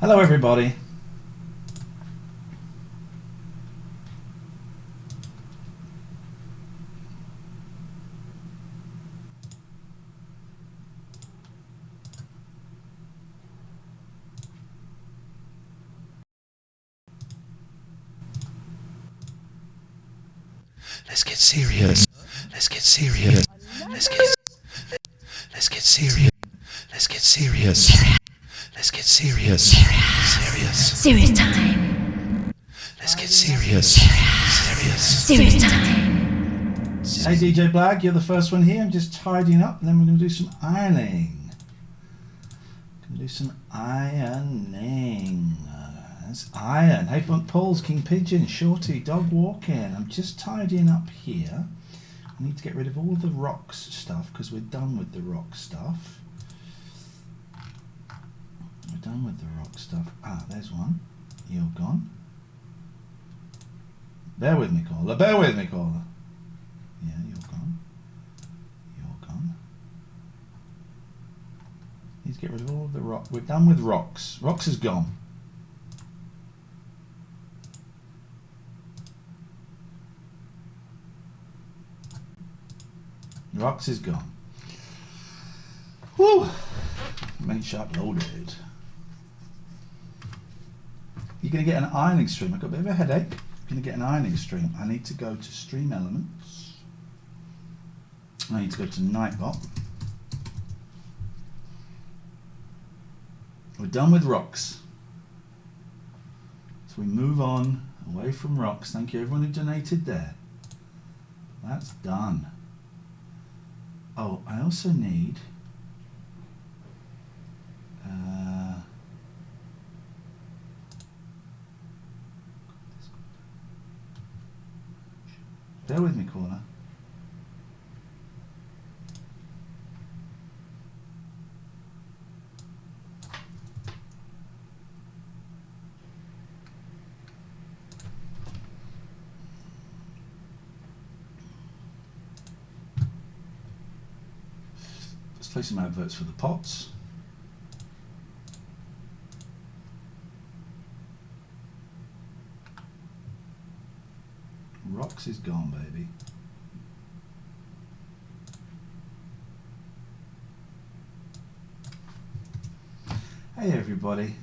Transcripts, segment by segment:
Hello everybody. Let's get serious. Let's get serious. Let's get serious. Let's get serious. Let's get serious. Serious time. Let's get serious. Serious time. Hey DJ Blag, you're the first one here. I'm just tidying up, and then we're going to do some ironing. That's iron. Hey, Bunt Pauls, King Pigeon, Shorty, Dog Walking. I'm just tidying up here. I need to get rid of all the rocks stuff because we're done with the rock stuff. Ah, there's one. You're gone. Bear with me, caller. Yeah, you're gone. Need to get rid of all of the rock. We're done with rocks. Rocks is gone. Rocks is gone. Woo! Main sharp loaded. You're going to get an ironing stream. I've got a bit of a headache. I'm going to get an ironing stream. I need to go to Stream Elements. I need to go to Nightbot. We're done with rocks. So we move on away from rocks. Thank you everyone who donated there. That's done. Oh, I also need bear with me, caller. Let's play some adverts for the pots. Rocks is gone, baby. Hey everybody.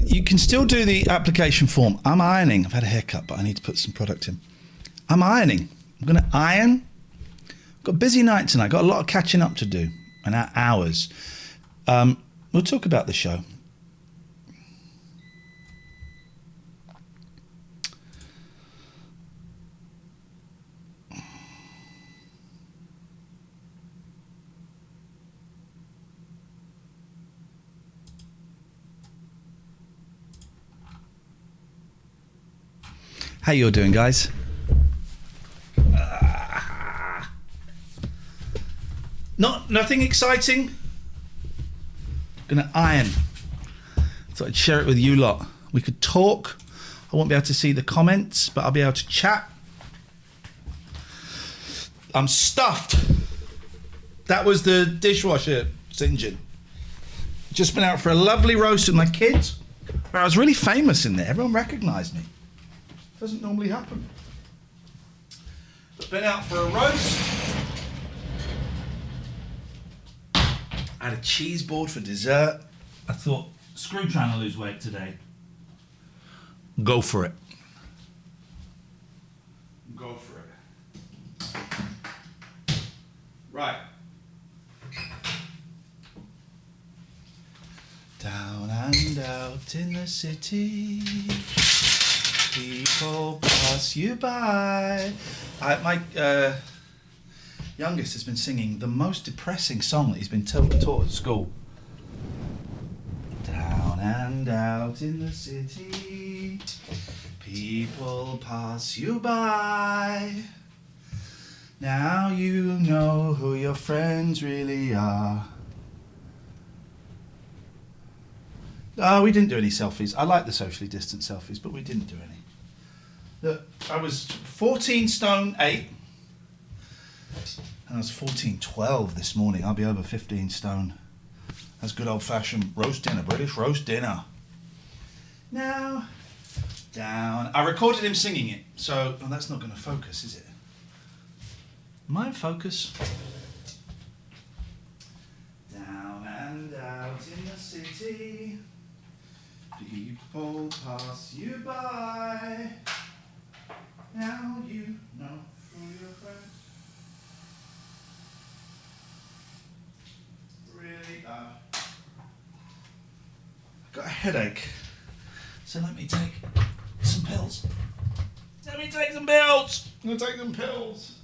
You can still do the application form. I'm ironing. I've had a haircut, but I need to put some product in. I'm ironing. I'm going to iron. Got a busy night tonight. Got a lot of catching up to do, and hours. We'll talk about the show. How you doing, guys? Nothing exciting. Gonna iron. Thought I'd share it with you lot. We could talk. I won't be able to see the comments, but I'll be able to chat. I'm stuffed. That was the dishwasher singeing. Just been out for a lovely roast with my kids. I was really famous in there. Everyone recognised me. Doesn't normally happen. But been out for a roast. I had a cheese board for dessert. I thought, screw trying to lose weight today. Go for it. Go for it. Right. Down and out in the city, people pass you by. My youngest has been singing the most depressing song that he's been taught at school. Down and out in the city, people pass you by. Now you know who your friends really are. We didn't do any selfies. I like the socially distant selfies, but we didn't do any. Look, I was 14 stone 8. And I was 14.12 this morning. I'll be over 15 stone. That's good old fashioned roast dinner, British roast dinner. Now, down. I recorded him singing it, so that's not going to focus, is it? Am I in focus? Down and out in the city, people pass you by. Now you know who your friends really are. I've got a headache, so let me take some pills. Let me take some pills. I'm going to take some pills.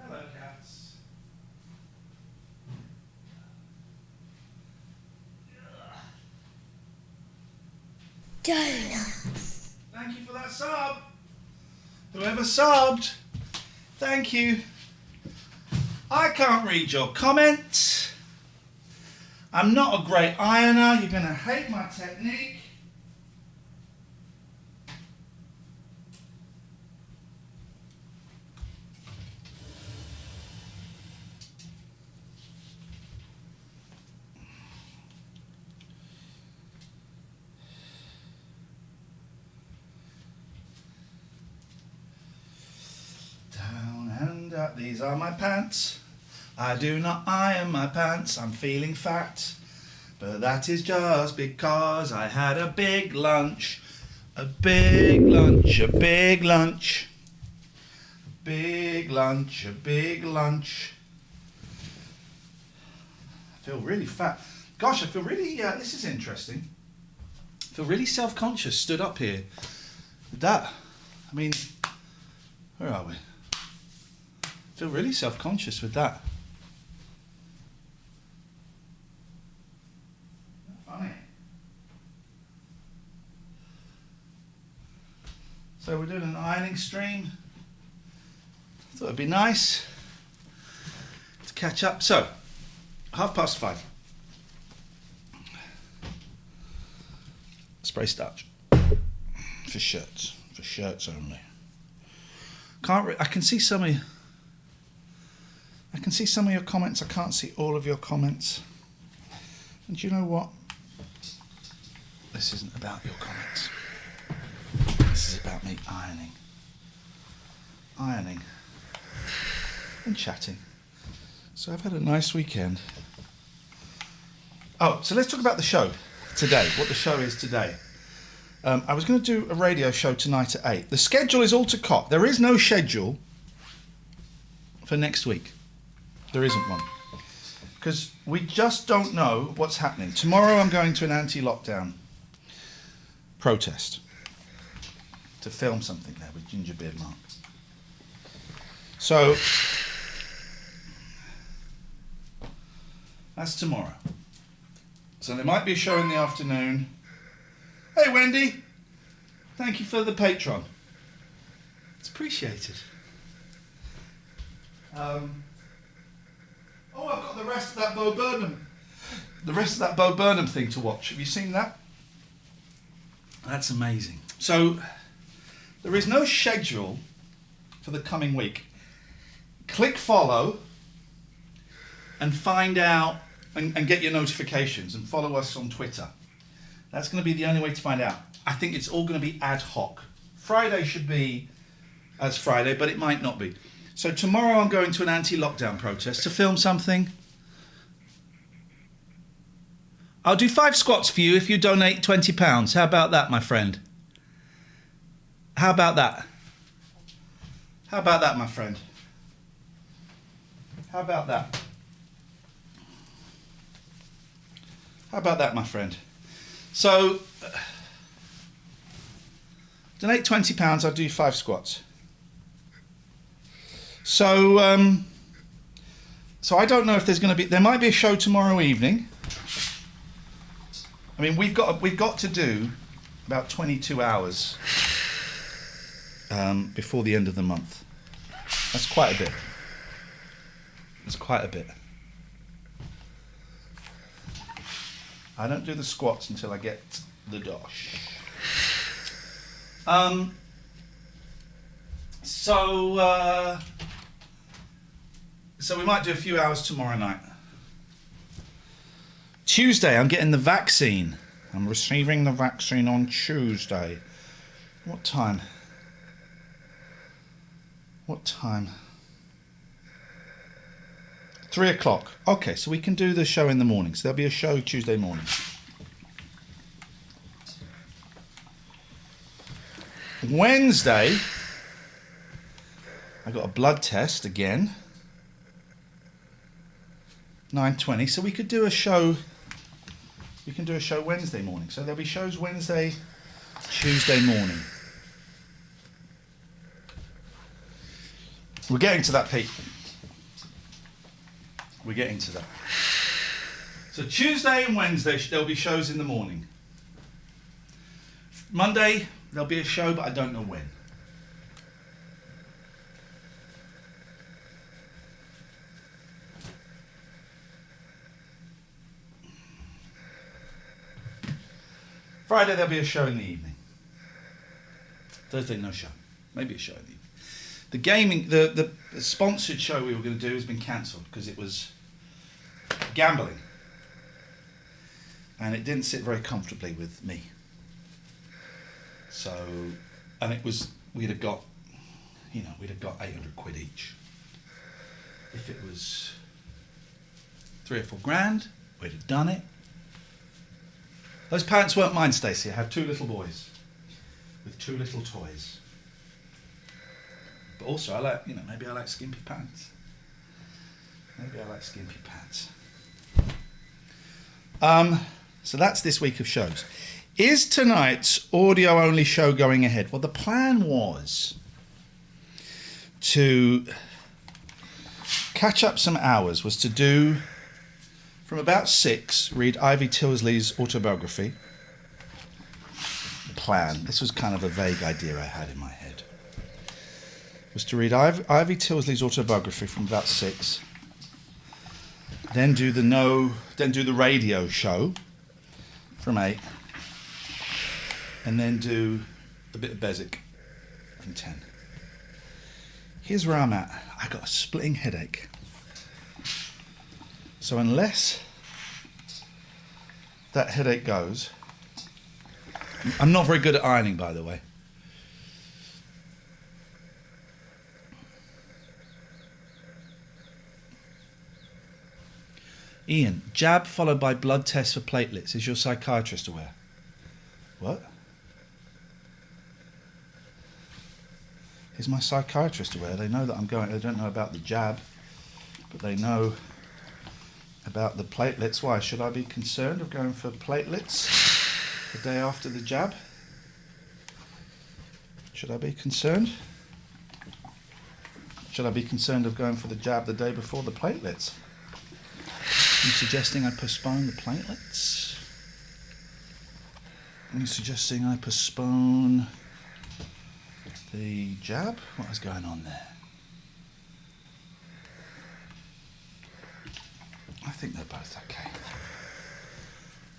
Hello, cats. Donuts. Thank you for that sub. Whoever subbed, thank you. I can't read your comments. I'm not a great ironer. You're going to hate my technique. These are my pants. I do not iron my pants. I'm feeling fat. But that is just because I had a big lunch. A big lunch, a big lunch. A big lunch, a big lunch. I feel really fat. Gosh, I feel really, this is interesting. I feel really self-conscious stood up here. That, I mean, where are we? I feel really self-conscious with that. Funny. So we're doing an ironing stream. I thought it'd be nice to catch up. So, 5:30. Spray starch for shirts only. I can see some of your comments. I can't see all of your comments. And do you know what? This isn't about your comments. This is about me ironing and chatting. So I've had a nice weekend. Oh, so let's talk about the show today, what the show is today. I was going to do a radio show tonight at 8. The schedule is all to cop. There is no schedule for next week. There isn't one. Because we just don't know what's happening. Tomorrow I'm going to an anti-lockdown protest to film something there with Gingerbeard Mark. So, that's tomorrow. So there might be a show in the afternoon. Hey Wendy, thank you for the Patreon. It's appreciated. Oh, I've got the rest of that Bo Burnham thing to watch. Have you seen that? That's amazing. So there is no schedule for the coming week. click follow and find out and get your notifications and follow us on Twitter. That's going to be the only way to find out. I think it's all going to be ad hoc. Friday should be as Friday, but it might not be. So tomorrow I'm going to an anti-lockdown protest to film something. I'll do 5 squats for you if you donate £20. How about that, my friend? How about that? How about that, my friend? How about that? How about that, my friend? So, donate £20, I'll do 5 squats. So, so I don't know if there's going to be. There might be a show tomorrow evening. I mean, we've got to do about 22 hours before the end of the month. That's quite a bit. It's quite a bit. I don't do the squats until I get the dosh. So we might do a few hours tomorrow night. Tuesday, I'm getting the vaccine. I'm receiving the vaccine on Tuesday. What time? What time? 3 o'clock. Okay, so we can do the show in the morning. So there'll be a show Tuesday morning. Wednesday, I got a blood test again. 9:20. So we could do a show. We can do a show Wednesday morning. So there'll be shows Wednesday, Tuesday morning. We're getting to that, Pete. We're getting to that. So Tuesday and Wednesday, there'll be shows in the morning. Monday, there'll be a show, but I don't know when. Friday, there'll be a show in the evening. Thursday, no show. Maybe a show in the evening. The gaming, the sponsored show we were going to do has been cancelled because it was gambling. And it didn't sit very comfortably with me. So, and it was, we'd have got 800 quid each. If it was 3 or 4 grand, we'd have done it. Those pants weren't mine, Stacey. I have 2 little boys with 2 little toys. But also, maybe I like skimpy pants. Maybe I like skimpy pants. So that's this week of shows. Is tonight's audio-only show going ahead? Well, the plan was to catch up some hours, was to do from about 6, read Ivy Tilsley's autobiography. Plan. This was kind of a vague idea I had in my head. Was to read Ivy Tilsley's autobiography from about 6. Then do the radio show from 8. And then do a bit of Bezic from 10. Here's where I'm at. I got a splitting headache. So unless that headache goes, I'm not very good at ironing, by the way. Ian, jab followed by blood test for platelets. Is your psychiatrist aware? What? Is my psychiatrist aware? They know that I'm going. They don't know about the jab, but they know about the platelets. Why? Should I be concerned of going for platelets the day after the jab? Should I be concerned? Should I be concerned of going for the jab the day before the platelets? Are you suggesting I postpone the platelets? Are you suggesting I postpone the jab? What is going on there? I think they're both okay.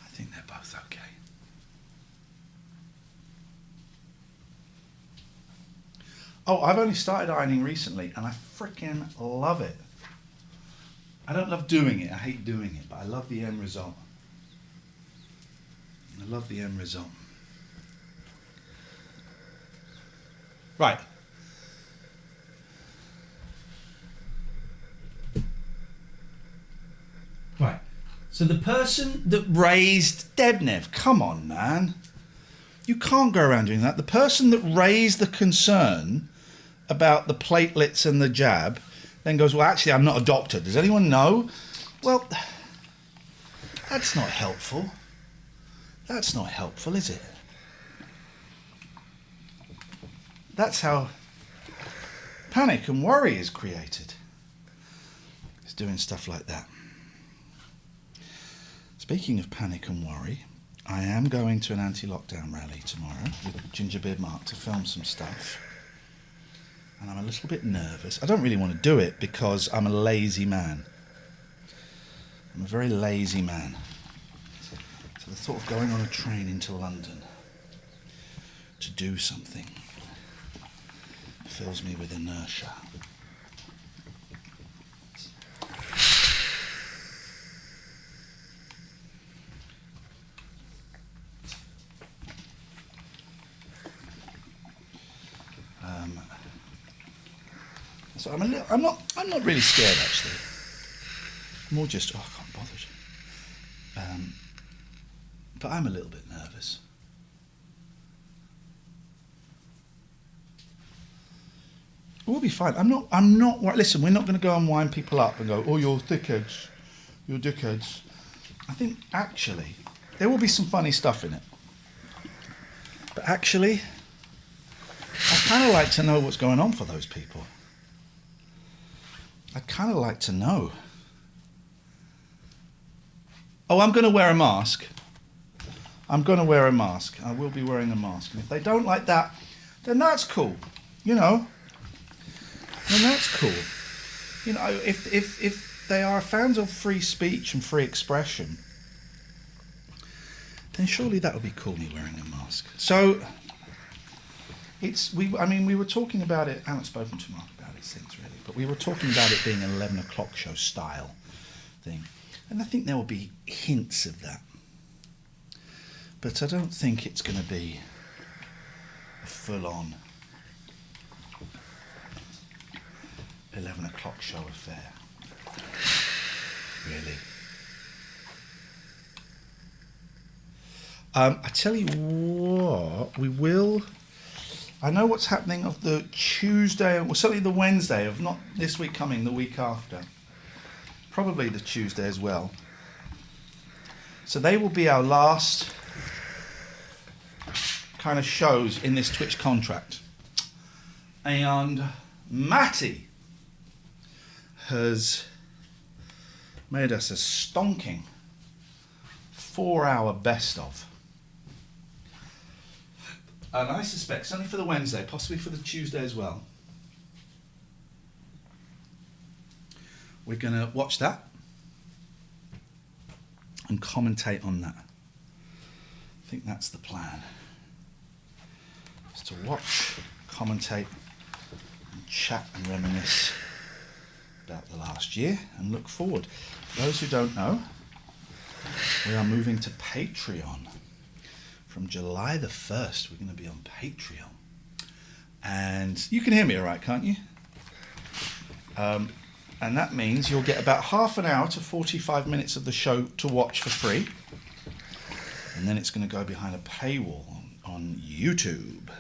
I think they're both okay. Oh, I've only started ironing recently, and I freaking love it. I don't love doing it. I hate doing it, but I love the end result. I love the end result. Right. Right. So the person that raised Debnev, come on, man. You can't go around doing that. The person that raised the concern about the platelets and the jab then goes, well, actually, I'm not a doctor. Does anyone know? Well, that's not helpful. That's not helpful, is it? That's how panic and worry is created. It's doing stuff like that. Speaking of panic and worry, I am going to an anti-lockdown rally tomorrow with Gingerbeard Mark to film some stuff. And I'm a little bit nervous. I don't really want to do it because I'm a lazy man. I'm a very lazy man. So the thought of going on a train into London to do something fills me with inertia. So I'm not really scared actually. More just, I can't bother. But I'm a little bit nervous. We'll be fine. I'm not worried. Listen, we're not going to go and wind people up and go, oh, you're dickheads. You're dickheads. I think actually there will be some funny stuff in it. But actually, I kind of like to know what's going on for those people. I'd kind of like to know. Oh, I'm going to wear a mask. I'm going to wear a mask. I will be wearing a mask. And if they don't like that, then that's cool. You know? Then that's cool. You know, if they are fans of free speech and free expression, then surely that would be cool, me wearing a mask. So, we were talking about it. I haven't spoken to Mark about it since, really. But we were talking about it being an 11 o'clock show style thing. And I think there will be hints of that. But I don't think it's going to be a full-on 11 o'clock show affair. Really. I tell you what, we will... I know what's happening of the Tuesday, well, certainly the Wednesday of not this week coming, the week after. Probably the Tuesday as well. So they will be our last kind of shows in this Twitch contract. And Matty has made us a stonking 4-hour best of. And I suspect, certainly for the Wednesday, possibly for the Tuesday as well, we're going to watch that and commentate on that. I think that's the plan. Is to watch, commentate, and chat and reminisce about the last year and look forward. For those who don't know, we are moving to Patreon. From July the 1st, we're going to be on Patreon. And you can hear me all right, can't you? And that means you'll get about half an hour to 45 minutes of the show to watch for free. And then it's going to go behind a paywall on YouTube.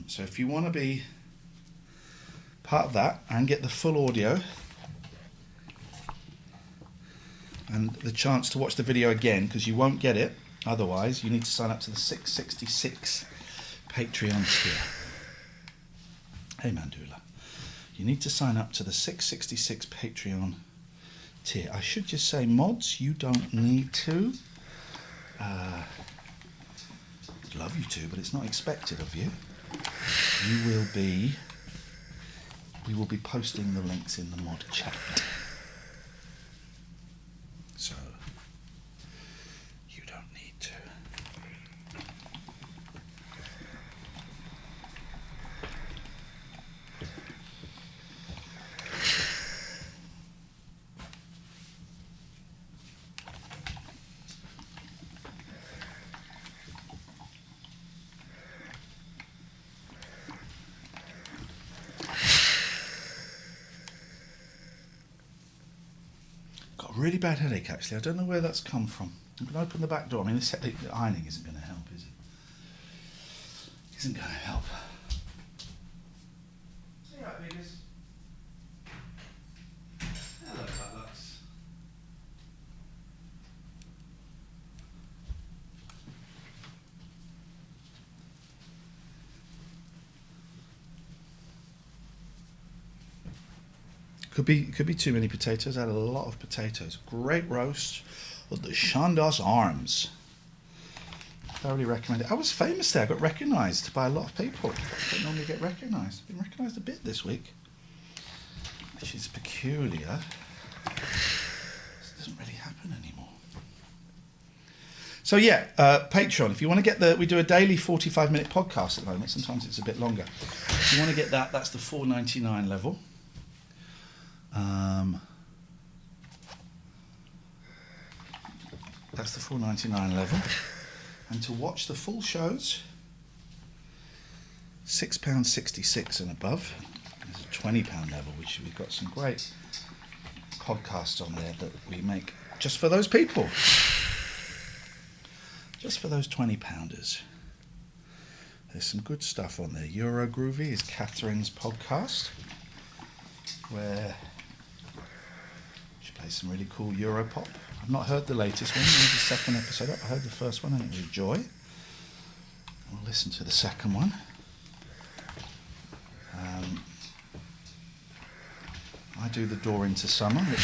So if you want to be part of that and get the full audio and the chance to watch the video again, because you won't get it otherwise, you need to sign up to the 666 Patreon tier. Hey Mandula. You need to sign up to the 666 Patreon tier. I should just say, mods, you don't need to. I'd love you to, but it's not expected of you. We will be posting the links in the mod chat. So, you don't need to. really bad headache, actually. I don't know where that's come from. I'm going to open the back door. I mean, the ironing isn't going to help, is it? Isn't going to help. See how big is? Hello, Lux. Could be too many potatoes. I had a lot of potatoes. Great roast of the Chandos Arms. Thoroughly recommend it. I was famous there. I got recognised by a lot of people. I don't normally get recognised. I've been recognised a bit this week, which is peculiar. This doesn't really happen anymore. So yeah, Patreon. If you want to get we do a daily 45-minute podcast at the moment. Sometimes it's a bit longer. If you want to get that, that's the $4.99 level. That's the $4.99 level, and to watch the full shows, £6.66 and above. There's a £20 level, which we've got some great podcasts on there that we make just for those people, just for those 20-pounders. There's some good stuff on there. Euro Groovy is Catherine's podcast, where she plays some really cool Europop. I've not heard the latest one. There's the second episode up. I heard the first one and it was a joy. We'll listen to the second one. I do The Door into Summer, which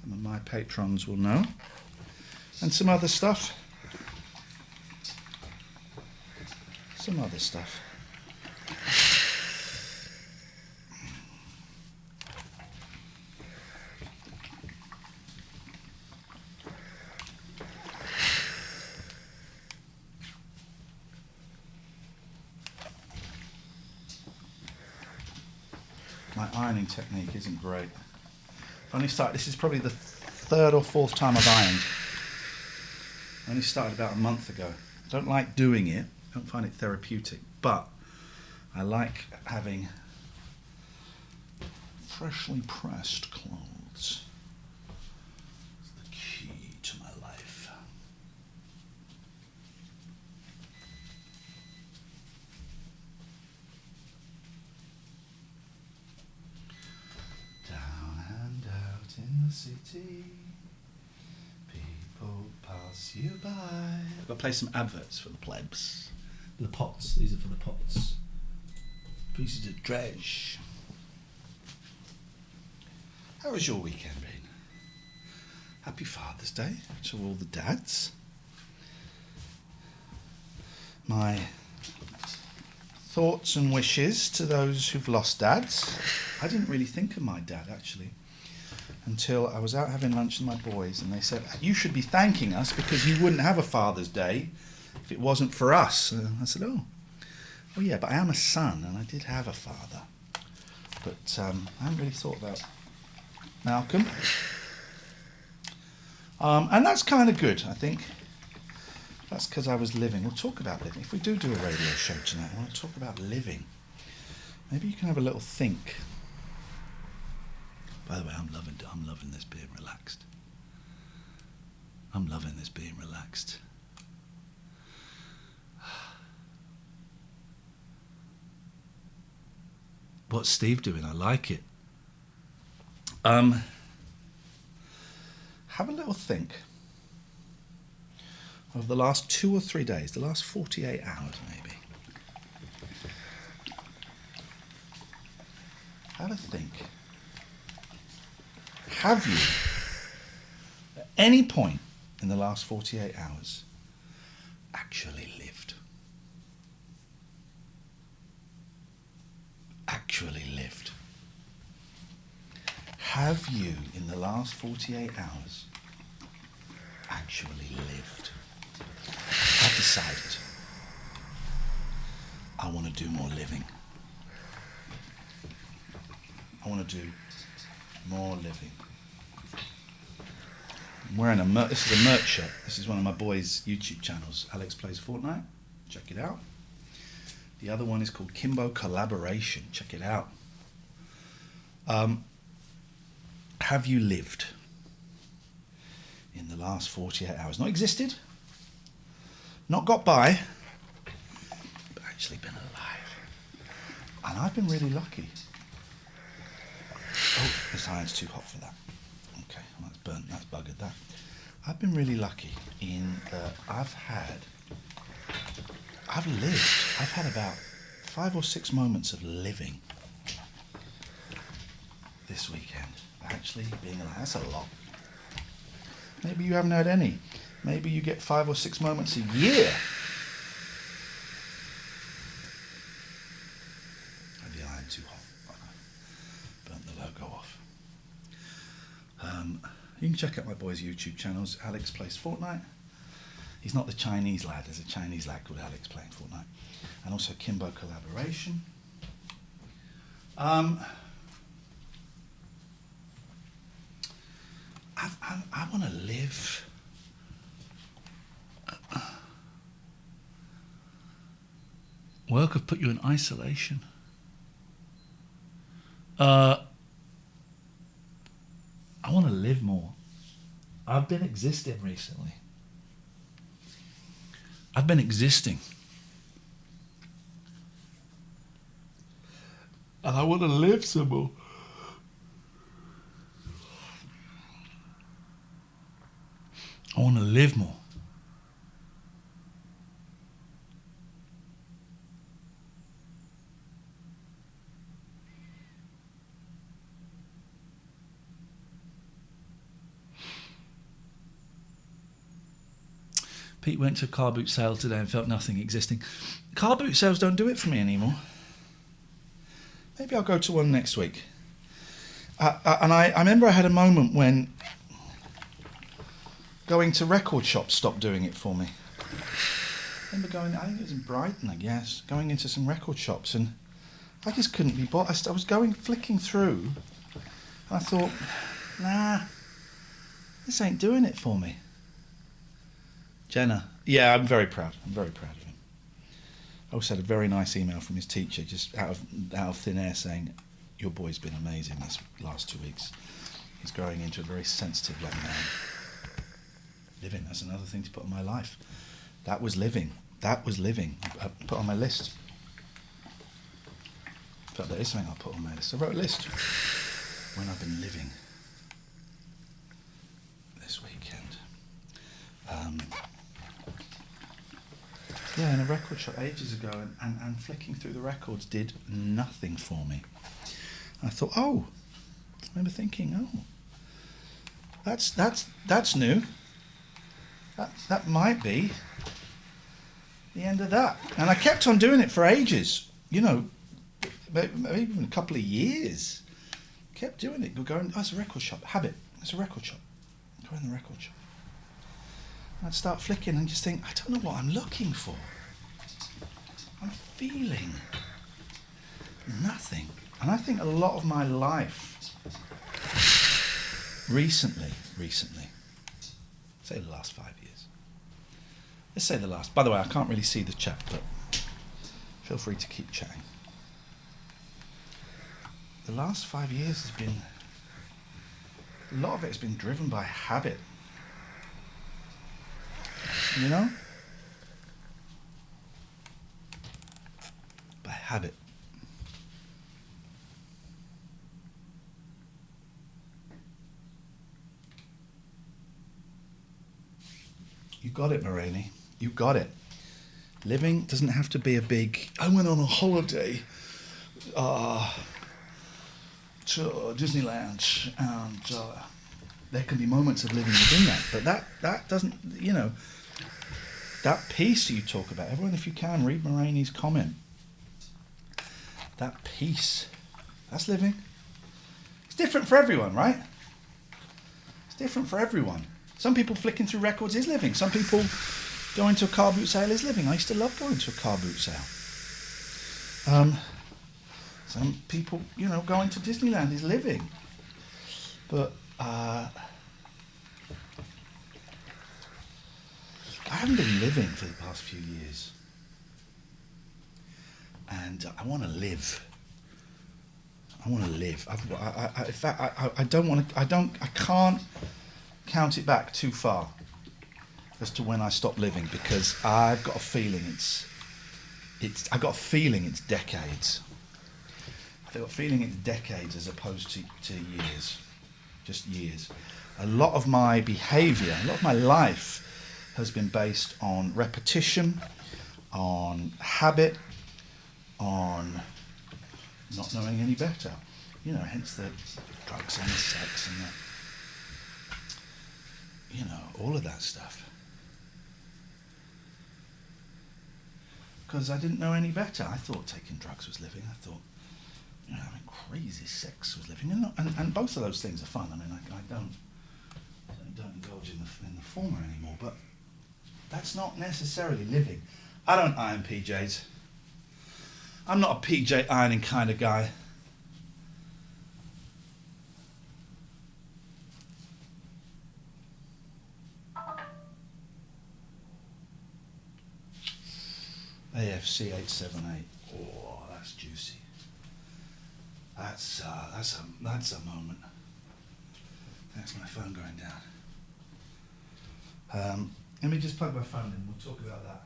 some of my patrons will know. And some other stuff. Some other stuff. My ironing technique isn't great. This is probably the third or fourth time I've ironed. I only started about a month ago. I don't like doing it. I don't find it therapeutic, but I like having freshly pressed clothes. It's the key to my life. Down and out in the city, people pass you by. I've got to play some adverts for the plebs. The pots, these are for the pots. Pieces of dredge. How has your weekend been? Happy Father's Day to all the dads. My thoughts and wishes to those who've lost dads. I didn't really think of my dad, actually, until I was out having lunch with my boys and they said, you should be thanking us because you wouldn't have a Father's Day if it wasn't for us. I said, oh yeah, but I am a son and I did have a father. But I haven't really thought about Malcolm. And that's kind of good, I think. That's because I was living. We'll talk about living. If we do a radio show tonight, I want to talk about living. Maybe you can have a little think. By the way, I'm loving this being relaxed. I'm loving this being relaxed. What's Steve doing? I like it. Have a little think of the last 2 or 3 days, the last 48 hours maybe. Have a think. Have you, at any point in the last 48 hours, actually lived? Actually lived. Have you, in the last 48 hours, actually lived? I've decided I want to do more living. I want to do more living. I'm wearing this is a merch shirt. This is one of my boys' YouTube channels. Alex Plays Fortnite. Check it out. The other one is called Kimbo Collaboration. Check it out. have you lived in the last 48 hours? Not existed, not got by, but actually been alive. And I've been really lucky. Oh, this iron's too hot for that. Okay, well, that's burnt, that's buggered that. I've been really lucky in that I've had about 5 or 6 moments of living this weekend. Actually being alive, that's a lot. Maybe you haven't had any. Maybe you get 5 or 6 moments a year. The iron too hot. Burnt the logo off. You can check out my boy's YouTube channels. Alex Plays Fortnite. He's not the Chinese lad. There's a Chinese lad called Alex playing Fortnite. And also Kimbo Collaboration. I want to live. Work have put you in isolation. I want to live more. I've been existing recently. I've been existing. And I want to live some more. I want to live more. Pete went to a car boot sale today and felt nothing existing. Car boot sales don't do it for me anymore. Maybe I'll go to one next week. And I remember I had a moment when going to record shops stopped doing it for me. I remember going, I think it was in Brighton, I guess, going into some record shops and I just couldn't be bothered. I was flicking through and I thought, nah, this ain't doing it for me. Jenna. Yeah, I'm very proud. I'm very proud of him. I also had a very nice email from his teacher, just out of thin air, saying, your boy's been amazing this last 2 weeks. He's growing into a very sensitive young man. Living, that's another thing to put on my life. That was living. That was living. I put on my list. In fact, that is something I'll put on my list. I wrote a list when I've been living this weekend. Yeah, in a record shop ages ago, and flicking through the records did nothing for me. I thought, I remember thinking, that's new. That might be the end of that. And I kept on doing it for ages, maybe even a couple of years. Kept doing it, going, it's a record shop, habit, it's a record shop. Go in the record shop. I'd start flicking and just think, I don't know what I'm looking for. I'm feeling nothing. And I think a lot of my life recently, say the last 5 years. Let's say the last, by the way, I can't really see the chat, but feel free to keep chatting. The last 5 years has been, a lot of it has been driven by habit. By habit. You got it, Morini. You got it. Living doesn't have to be a big, I went on a holiday to Disneyland, and there can be moments of living within that. But that doesn't, that piece you talk about, everyone, if you can, read Morini's comment. That piece, that's living. It's different for everyone, right? It's different for everyone. Some people flicking through records is living. Some people going to a car boot sale is living. I used to love going to a car boot sale. Some people, going to Disneyland is living. But I haven't been living for the past few years. And I want to live. I want to live. In fact, I don't want to. I can't count it back too far as to when I stop living, because I've got a feeling I've got a feeling it's decades. I've got a feeling it's decades as opposed to years, just years. A lot of my behaviour, a lot of my life has been based on repetition, on habit, on not knowing any better. You know, hence the drugs and the sex and the, you know, all of that stuff. Because I didn't know any better. I thought taking drugs was living. I thought, you know, having crazy sex was living. And both of those things are fun. I mean, I don't indulge in the former anymore, but that's not necessarily living. I don't iron PJs. I'm not a PJ ironing kind of guy. AFC 878. Oh, that's juicy. That's a moment. That's my phone going down. Let me just plug my phone in. We'll talk about that.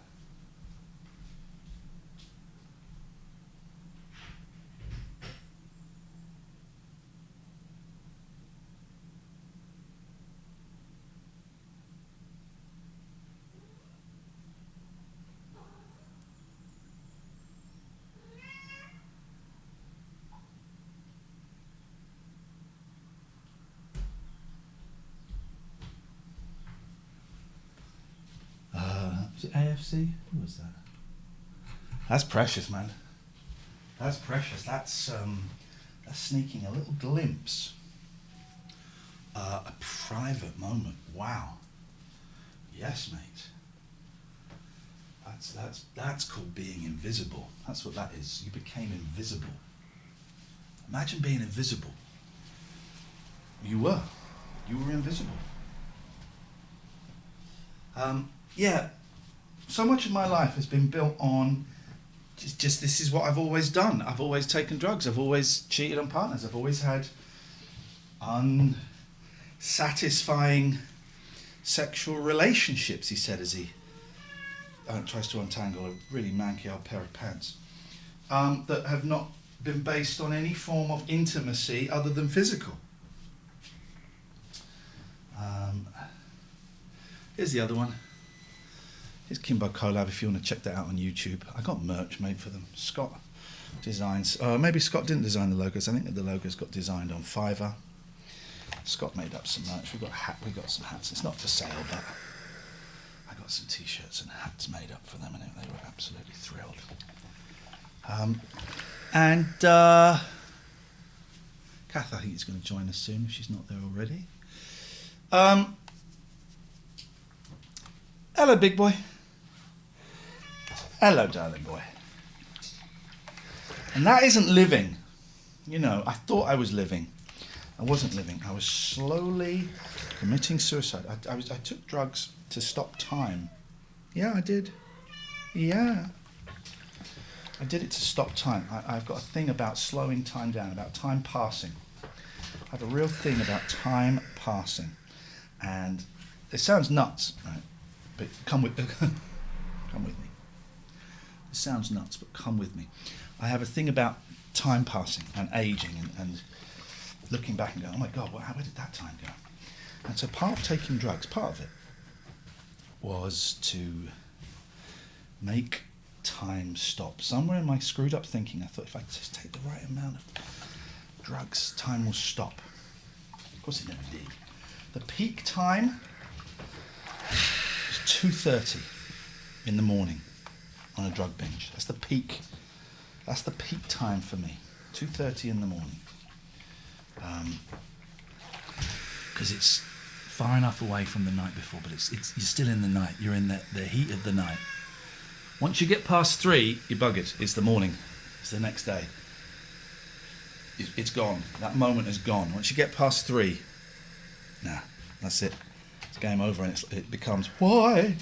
Is it AFC? Who was that? That's precious, man. That's precious. That's sneaking a little glimpse. A private moment. Wow. Yes, mate. That's called being invisible. That's what that is. You became invisible. Imagine being invisible. You were invisible. Yeah. So much of my life has been built on just this is what I've always done. I've always taken drugs. I've always cheated on partners. I've always had unsatisfying sexual relationships, he said as he tries to untangle a really manky old pair of pants, that have not been based on any form of intimacy other than physical. Here's the other one. Here's Kimbo Collab if you want to check that out on YouTube. I got merch made for them. Scott designs. Maybe Scott didn't design the logos. I think that the logos got designed on Fiverr. Scott made up some merch. We got some hats. It's not for sale, but I got some t-shirts and hats made up for them, and they were absolutely thrilled. Kath, I think, is going to join us soon if she's not there already. Hello, big boy. Hello, darling boy. And that isn't living. You know, I thought I was living. I wasn't living. I was slowly committing suicide. I took drugs to stop time. Yeah, I did. Yeah. I did it to stop time. I've got a thing about slowing time down, about time passing. I have a real thing about time passing. And it sounds nuts, right? But come with me. It sounds nuts, but come with me. I have a thing about time passing and aging and looking back and going, oh my God, where did that time go? And so part of taking drugs, part of it, was to make time stop. Somewhere in my screwed up thinking, I thought if I just take the right amount of drugs, time will stop. Of course it never did. The peak time was 2:30 in the morning on a drug binge. That's the peak time for me. 2:30 in the morning. Because it's far enough away from the night before, but it's you're still in the night. You're in the heat of the night. Once you get past 3, you're buggered. It's the morning. It's the next day. It's gone. That moment is gone. Once you get past 3, nah, that's it. It's game over, and it becomes, why?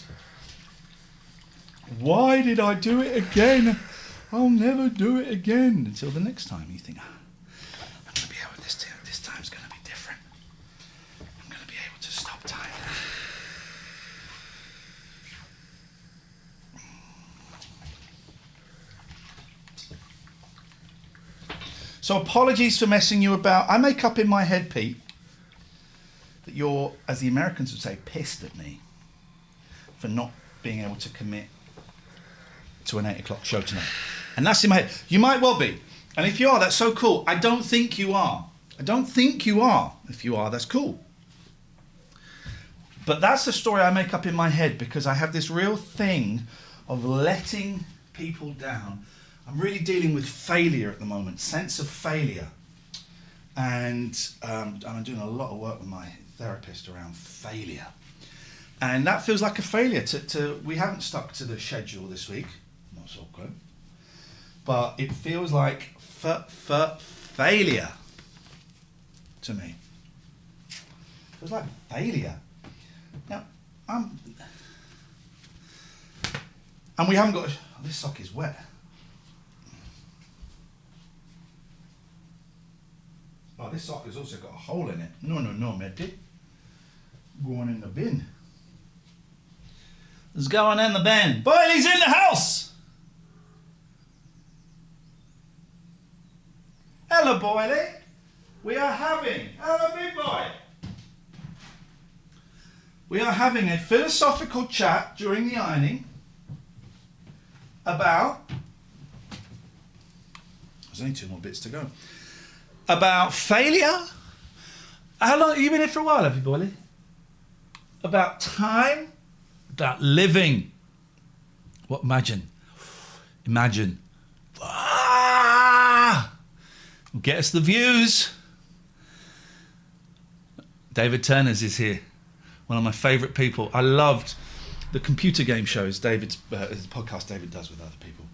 Why did I do it again? I'll never do it again. Until the next time you think, So apologies for messing you about. I make up in my head, Pete, that you're, as the Americans would say, pissed at me for not being able to commit to an 8 o'clock show tonight. And that's in my head. You might well be. And if you are, that's so cool. I don't think you are. I don't think you are. If you are, that's cool. But that's the story I make up in my head because I have this real thing of letting people down. I'm really dealing with failure at the moment, sense of failure. And I'm doing a lot of work with my therapist around failure. And that feels like a failure. We haven't stuck to the schedule this week. Not so good. But it feels like failure to me. It feels like failure. Now, and we haven't got... Oh, this sock is wet. Oh, this sock has also got a hole in it. No, Meddy. Going in the bin. It's going in the bin. Boyley's in the house! Hello, Boyley. We are having... Hello, big boy. We are having a philosophical chat during the ironing about... There's only 2 more bits to go. About failure. How long have you been here for a while, have you, Boyley? About time. About living. What? Imagine. Get us the views. David Turner's is here. One of my favourite people. I loved the computer game shows David's podcast David does with other people.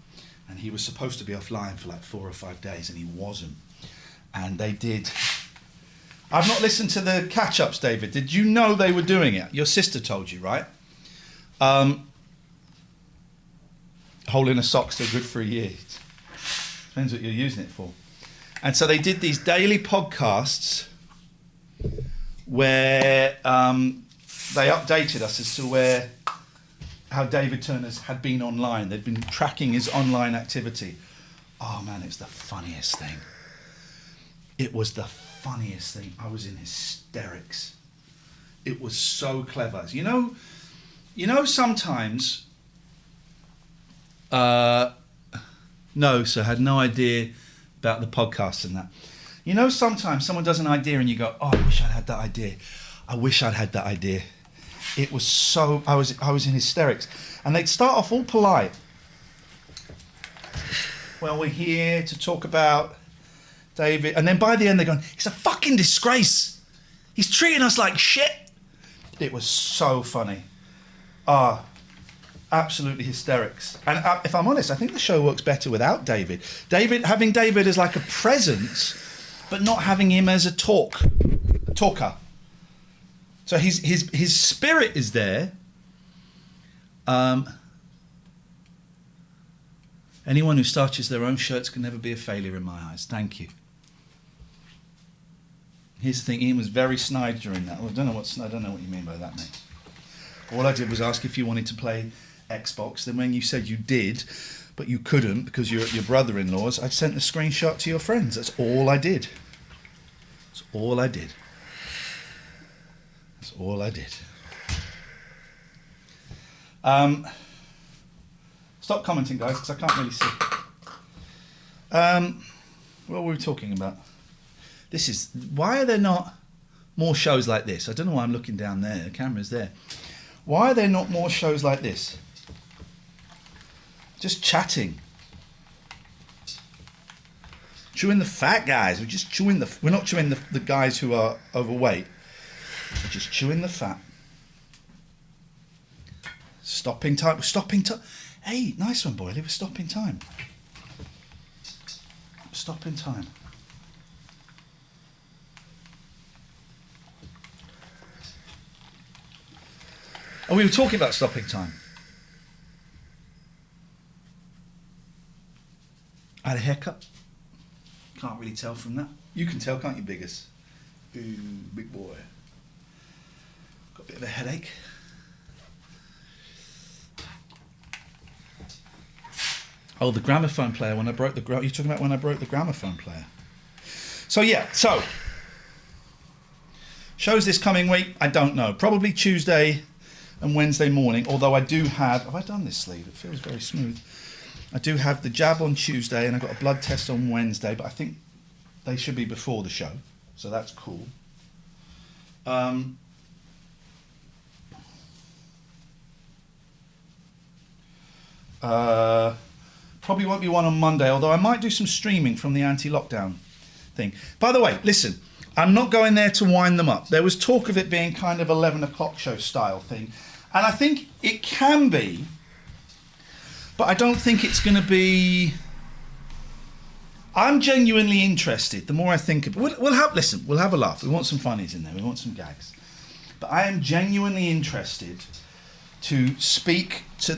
And he was supposed to be offline for like 4 or 5 days and he wasn't. And they did... I've not listened to the catch-ups, David. Did you know they were doing it? Your sister told you, right? Hole in a sock's still good for a year. Depends what you're using it for. And so they did these daily podcasts where they updated us as to how David Turner's had been online. They'd been tracking his online activity. Oh man, it's the funniest thing. It was the funniest thing. I was in hysterics. It was so clever. You know sometimes... no, so I had no idea about the podcast and that. You know sometimes someone does an idea and you go, oh, I wish I'd had that idea. I wish I'd had that idea. It was so... I was in hysterics. And they'd start off all polite. Well, we're here to talk about... David, and then by the end they're going, it's a fucking disgrace. He's treating us like shit. It was so funny. Absolutely hysterics. And if I'm honest, I think the show works better without David. Having David as like a presence, but not having him as a talker. So his spirit is there. Anyone who starches their own shirts can never be a failure in my eyes. Thank you. Here's the thing, Ian was very snide during that. Well, I don't know what you mean by that, mate. All I did was ask if you wanted to play Xbox. Then when you said you did, but you couldn't because you're at your brother-in-law's, I sent the screenshot to your friends. That's all I did. That's all I did. That's all I did. Stop commenting, guys, because I can't really see. What were we talking about? Why are there not more shows like this? I don't know why I'm looking down there. The camera's there. Why are there not more shows like this? Just chatting. Chewing the fat guys. We're just chewing we're not chewing the guys who are overweight. We're just chewing the fat. Stopping time. Hey, nice one, Boyley. We're stopping time. Stopping time. Oh, we were talking about stopping time. I had a haircut. Can't really tell from that. You can tell, can't you, Biggers? Ooh, big boy. Got a bit of a headache. Oh, the gramophone player. When I broke the you're talking about when I broke the gramophone player? So yeah, so shows this coming week, I don't know. Probably Tuesday and Wednesday morning, although I do have I done this sleeve? It feels very smooth. I do have the jab on Tuesday and I've got a blood test on Wednesday, but I think they should be before the show, so that's cool. Probably won't be one on Monday, although I might do some streaming from the anti-lockdown thing. By the way, listen, I'm not going there to wind them up. There was talk of it being kind of 11 o'clock show style thing, and I think it can be, but I don't think it's going to be. I'm genuinely interested. The more I think of it, we'll have a laugh. We want some funnies in there. We want some gags. But I am genuinely interested to speak to.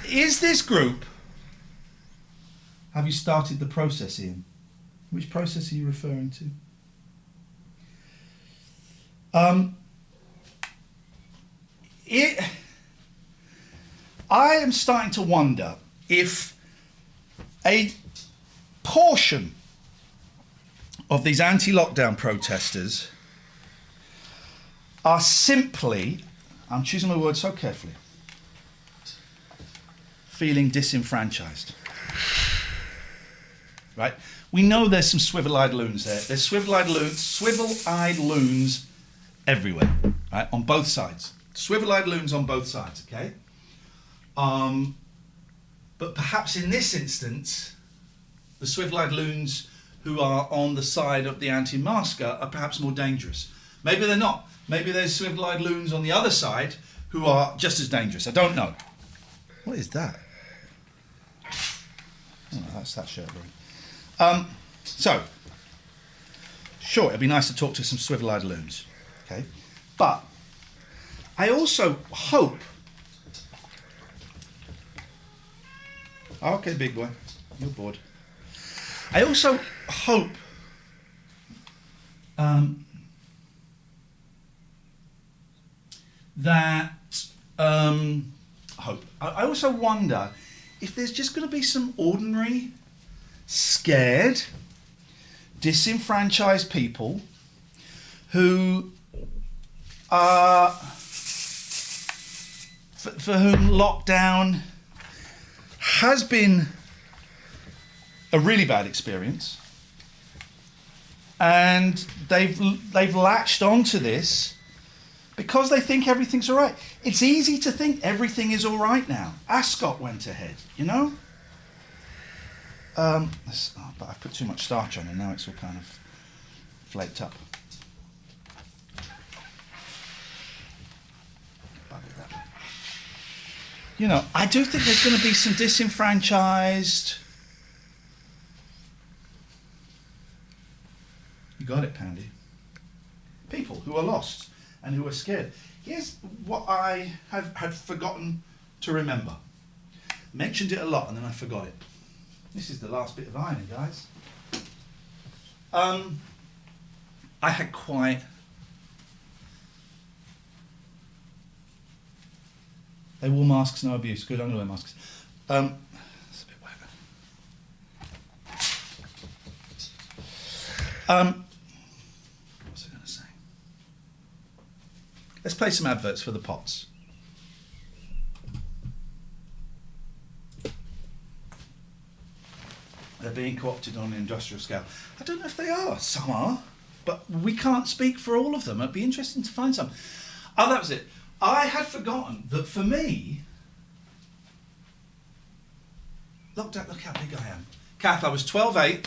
Is this group? Have you started the process, Ian? Which process are you referring to? I am starting to wonder if a portion of these anti-lockdown protesters are simply, I'm choosing my words so carefully, feeling disenfranchised. Right? We know there's some swivel-eyed loons there. There's swivel-eyed loons everywhere, right? On both sides. Swivel-eyed loons on both sides, okay? But perhaps in this instance, the swivel-eyed loons who are on the side of the anti-masker are perhaps more dangerous. Maybe they're not. Maybe there's swivel-eyed loons on the other side who are just as dangerous. I don't know. What is that? Oh, that's that shirt wearing. So, sure, it'd be nice to talk to some swivel-eyed loons, okay? But I also hope. Okay, big boy, you're bored. I also hope I also wonder if there's just going to be some ordinary, scared, disenfranchised people who are, for whom lockdown has been a really bad experience, and they've latched onto this because they think everything's all right. It's easy to think everything is all right now. Ascot went ahead, you know? But I've put too much starch on and now it's all kind of flaked up. You know, I do think there's going to be some disenfranchised. You got it, Pandy. People who are lost and who are scared. Here's what I had forgotten to remember. Mentioned it a lot and then I forgot it. This is the last bit of ironing, guys. I had quite. They wore masks, no abuse. Good, I'm going to wear masks. It's a bit whatever. What was I going to say? Let's play some adverts for the pots. They're being co-opted on an industrial scale. I don't know if they are. Some are. But we can't speak for all of them. It'd be interesting to find some. Oh, that was it. I had forgotten that for me, look how big I am. Kath, I was 12.8,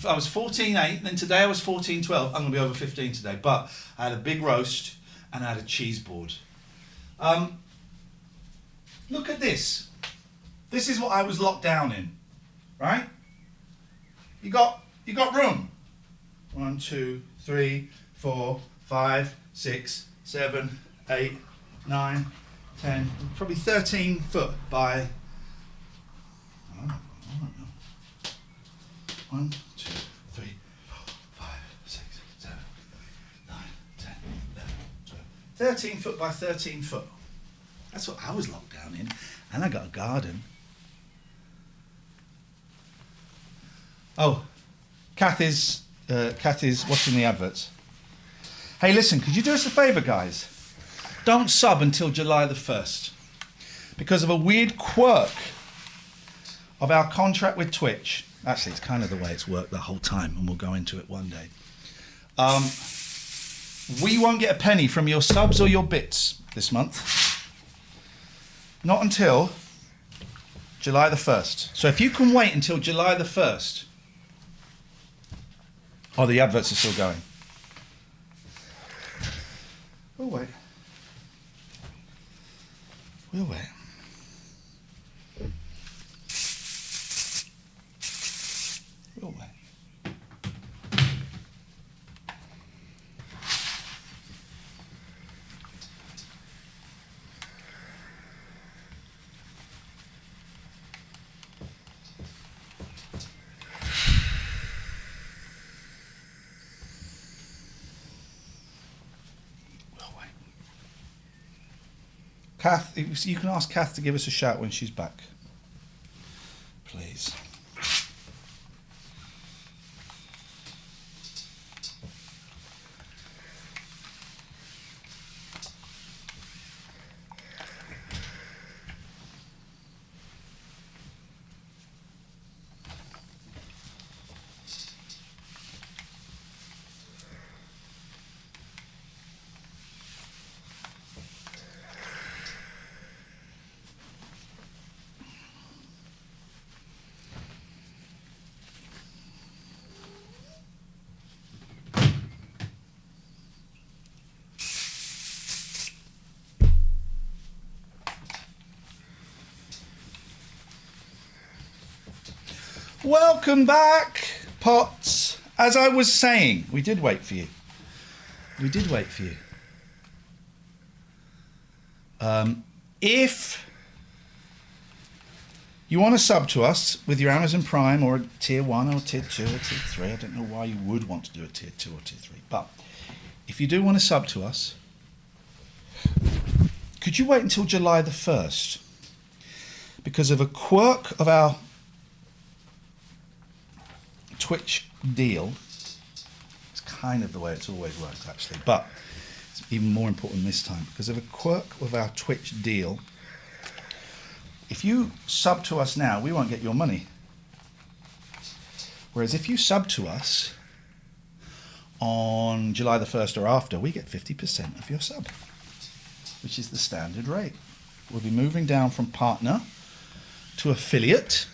I was 14.8, then today I was 14.12. I'm going to be over 15 today, but I had a big roast and I had a cheese board. Look at this. This is what I was locked down in, right? You got room. 1, 2, 3, 4, 5, 6, 7, 8, 9, 10, probably 13 foot by, I don't know. 1, 2, 3, 4, 5, 6, 7, 9, 10, 11, 12. 13 foot by 13 foot. That's what I was locked down in. And I got a garden. Oh, Kath is watching the adverts. Hey, listen, could you do us a favour, guys? Don't sub until July the 1st. Because of a weird quirk of our contract with Twitch. Actually, it's kind of the way it's worked the whole time, and we'll go into it one day. We won't get a penny from your subs or your bits this month. Not until July the 1st. So if you can wait until July the 1st. Oh, the adverts are still going. We'll wait. We'll wait. We'll wait. Kath, you can ask Kath to give us a shout when she's back. Please. Welcome back, Pots. As I was saying, we did wait for you. We did wait for you. If you want to sub to us with your Amazon Prime or tier 1 or tier 2 or tier 3, I don't know why you would want to do a tier 2 or tier 3, but if you do want to sub to us, could you wait until July the 1st? Because of a quirk of our Twitch deal, it's kind of the way it's always worked actually, but it's even more important this time because of a quirk of our Twitch deal. If you sub to us now, we won't get your money. Whereas if you sub to us on July the 1st or after, we get 50% of your sub, which is the standard rate. We'll be moving down from partner to affiliate.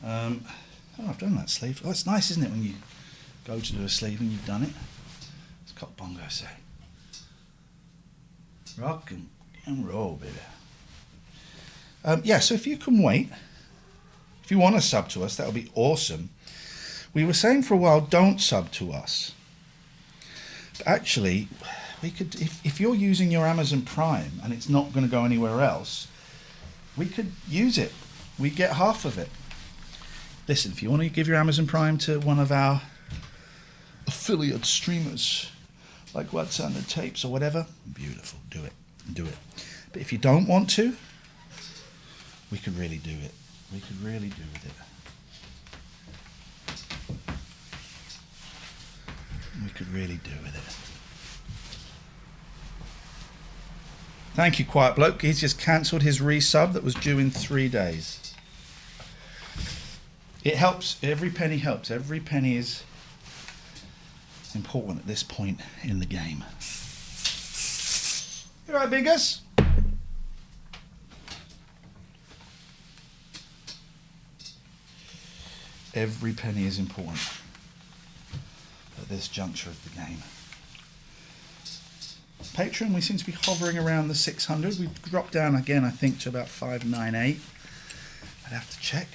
Oh, I've done that sleeve. Oh, it's nice, isn't it, when you go to do a sleeve and you've done it? It's got bongo say. Rock and roll, baby. Yeah, so if you can wait, if you want to sub to us, that'll be awesome. We were saying for a while, don't sub to us. But actually, we could, if you're using your Amazon Prime and it's not going to go anywhere else, we could use it. We get half of it. Listen, if you want to give your Amazon Prime to one of our affiliate streamers, like What's on the Tapes or whatever, beautiful, do it, do it. But if you don't want to, we could really do it. We could really do with it. We could really do with it. Thank you, Quiet Bloke. He's just cancelled his resub that was due in 3 days. It helps. Every penny helps. Every penny is important at this point in the game. You all right, Biggers? Every penny is important at this juncture of the game. Patreon, we seem to be hovering around the 600. We've dropped down again, I think, to about 598. I'd have to check.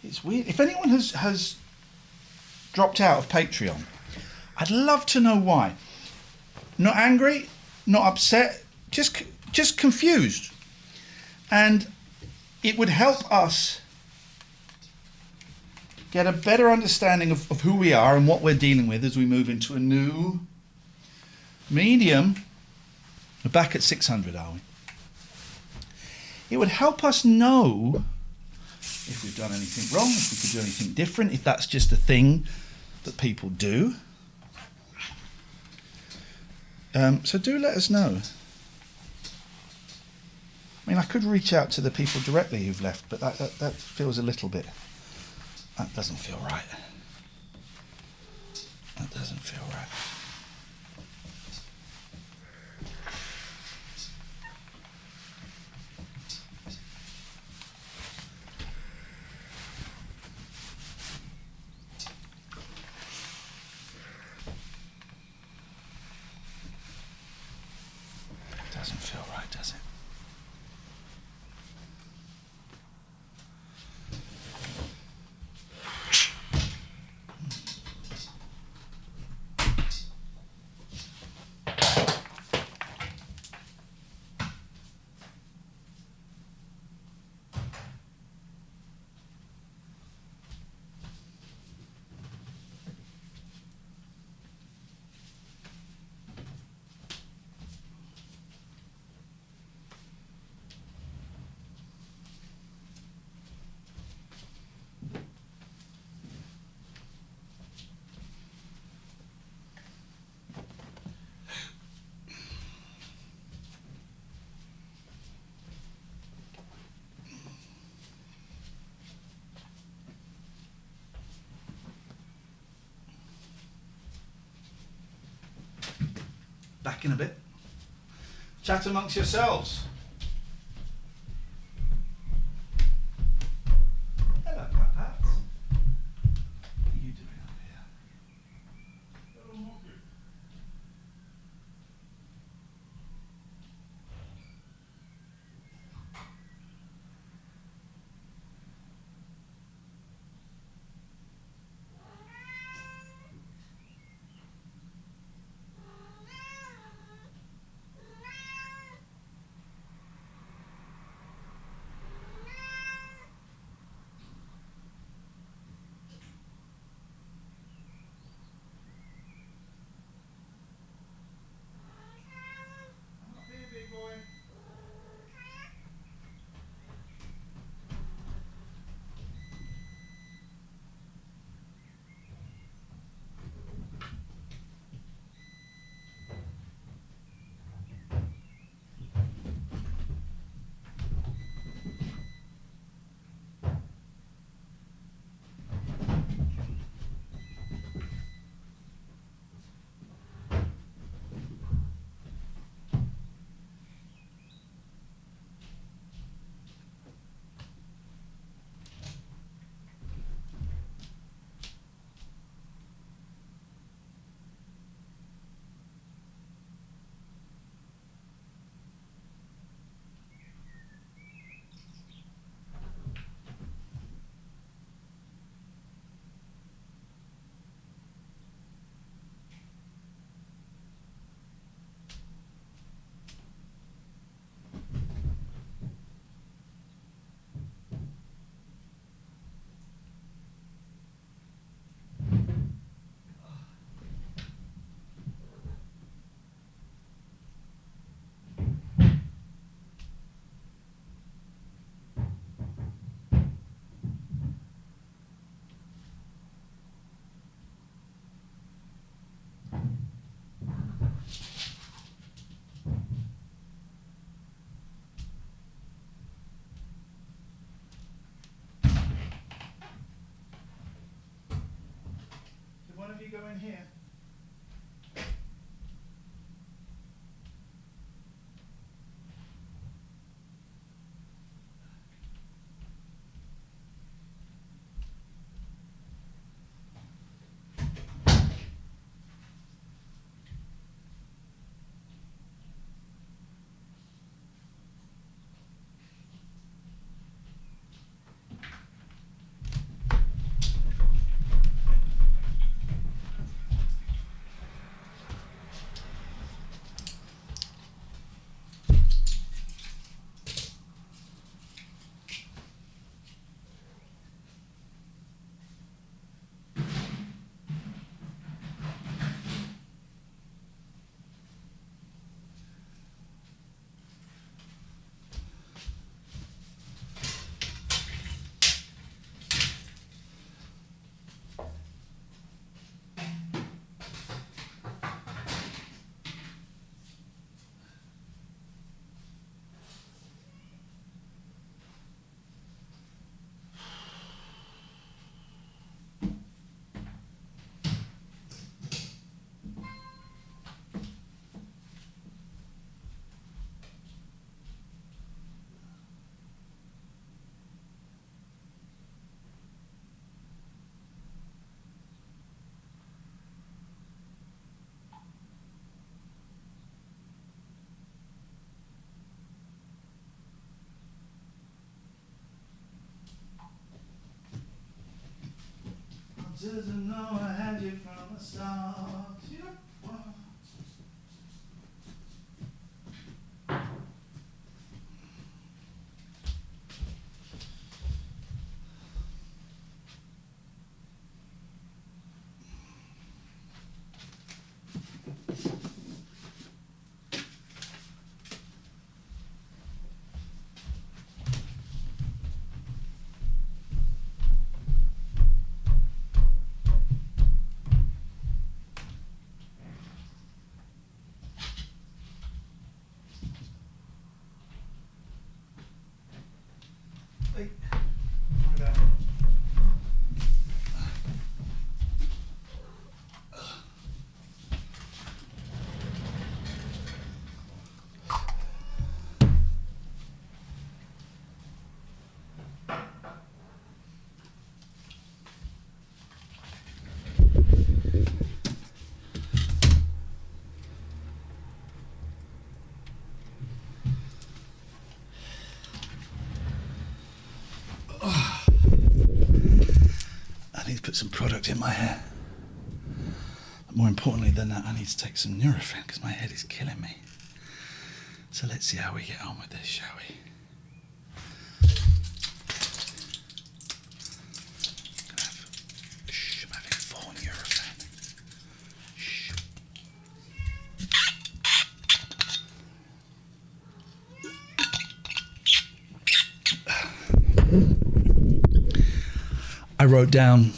It's weird. If anyone has dropped out of Patreon, I'd love to know why. Not angry, not upset, just confused. And it would help us get a better understanding of who we are and what we're dealing with as we move into a new medium. We're back at 600, are we? It would help us know if we've done anything wrong, if we could do anything different, if that's just a thing that people do. So do let us know. I mean, I could reach out to the people directly who've left, but that feels a little bit... That doesn't feel right. That doesn't feel right. Doesn't feel right, does it? Back in a bit. Chat amongst yourselves. Hello, Pat. What are you doing up here? One of you go in here. Doesn't know I had you from the start. Hey, my bad. I need to put some product in my hair. But more importantly than that, I need to take some Nurofen because my head is killing me. So let's see how we get on with this, shall we? I'm having 4 Nurofen. Shh. I wrote down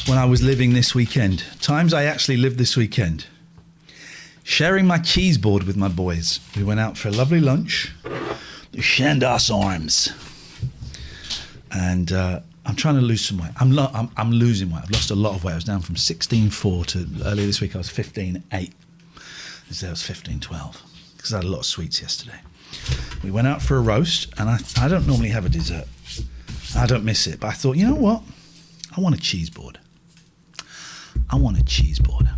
when I was living this weekend, times I actually lived this weekend, sharing my cheese board with my boys. We went out for a lovely lunch, the Shandas Arms, and I'm trying to lose some weight. I'm losing weight. I've lost a lot of weight. I was down from 16.4 to earlier this week I was 15.8. This day I was 15.12 because I had a lot of sweets yesterday. We went out for a roast, and I don't normally have a dessert. I don't miss it, but I thought, you know what? I want a cheese board. I want a cheese board.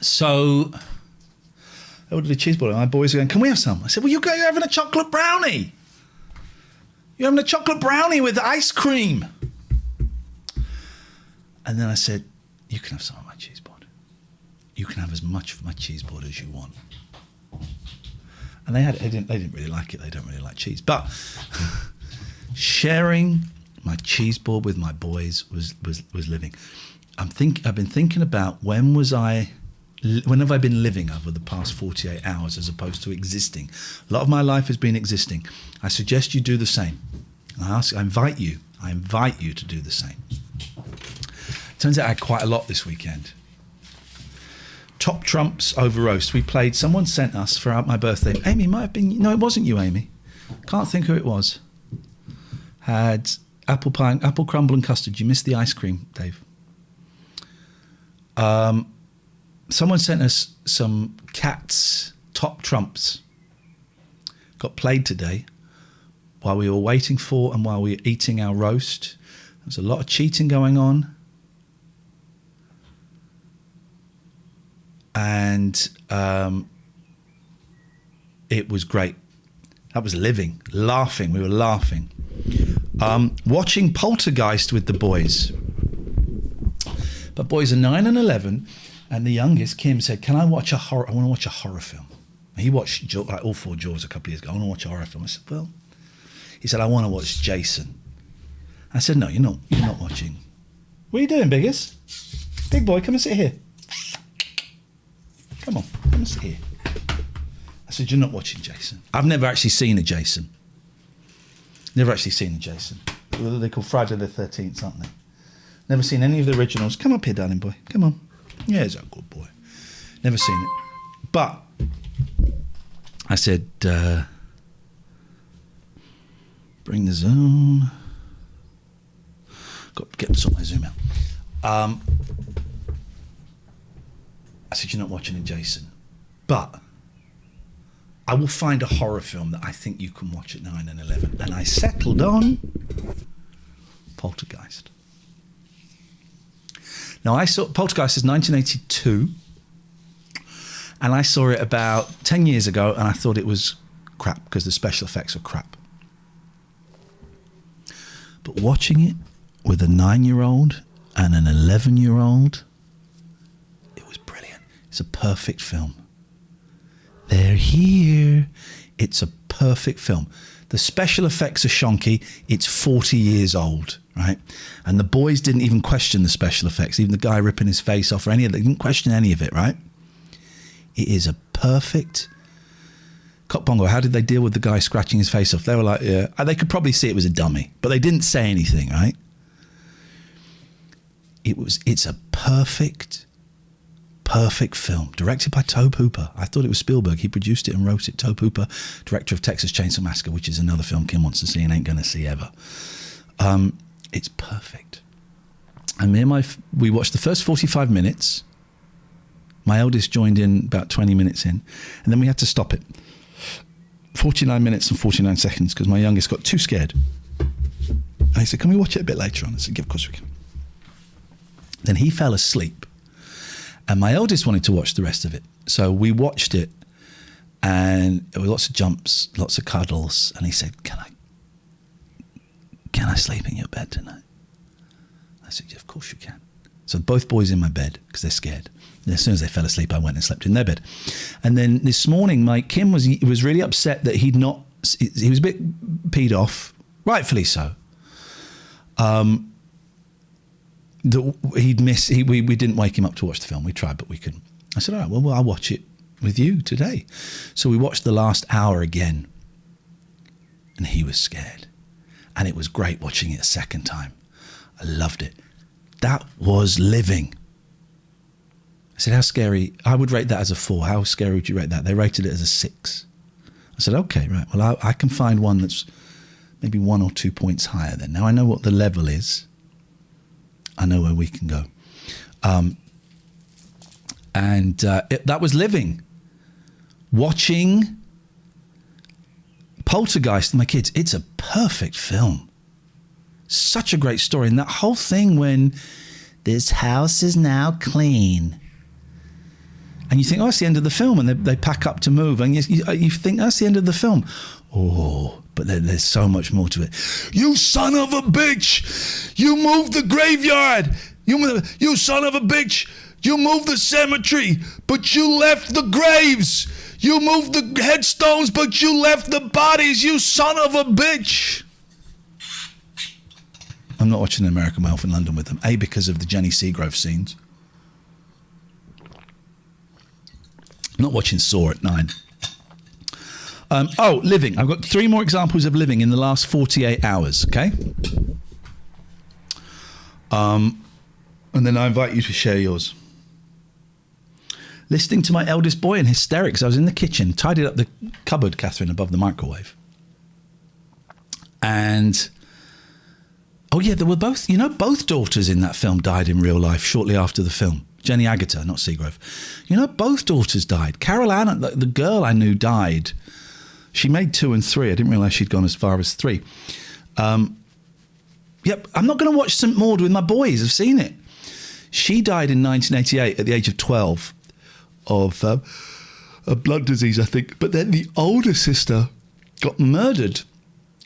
So I ordered a cheese board, and my boys are going, can we have some? I said, well, you're having a chocolate brownie. You're having a chocolate brownie with ice cream. And then I said, you can have some of my cheese board. You can have as much of my cheese board as you want. And they didn't really like it. They don't really like cheese. But sharing my cheese board with my boys was living. I've been thinking about when have I been living over the past 48 hours as opposed to existing? A lot of my life has been existing. I suggest you do the same. I invite you to do the same. Turns out I had quite a lot this weekend. Top trumps over roast. We played, someone sent us for my birthday. Amy, might have been, no, it wasn't you, Amy. Can't think who it was. Had apple pie, apple crumble and custard. You missed the ice cream, Dave. Someone sent us some Cats top trumps. Got played today while we were waiting for and while we were eating our roast. There was a lot of cheating going on. And it was great. That was living, laughing. We were laughing. Watching Poltergeist with the boys. But boys are 9 and 11, and the youngest, Kim, said, can I watch a horror? I want to watch a horror film. And he watched all 4 Jaws a couple of years ago. I want to watch a horror film. I said, well, he said, I want to watch Jason. I said, no, you're not watching. What are you doing, Biggest? Big boy, come and sit here. Come on, come and sit here. I said, you're not watching Jason. I've never actually seen a Jason. Never actually seen a Jason. They're called Friday the 13th, aren't they? Never seen any of the originals. Come up here, darling boy. Come on. Yeah, he's a good boy. Never seen it. But I said, bring the zoom. Got to get my zoom out. I said, you're not watching a Jason. But I will find a horror film that I think you can watch at 9 and 11. And I settled on Poltergeist. Now, I saw Poltergeist is 1982. And I saw it about 10 years ago, and I thought it was crap because the special effects were crap. But watching it with a 9-year-old and an 11-year-old, it was brilliant. It's a perfect film. They're here. It's a perfect film. The special effects are shonky. It's 40 years old, right? And the boys didn't even question the special effects. Even the guy ripping his face off or any of it, they didn't question any of it, right? It is a perfect... Cop Bongo, how did they deal with the guy scratching his face off? They were like, yeah. They could probably see it was a dummy, but they didn't say anything, right? It's a perfect film, directed by Tobe Hooper. I thought it was Spielberg. He produced it and wrote it. Tobe Hooper, director of Texas Chainsaw Massacre, which is another film Kim wants to see and ain't going to see ever. It's perfect. And we watched the first 45 minutes. My eldest joined in about 20 minutes in, and then we had to stop it. 49 minutes and 49 seconds because my youngest got too scared. And he said, can we watch it a bit later on? I said, yeah, of course we can. Then he fell asleep. And my eldest wanted to watch the rest of it. So we watched it, and there were lots of jumps, lots of cuddles. And he said, can I sleep in your bed tonight? I said, yeah, of course you can. So both boys in my bed because they're scared. And as soon as they fell asleep, I went and slept in their bed. And then this morning, Kim was really upset that he was a bit peed off, rightfully so. That we didn't wake him up to watch the film. We tried, but we couldn't. I said, all right, well, I'll watch it with you today. So we watched the last hour again, and he was scared. And it was great watching it a second time. I loved it. That was living. I said, how scary? I would rate that as a 4. How scary would you rate that? They rated it as a 6. I said, okay, right. Well, I can find one that's maybe 1 or 2 points higher then. Now I know what the level is. I know where we can go. That was living. Watching Poltergeist with my kids. It's a perfect film. Such a great story. And that whole thing when this house is now clean. And you think, oh, that's the end of the film. And they pack up to move. And you think, that's the end of the film. Oh, but there's so much more to it. You son of a bitch! You moved the graveyard! You son of a bitch! You moved the cemetery, but you left the graves! You moved the headstones, but you left the bodies! You son of a bitch! I'm not watching American Werewolf in London with them. A, because of the Jenny Seagrove scenes. I'm not watching Saw at 9. Living. I've got 3 more examples of living in the last 48 hours, okay? And then I invite you to share yours. Listening to my eldest boy in hysterics. I was in the kitchen, tidied up the cupboard, Catherine, above the microwave. And, there were both daughters in that film died in real life shortly after the film. Jenny Agutter, not Seagrove. Both daughters died. Carol Ann, the girl I knew, died. She made 2 and 3. I didn't realise she'd gone as far as 3. I'm not going to watch St Maud with my boys. I've seen it. She died in 1988 at the age of 12 of a blood disease, I think. But then the older sister got murdered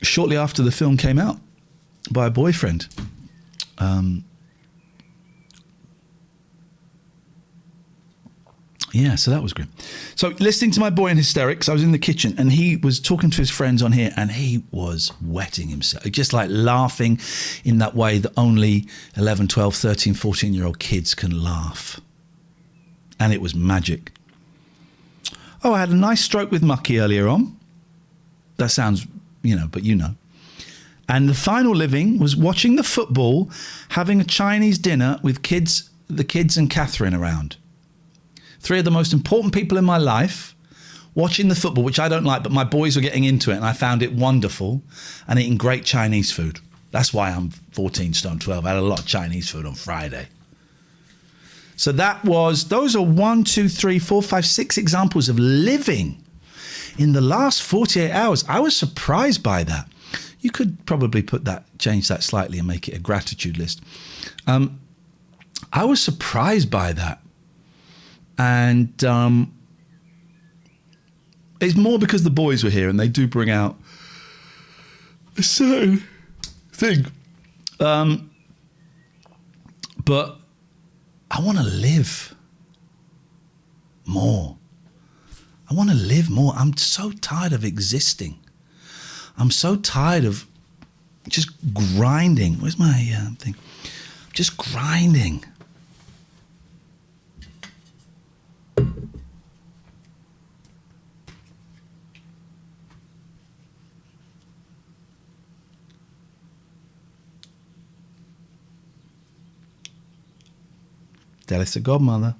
shortly after the film came out by a boyfriend. So that was grim. So listening to my boy in hysterics, I was in the kitchen and he was talking to his friends on here and he was wetting himself, just like laughing in that way that only 11, 12, 13, 14-year-old kids can laugh. And it was magic. Oh, I had a nice stroke with Mucky earlier on. That sounds, but you know. And the final living was watching the football, having a Chinese dinner with the kids and Catherine around. 3 of the most important people in my life, watching the football, which I don't like, but my boys were getting into it and I found it wonderful, and eating great Chinese food. That's why I'm 14 stone 12. I had a lot of Chinese food on Friday. So those are 1, 2, 3, 4, 5, 6 examples of living in the last 48 hours. I was surprised by that. You could probably change that slightly and make it a gratitude list. I was surprised by that. And it's more because the boys were here and they do bring out a certain thing But I want to live more. I want to live more. I'm so tired of existing. I'm so tired of just grinding. Where's my thing? Just grinding. Dallas the godmother.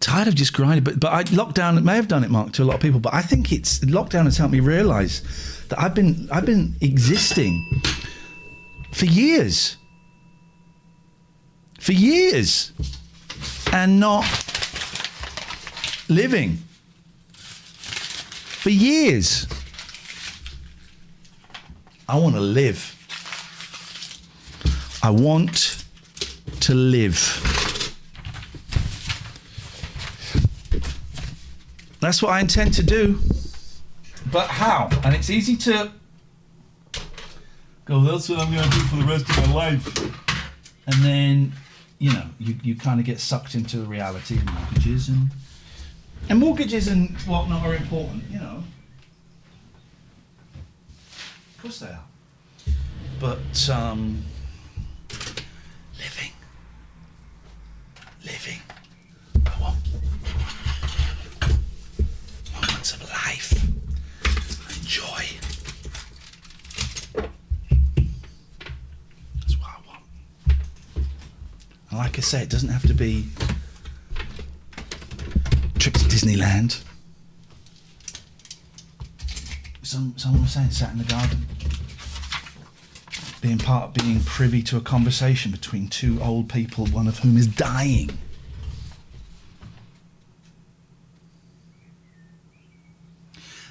Tired of just grinding, but lockdown may have done it, Mark, to a lot of people. But I think lockdown has helped me realise that I've been existing for years, and not living for years. I want to live. I want to live. That's what I intend to do. But how? And it's easy to go, that's what I'm going to do for the rest of my life. And then, you kind of get sucked into reality and mortgages. And mortgages and whatnot are important, Of course they are. But living. I want moments of life and joy. That's what I want. And like I say, it doesn't have to be a trip to Disneyland. Someone was saying, sat in the garden, being privy to a conversation between two old people, one of whom is dying.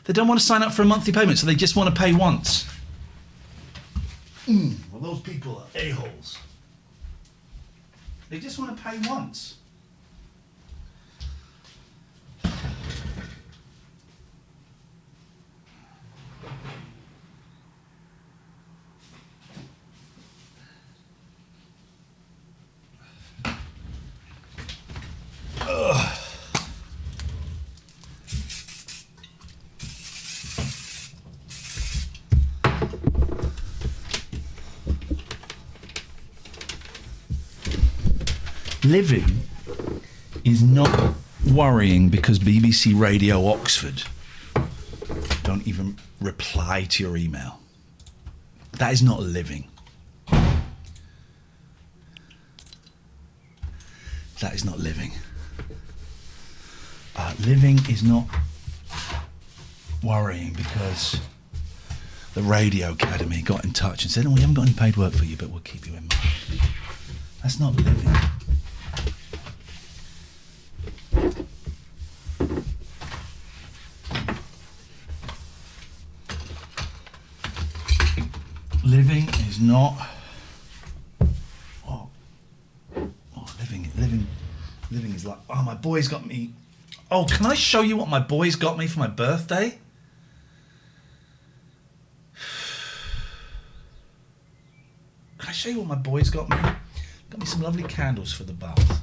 They don't want to sign up for a monthly payment, so they just want to pay once. Well, those people are a-holes. They just want to pay once. Living is not worrying because BBC Radio Oxford don't even reply to your email. That is not living. That is not living. Living is not worrying because the Radio Academy got in touch and said, we haven't got any paid work for you, but we'll keep you in mind. That's not living. Living is not. Living is like. Oh, my boys got me. Oh, can I show you what my boys got me for my birthday? Can I show you what my boys got me? Got me some lovely candles for the bath.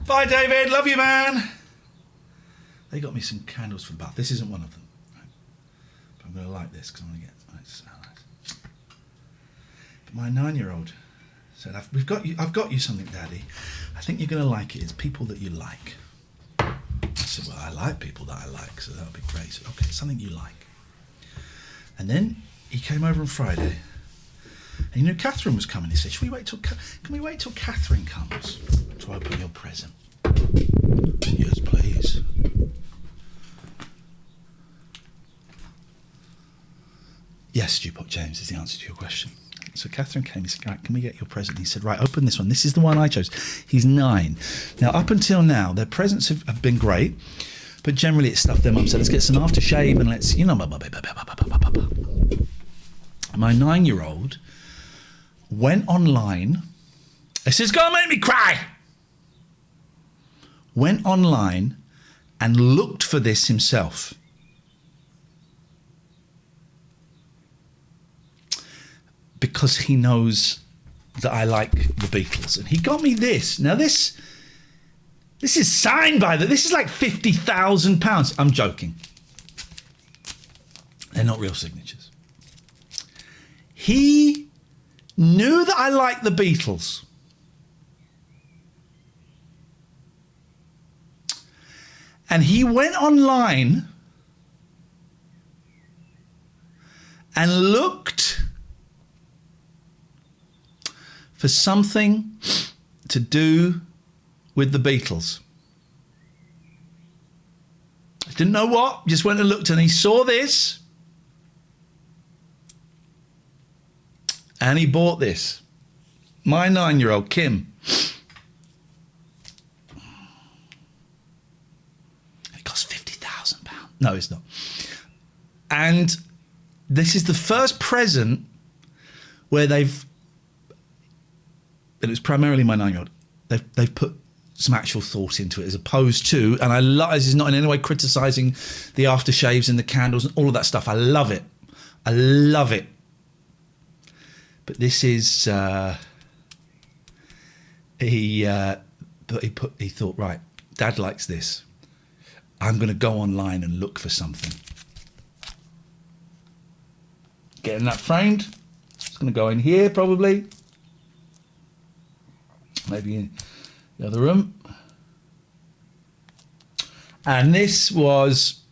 Bye, David. Love you, man. They got me some candles for the bath. This isn't one of them. Right? But I'm going to light this because I want to get it to smell nice. But my 9-year-old said, I've got you something, Daddy. I think you're going to like it. It's people that you like. I said, well, I like people that I like, so that'll be great. So, okay, something you like. And then he came over on Friday. And you knew Catherine was coming. He said, can we wait till Catherine comes to open your present? Yes, please. Yes, Dupont James is the answer to your question. So Catherine came, he said, right, can we get your present? He said, right, open this one. This is the one I chose. He's 9. Now, up until now, their presents have been great, But generally it's stuff their mum said, let's get some aftershave and let's, you know, my 9-year-old went online. This is going to make me cry. Went online and looked for this himself. Because he knows that I like the Beatles. And he got me this. Now this is signed by this is like £50,000. I'm joking. They're not real signatures. He knew that I liked the Beatles. And he went online and looked for something to do with the Beatles. I didn't know what, just went and looked and he saw this. And he bought this. My 9-year-old, Kim. It cost £50,000. No, it's not. And this is the first present where they've, and it was primarily my 9-year-old, they've put some actual thought into it as opposed to, and I love, this is not in any way criticising the aftershaves and the candles and all of that stuff. I love it. I love it. But this is, he thought, right, Dad likes this. I'm going to go online and look for something. Getting that framed. It's going to go in here probably. Maybe in the other room. And this was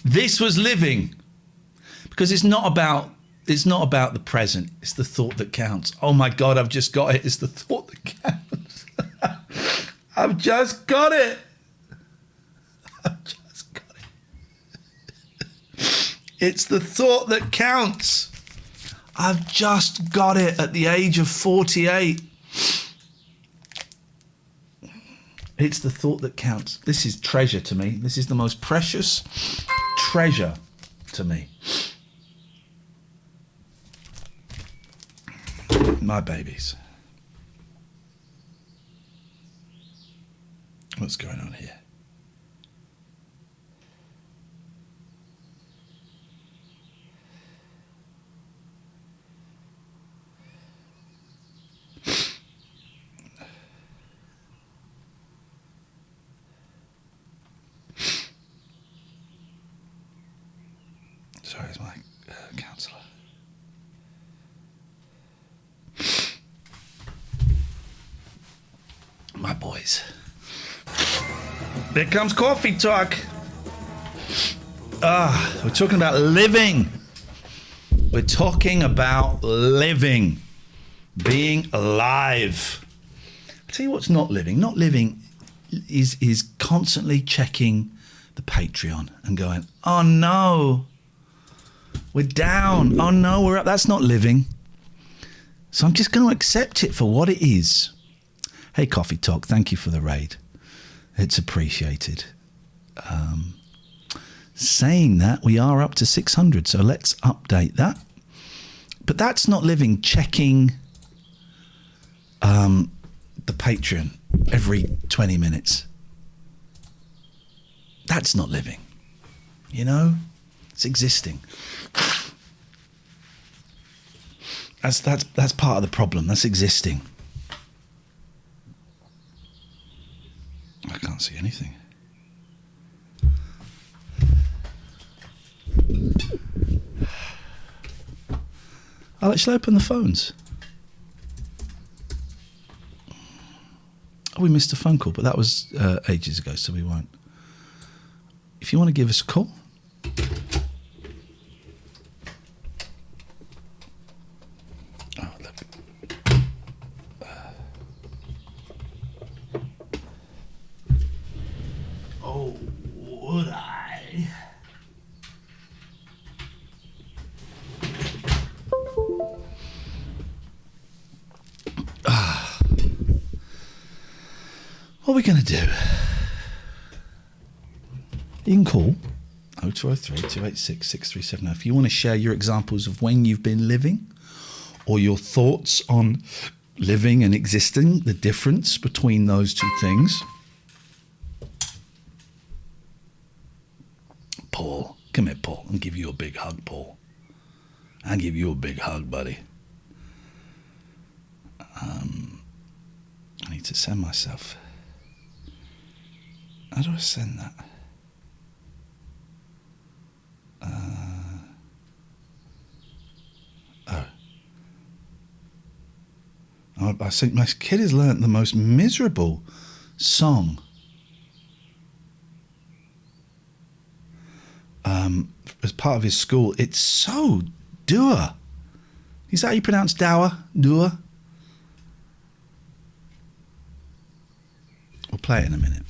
living. Because it's not about the present. It's the thought that counts. Oh my God, I've just got it. It's the thought that counts. I've just got it. I've just got it. It's the thought that counts. I've just got it at the age of 48. It's the thought that counts. This is treasure to me. This is the most precious treasure to me. My babies. What's going on here? Sorry, it's my counsellor. My boys. Here comes coffee talk. We're talking about living. We're talking about living. Being alive. I'll tell you what's not living. Not living is constantly checking the Patreon and going, oh no, we're down. Oh no, we're up. That's not living. So I'm just going to accept it for what it is. Hey, Coffee Talk, thank you for the raid. It's appreciated. Saying that, we are up to 600, so let's update that. But that's not living, checking the Patreon every 20 minutes. That's not living. You know? It's existing. That's part of the problem. That's existing. I can't see anything. I'll actually open the phones. Oh, we missed a phone call, but that was ages ago, so we won't. If you want to give us a call. Oh, look. Oh, would I? What are we going to do? You can call 0203 286 6370 if you want to share your examples of when you've been living or your thoughts on living and existing, the difference between those two things. Paul, come here, Paul. I'll give you a big hug, Paul. I'll give you a big hug, buddy. I need to send myself. How do I send that? I think my kid has learnt the most miserable song. As part of his school. It's so dour. Is that how you pronounce dour? Dour? We'll play it in a minute.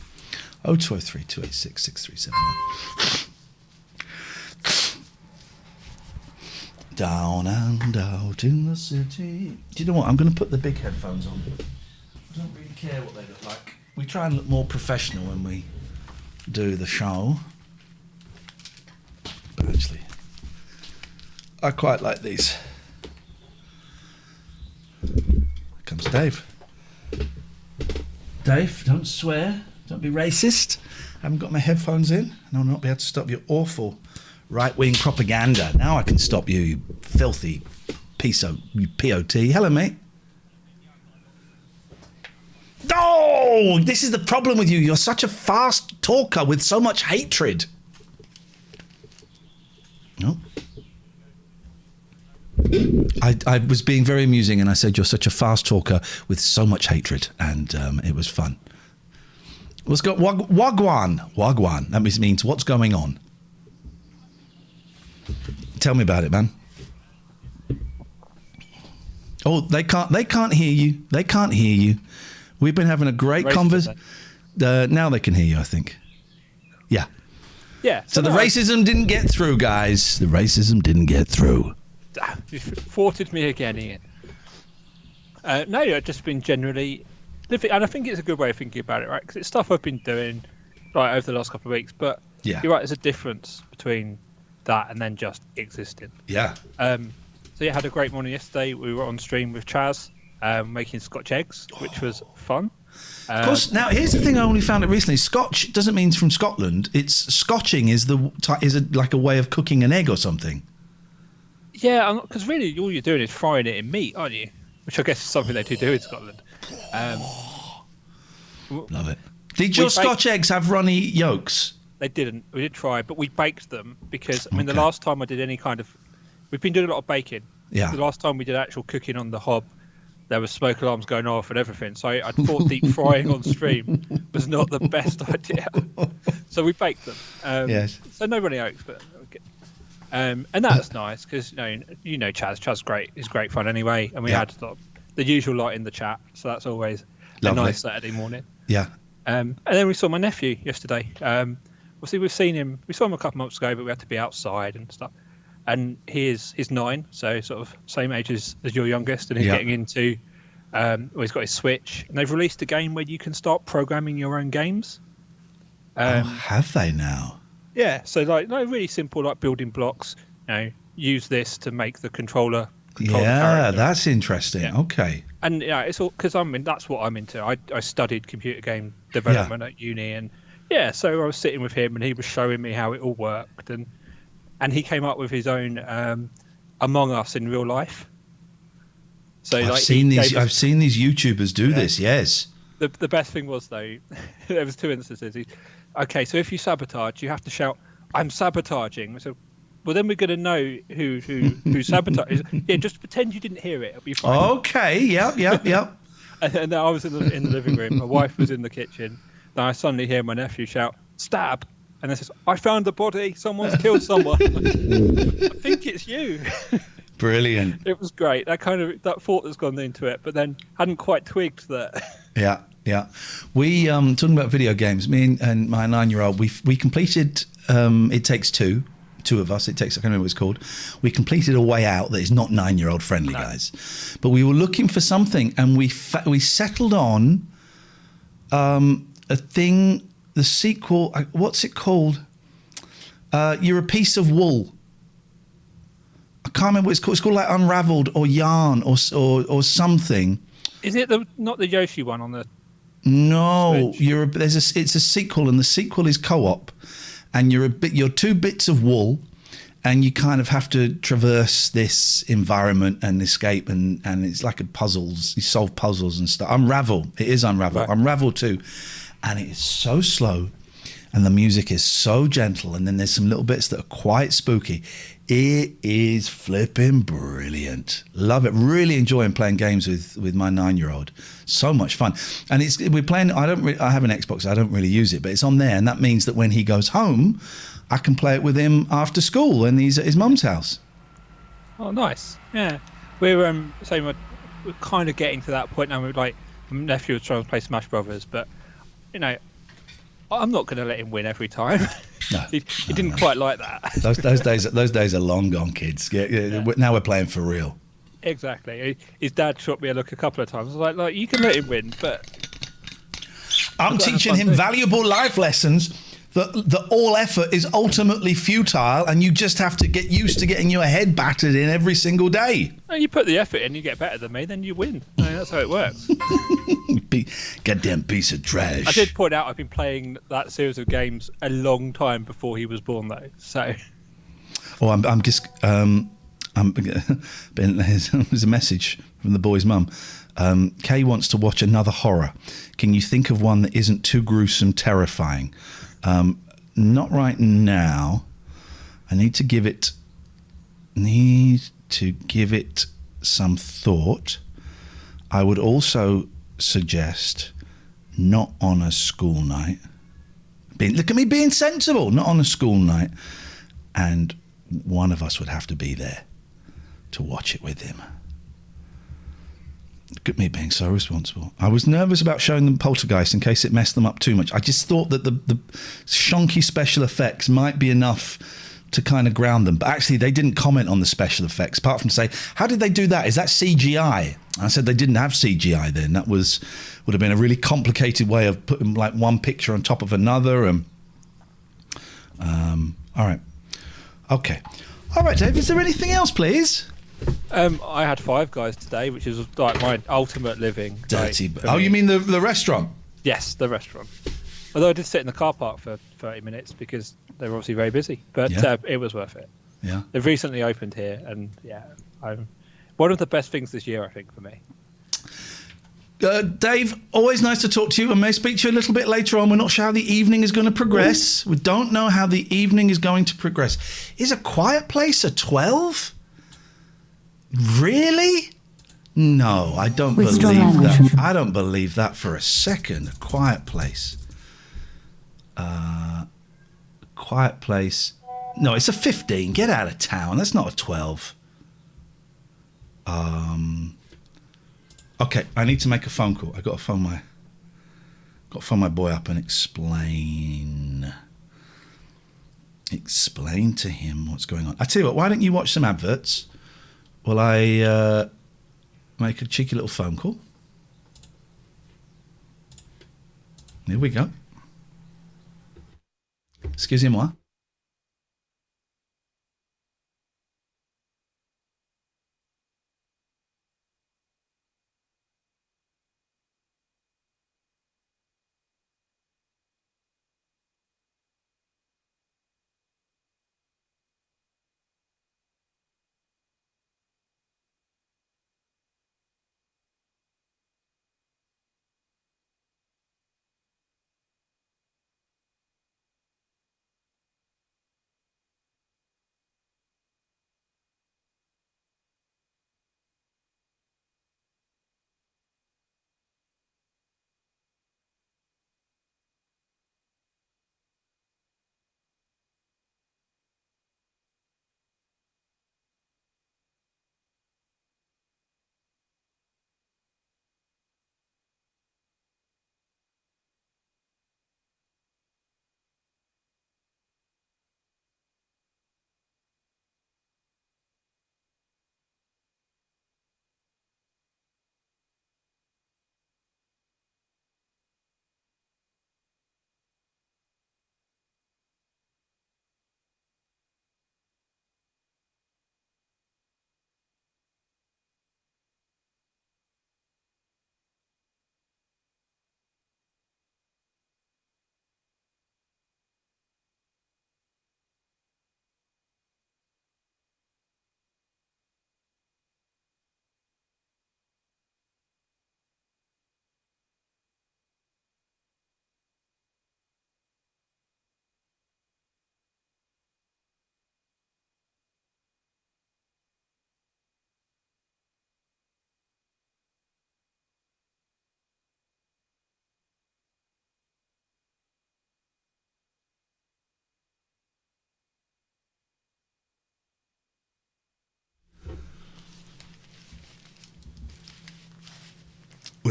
0203 286 6370. Down and out in the city. Do you know what? I'm going to put the big headphones on. I don't really care what they look like. We try and look more professional when we do the show. But actually, I quite like these. Here comes Dave. Dave, don't swear. Don't be racist. I haven't got my headphones in, and I'll not be able to stop your awful right-wing propaganda. Now I can stop you, you filthy piece of POT. Hello, mate. Oh, this is the problem with you. You're such a fast talker with so much hatred. No. I was being very amusing, and I said you're such a fast talker with so much hatred, and it was fun. Let's go. Wagwan. Wagwan. That means what's going on. Tell me about it, man. Oh, they can't hear you. They can't hear you. We've been having a great conversation. Now they can hear you, I think. Yeah. Yeah. So the racism didn't get through, guys. The racism didn't get through. You thwarted me again, Ian. No, I've just been generally living, and I think it's a good way of thinking about it, right? Because it's stuff I've been doing right over the last couple of weeks. But yeah, you're right. There's a difference between that and then just existing. Yeah. So yeah, had a great morning yesterday. We were on stream with Chaz, making Scotch eggs, which was fun. Of course. Now, here's the thing: I only found it recently. Scotch doesn't mean it's from Scotland. It's scotching is like a way of cooking an egg or something. Yeah, because really all you're doing is frying it in meat, aren't you? Which I guess is something they do in Scotland. Love it. Did your Scotch eggs have runny yolks? They didn't. We did try, but we baked them because, I mean, the last time I did any kind of... We've been doing a lot of baking. Yeah. The last time we did actual cooking on the hob, there was smoke alarms going off and everything. So I thought deep frying on stream was not the best idea. So we baked them. Yes. So no runny yolks, but... and that's nice because you know Chaz. Chaz's great. He's great fun anyway. And we had the usual lot in the chat, so that's always lovely. A nice Saturday morning. Yeah. And then we saw my nephew yesterday. Obviously we've seen him. We saw him a couple months ago, but we had to be outside and stuff. And he's 9, so sort of same age as your youngest, and he's getting into. He's got his Switch, and they've released a game where you can start programming your own games. Have they now? Yeah, so like really simple, like building blocks. Use this to make the controller. Yeah, that's interesting. Yeah. Okay. And it's all because that's what I'm into. I studied computer game development at uni, and so I was sitting with him, and he was showing me how it all worked, and he came up with his own Among Us in real life. So I've seen these YouTubers do this. Yes. The best thing was though, there was 2 instances. Okay, so if you sabotage, you have to shout, "I'm sabotaging." So, well, then we're going to know who sabotaged. Yeah, just pretend you didn't hear it. It'll be fine. Okay. Yep. And then I was in the living room. My wife was in the kitchen. Then I suddenly hear my nephew shout, "Stab!" And then says, "I found the body. Someone's killed someone." I think it's you. Brilliant. It was great. That thought that's gone into it, but then hadn't quite twigged that. Yeah. We talking about video games. Me and my 9-year-old, we completed. It Takes Two of us. I can't remember what it's called. We completed A Way Out that is not 9-year-old friendly, guys. But we were looking for something, and we settled on a thing. The sequel. What's it called? You're a piece of wool. I can't remember what it's called. It's called like unraveled or yarn or something. Is it not the Yoshi one on the? No, Switch? it's a sequel, and the sequel is co-op, and you're two bits of wool, and you kind of have to traverse this environment and escape, and it's like a puzzles. You solve puzzles and stuff. Unravel. It is Unravel. Right. Unravel 2, and it is so slow, and the music is so gentle, and then there's some little bits that are quite spooky. It is flipping brilliant. Love it. Really enjoying playing games with my 9-year-old. So much fun. And we're playing. I have an Xbox. I don't really use it, but it's on there, and that means that when he goes home, I can play it with him after school, and he's at his mum's house. Oh, nice. Yeah, we're saying we're kind of getting to that point now. We're like, my nephew was trying to play Smash Brothers, but I'm not going to let him win every time. No, he didn't quite like that. Those days are long gone, kids. Yeah. Now we're playing for real. Exactly. His dad shot me a look a couple of times. I was like, you can let him win, but I'm teaching him valuable life lessons. That all effort is ultimately futile, and you just have to get used to getting your head battered in every single day. You put the effort in, you get better than me, then you win. That's how it works. Goddamn piece of trash. I did point out I've been playing that series of games a long time before he was born, though. So. Oh, I'm just. There's a message from the boy's mum. Kay wants to watch another horror. Can you think of one that isn't too gruesome, terrifying? Not right now. I need to give it some thought. I would also suggest not on a school night. Look at me being sensible. Not on a school night. And one of us would have to be there to watch it with him. Look at me being so responsible. I was nervous about showing them Poltergeist in case it messed them up too much. I just thought that the shonky special effects might be enough to kind of ground them. But actually, they didn't comment on the special effects, apart from say, how did they do that? Is that CGI? I said they didn't have CGI then. That would have been a really complicated way of putting like one picture on top of another. And all right. Okay. All right, Dave, is there anything else, please? I had Five Guys today, which is like my ultimate living. Dirty. Oh, you mean the restaurant? Yes, the restaurant. Although I did sit in the car park for 30 minutes because they were obviously very busy, but it was worth it. Yeah. They've recently opened here, and one of the best things this year, I think, for me. Dave, always nice to talk to you. I may speak to you a little bit later on. We're not sure how the evening is going to progress. We don't know how the evening is going to progress. Is A Quiet Place a 12? Really? No, I don't believe that. I don't believe that for a second. A Quiet Place. Quiet Place. No, it's a 15. Get out of town. That's not a 12. Okay, I need to make a phone call. I got to phone my boy up and explain to him what's going on. I tell you what, why don't you watch some adverts? Will I make a cheeky little phone call? Here we go. Excusez-moi.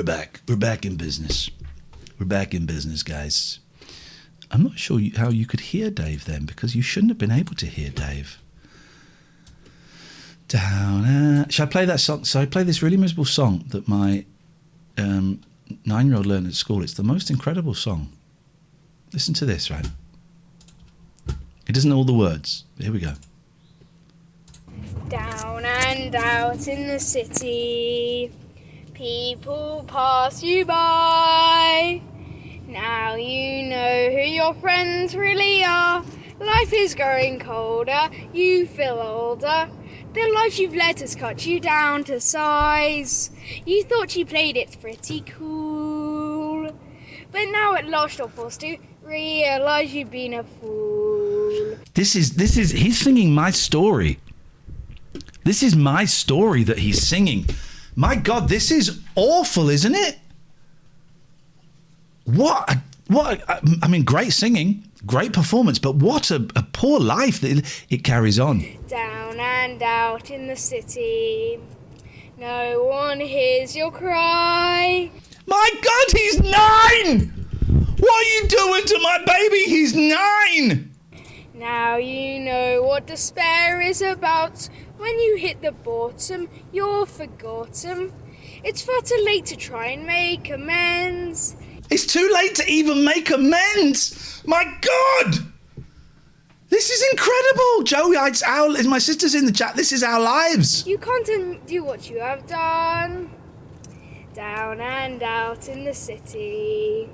We're back. We're back in business. We're back in business, guys. I'm not sure how you could hear Dave then, because you shouldn't have been able to hear Dave. Shall I play that song? So I play this really miserable song that my 9-year-old learned at school. It's the most incredible song. Listen to this, right? It doesn't know all the words. Here we go. Down and out in the city, people pass you by. Now you know who your friends really are. Life is growing colder, you feel older. The life you've led has cut you down to size. You thought you played it pretty cool, but now at last you're forced to realise you've been a fool. This is he's singing my story. This is my story that he's singing. My God, this is awful, isn't it? I mean, great singing, great performance, but what a poor life that it carries on. Down and out in the city, no one hears your cry. My God, he's 9! What are you doing to my baby? He's 9! Now you know what despair is about. When you hit the bottom, you're forgotten. It's far too late to try and make amends. It's too late to even make amends. My God! This is incredible. Joey, my sister's in the chat. This is our lives. You can't undo what you have done. Down and out in the city,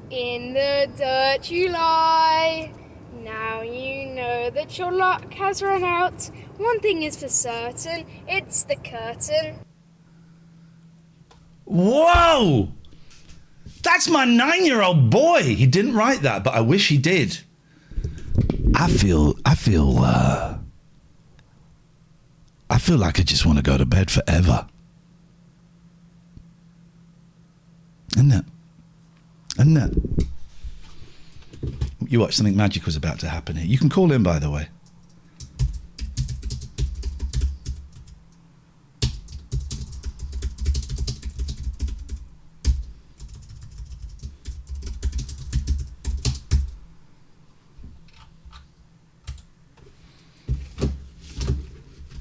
in the dirt you lie. Now you know that your luck has run out. One thing is for certain, it's the curtain. Whoa! That's my 9-year-old boy. He didn't write that, but I wish he did. I feel like I just want to go to bed forever. Isn't it? You watch, something magic was about to happen here. You can call in, by the way.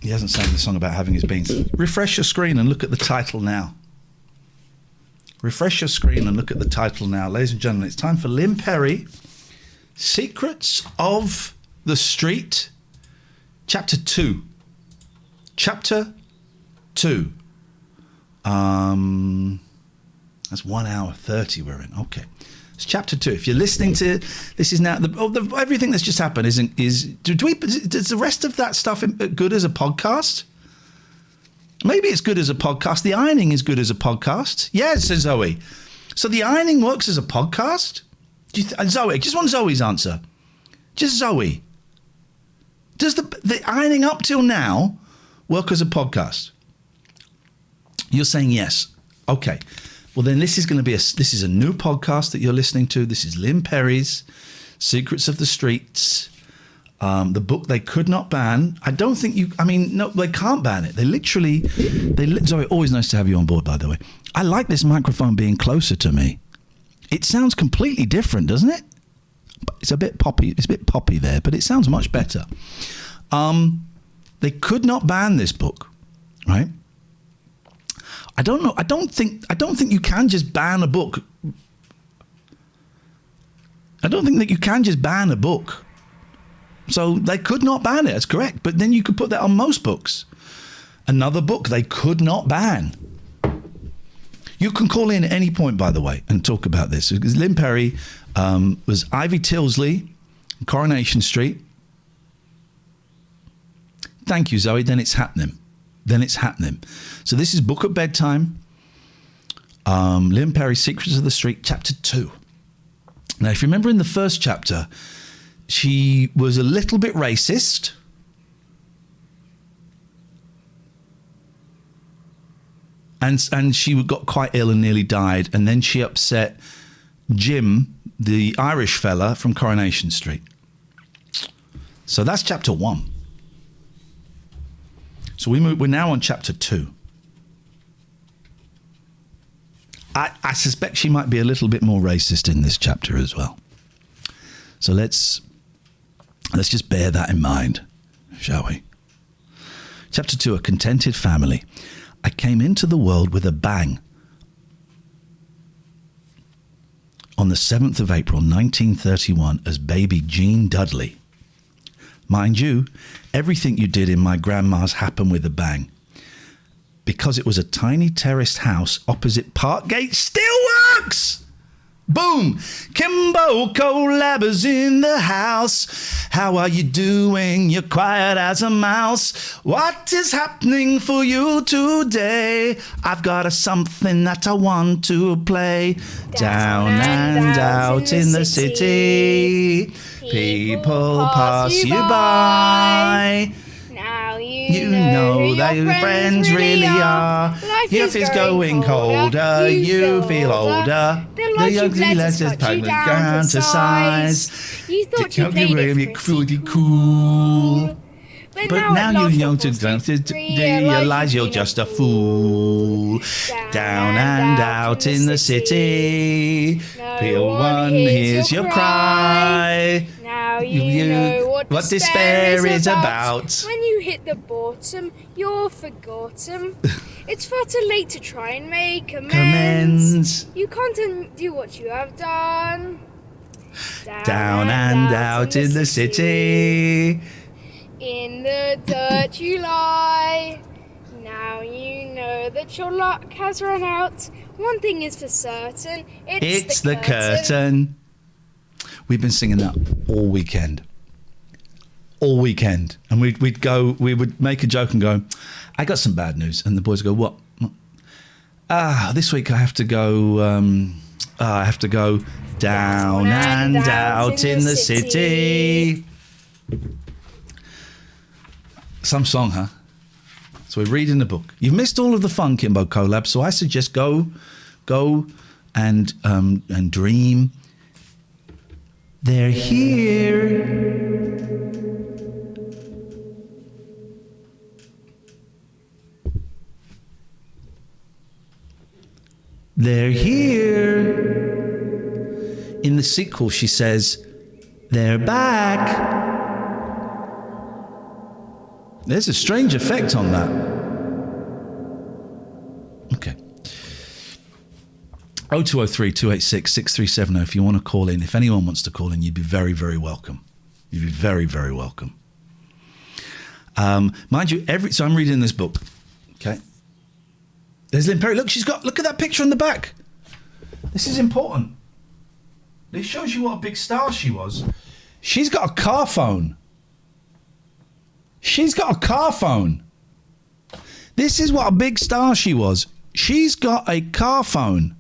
He hasn't sang the song about having his beans. Refresh your screen and look at the title now. Refresh your screen and look at the title now. Ladies and gentlemen, it's time for Lynne Perrie, Secrets of the Street, Chapter 2. Chapter 2. That's 1 hour 30 we're in. Okay. It's Chapter 2. If you're listening to this, is now everything that's just happened does the rest of that stuff good as a podcast? Maybe it's good as a podcast. The ironing is good as a podcast. Yes, says Zoe. So the ironing works as a podcast? Zoe, I just want Zoe's answer. Just Zoe. Does the ironing up till now work as a podcast? You're saying yes. Okay. Well, then this is going to be this is a new podcast that you're listening to. This is Lynne Perrie's Secrets of the Streets. The book they could not ban. I don't think no, they can't ban it. Zoe, always nice to have you on board, by the way. I like this microphone being closer to me. It sounds completely different, doesn't it? It's a bit poppy. It's a bit poppy there, but it sounds much better. They could not ban this book, right? I don't know. I don't think you can just ban a book. I don't think that you can just ban a book. So they could not ban it. That's correct. But then you could put that on most books. Another book they could not ban. You can call in at any point, by the way, and talk about this. Because Lynne Perrie was Ivy Tilsley, Coronation Street. Thank you, Zoe. Then it's happening. So this is Book at Bedtime. Lynne Perrie, Secrets of the Street, Chapter 2. Now, if you remember in the first chapter, she was a little bit racist. And she got quite ill and nearly died. And then she upset Jim, the Irish fella from Coronation Street. So that's Chapter 1. So we're now on Chapter 2. I suspect she might be a little bit more racist in this chapter as well. So let's just bear that in mind, shall we? Chapter 2, A Contented Family. I came into the world with a bang. On the 7th of April, 1931, as baby Jean Dudley. Mind you, everything you did in my grandma's happened with a bang. Because it was a tiny terraced house opposite Parkgate Steelworks. Boom! Kimbo Collabers in the house. How are you doing? You're quiet as a mouse. What is happening for you today? I've got a something that I want to play. Down and out in the city. People pass you by. Now You know that your friends really are. Life is going colder. You feel older. The young letters pack down to size. You thought you played really it pretty cool. But now you know to realize you're just a fool. Down and out in the city. No one hears your cry. Now you know what despair is about. When you hit the bottom, you're forgotten. It's far too late to try and make amends. You can't undo what you have done. Down and out in the city. In the dirt you lie. Now you know that your luck has run out. One thing is for certain, it's the curtain. We've been singing that all weekend. All weekend. And we would make a joke and go, I got some bad news. And the boys go, what? This week I have to go, down and out in the city. Some song, huh? So we're reading the book. You've missed all of the fun, Kimbo Collab, so I suggest go and dream. They're here. They're here. In the sequel, she says, they're back. There's a strange effect on that. Okay. 0203 286 6370 if you want to call in. If anyone wants to call in, you'd be very, very welcome. You'd be very, very welcome. Mind you, so I'm reading this book. Okay. There's Lynne Perrie. Look at that picture on the back. This is important. This shows you what a big star she was. She's got a car phone. She's got a car phone. This is what a big star she was. She's got a car phone.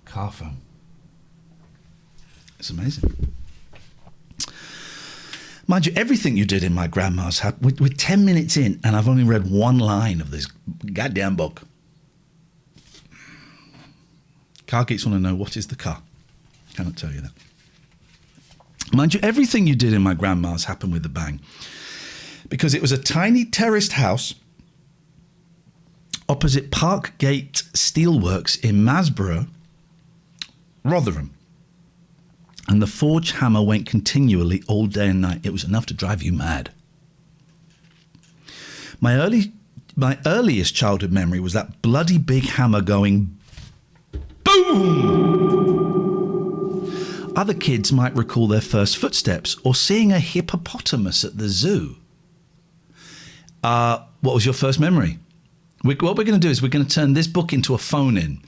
Car phone. It's amazing. Mind you, everything you did in my grandma's house, we're 10 minutes in and I've only read one line of this goddamn book. Car geeks want to know, what is the car? Cannot tell you that. Mind you, everything you did in my grandma's happened with a bang. Because it was a tiny terraced house opposite Parkgate Steelworks in Masborough, Rotherham. And the forge hammer went continually all day and night. It was enough to drive you mad. My earliest childhood memory was that bloody big hammer going boom! Other kids might recall their first footsteps or seeing a hippopotamus at the zoo. What was your first memory? What we're going to do is we're going to turn this book into a phone-in.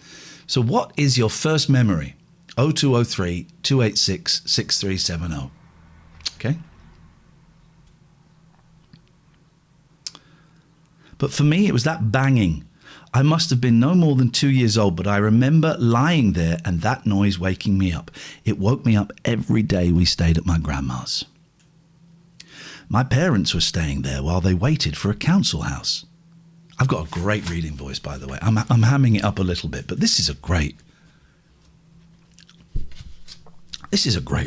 So what is your first memory? 0203 286 6370. Okay? But for me, it was that banging. I must have been no more than 2 years old, but I remember lying there and that noise waking me up. It woke me up every day we stayed at my grandma's. My parents were staying there while they waited for a council house. I've got a great reading voice, by the way. I'm hamming it up a little bit, but this is a great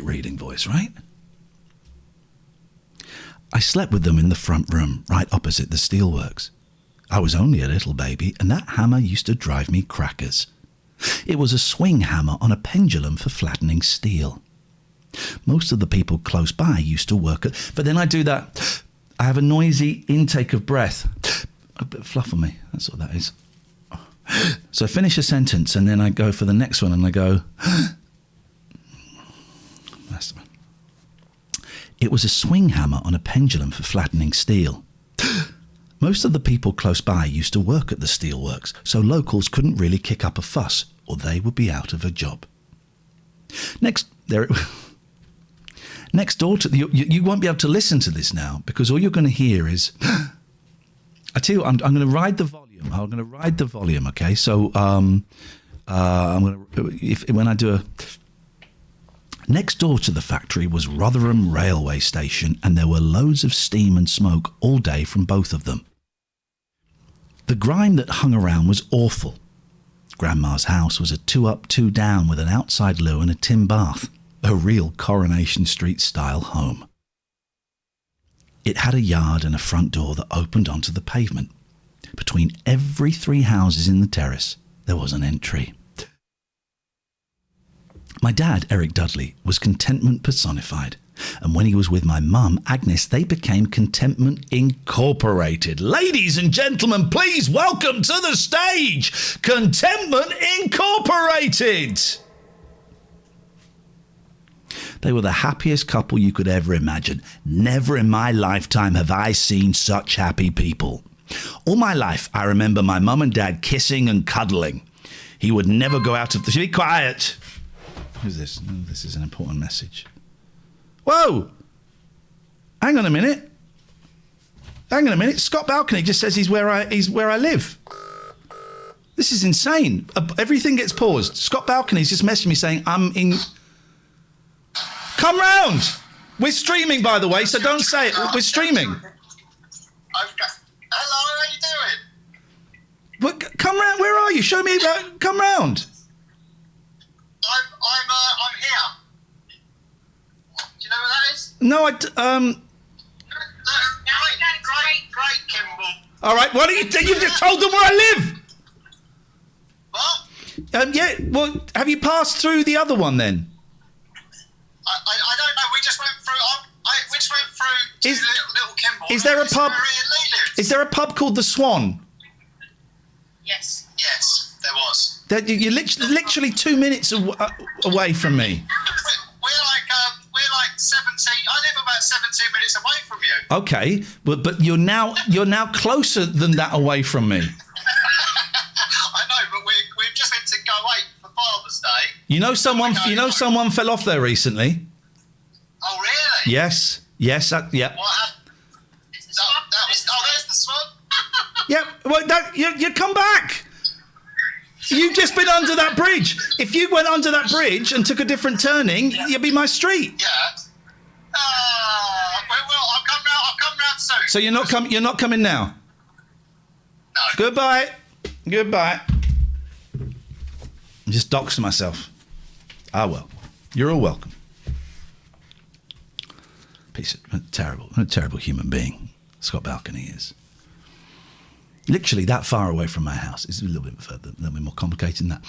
reading voice, right? I slept with them in the front room, right opposite the steelworks. I was only a little baby, and that hammer used to drive me crackers. It was a swing hammer on a pendulum for flattening steel. Most of the people close by used to work at... But then I do that... I have a noisy intake of breath. A bit of fluff on me, that's what that is. So I finish a sentence, and then I go for the next one, and I go... That's the one. It was a swing hammer on a pendulum for flattening steel. Most of the people close by used to work at the steelworks, so locals couldn't really kick up a fuss, or they would be out of a job. Next door to you won't be able to listen to this now, because all you're going to hear is... I tell you what, I'm going to ride the volume. I'm going to ride the volume, okay? So I'm going to... When I do a... Next door to the factory was Rotherham Railway Station, and there were loads of steam and smoke all day from both of them. The grime that hung around was awful. Grandma's house was a 2-up, 2-down with an outside loo and a tin bath, a real Coronation Street style home. It had a yard and a front door that opened onto the pavement. Between every 3 houses in the terrace, there was an entry. My dad, Eric Dudley, was contentment personified, and when he was with my mum, Agnes, they became Contentment Incorporated. Ladies and gentlemen, please welcome to the stage, Contentment Incorporated! They were the happiest couple you could ever imagine. Never in my lifetime have I seen such happy people. All my life, I remember my mum and dad kissing and cuddling. He would never go out of the... Be quiet! Who's this? Oh, this is an important message. Whoa! Hang on a minute. Scott Balcony just says he's where I live. This is insane. Everything gets paused. Scott Balcony's just messaged me saying I'm in... Come round! We're streaming, by the way, so don't say it. We're streaming. Okay. Hello, how you doing? But come round. Where are you? Show me. Come round. I'm here. Do you know where that is? No, Great, Kimball. All right. Why don't you? You've just told them where I live. What? Yeah. Well, have you passed through the other one then? I don't know. We just went through. Little Kimball. Is there a pub? Where Lee lives. Is there a pub called the Swan? Yes, there was. You're literally 2 minutes away from me. We're like 17. I live about 17 minutes away from you. Okay, but you're now closer than that away from me. I know, but we've just been to Go 8 for Father's Day. You know someone fell off there recently. Oh really? Yes. Yeah. What happened? That was. Oh, there's the Swan. Yeah. Well, you come back. You've just been under that bridge. If you went under that bridge and took a different turning, you'd be my street. Yeah. Well, I'll come round soon. So you're not coming now? No. Goodbye. I just doxed myself. Ah well. You're all welcome. A terrible human being Scott Balcony is. Literally that far away from my house. It's a little bit further, a little bit more complicated than that.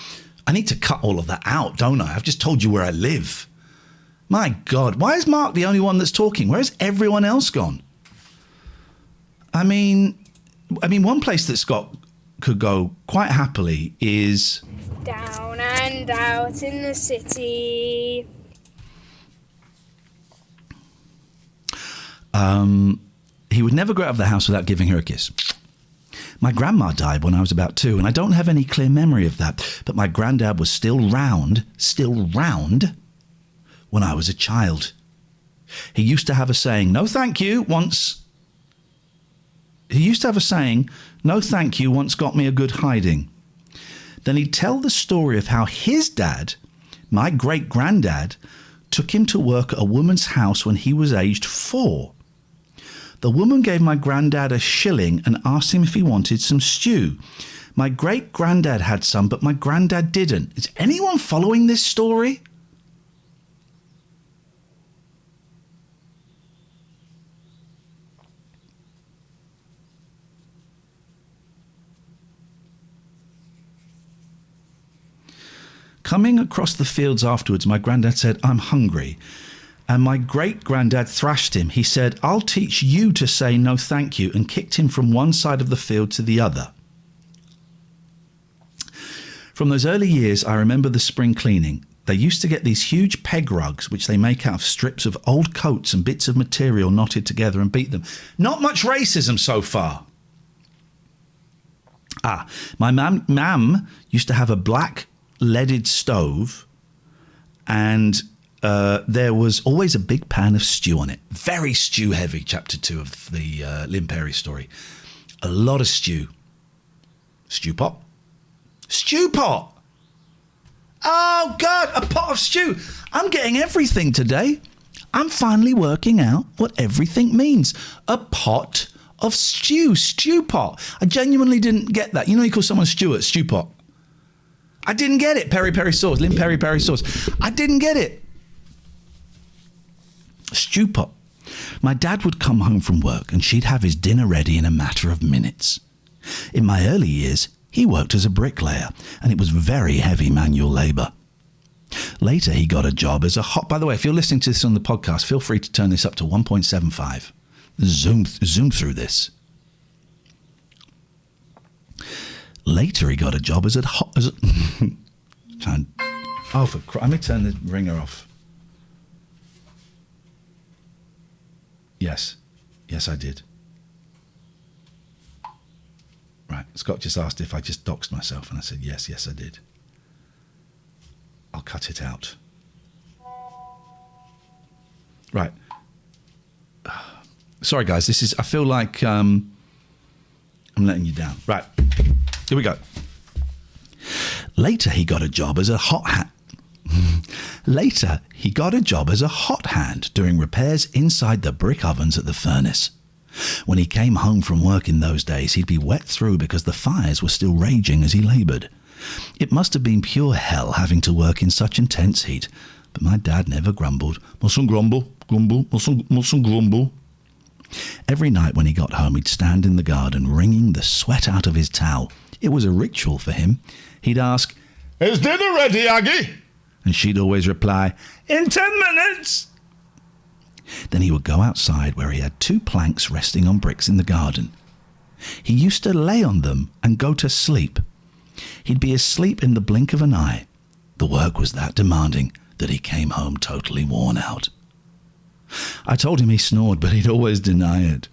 I need to cut all of that out, don't I? I've just told you where I live. My God, why is Mark the only one that's talking? Where's everyone else gone? I mean, one place that Scott could go quite happily is... Down and out in the city. He would never go out of the house without giving her a kiss. My grandma died when I was about 2, and I don't have any clear memory of that, but my granddad was still round when I was a child. He used to have a saying, no thank you, once got me a good hiding. Then he'd tell the story of how his dad, my great-granddad, took him to work at a woman's house when he was aged 4. The woman gave my granddad a shilling and asked him if he wanted some stew. My great-granddad had some, but my granddad didn't. Is anyone following this story? Coming across the fields afterwards, my granddad said, "I'm hungry." And my great-granddad thrashed him. He said, "I'll teach you to say no thank you," and kicked him from one side of the field to the other. From those early years, I remember the spring cleaning. They used to get these huge peg rugs, which they make out of strips of old coats and bits of material knotted together, and beat them. Not much racism so far. My mam used to have a black leaded stove, and there was always a big pan of stew on it. Very stew heavy, chapter 2 of the Lynne Perrie story. A lot of stew. Stew pot. Stew pot. Oh, God, a pot of stew. I'm getting everything today. I'm finally working out what everything means. A pot of stew. Stew pot. I genuinely didn't get that. You know, you call someone Stuart, stew pot. I didn't get it. Perrie sauce. Lynne Perrie sauce. I didn't get it. Stew pot. My dad would come home from work and she'd have his dinner ready in a matter of minutes. In my early years, he worked as a bricklayer, and it was very heavy manual labour. Later, he got a job as a hot... By the way, if you're listening to this on the podcast, feel free to turn this up to 1.75. Zoom through this. Later, he got a job as a hot... Let me turn the ringer off. Yes, I did. Right, Scott just asked if I just doxed myself, and I said, yes, I did. I'll cut it out. Right. Sorry, guys, I feel like I'm letting you down. Right, here we go. Later, he got a job as a hot hand doing repairs inside the brick ovens at the furnace. When he came home from work in those days, he'd be wet through because the fires were still raging as he laboured. It must have been pure hell having to work in such intense heat, but my dad never grumbled. Mustn't grumble. Every night when he got home, he'd stand in the garden wringing the sweat out of his towel. It was a ritual for him. He'd ask, "Is dinner ready, Aggie?" And she'd always reply, "In 10 minutes." Then he would go outside where he had 2 planks resting on bricks in the garden. He used to lay on them and go to sleep. He'd be asleep in the blink of an eye. The work was that demanding that he came home totally worn out. I told him he snored, but he'd always deny it.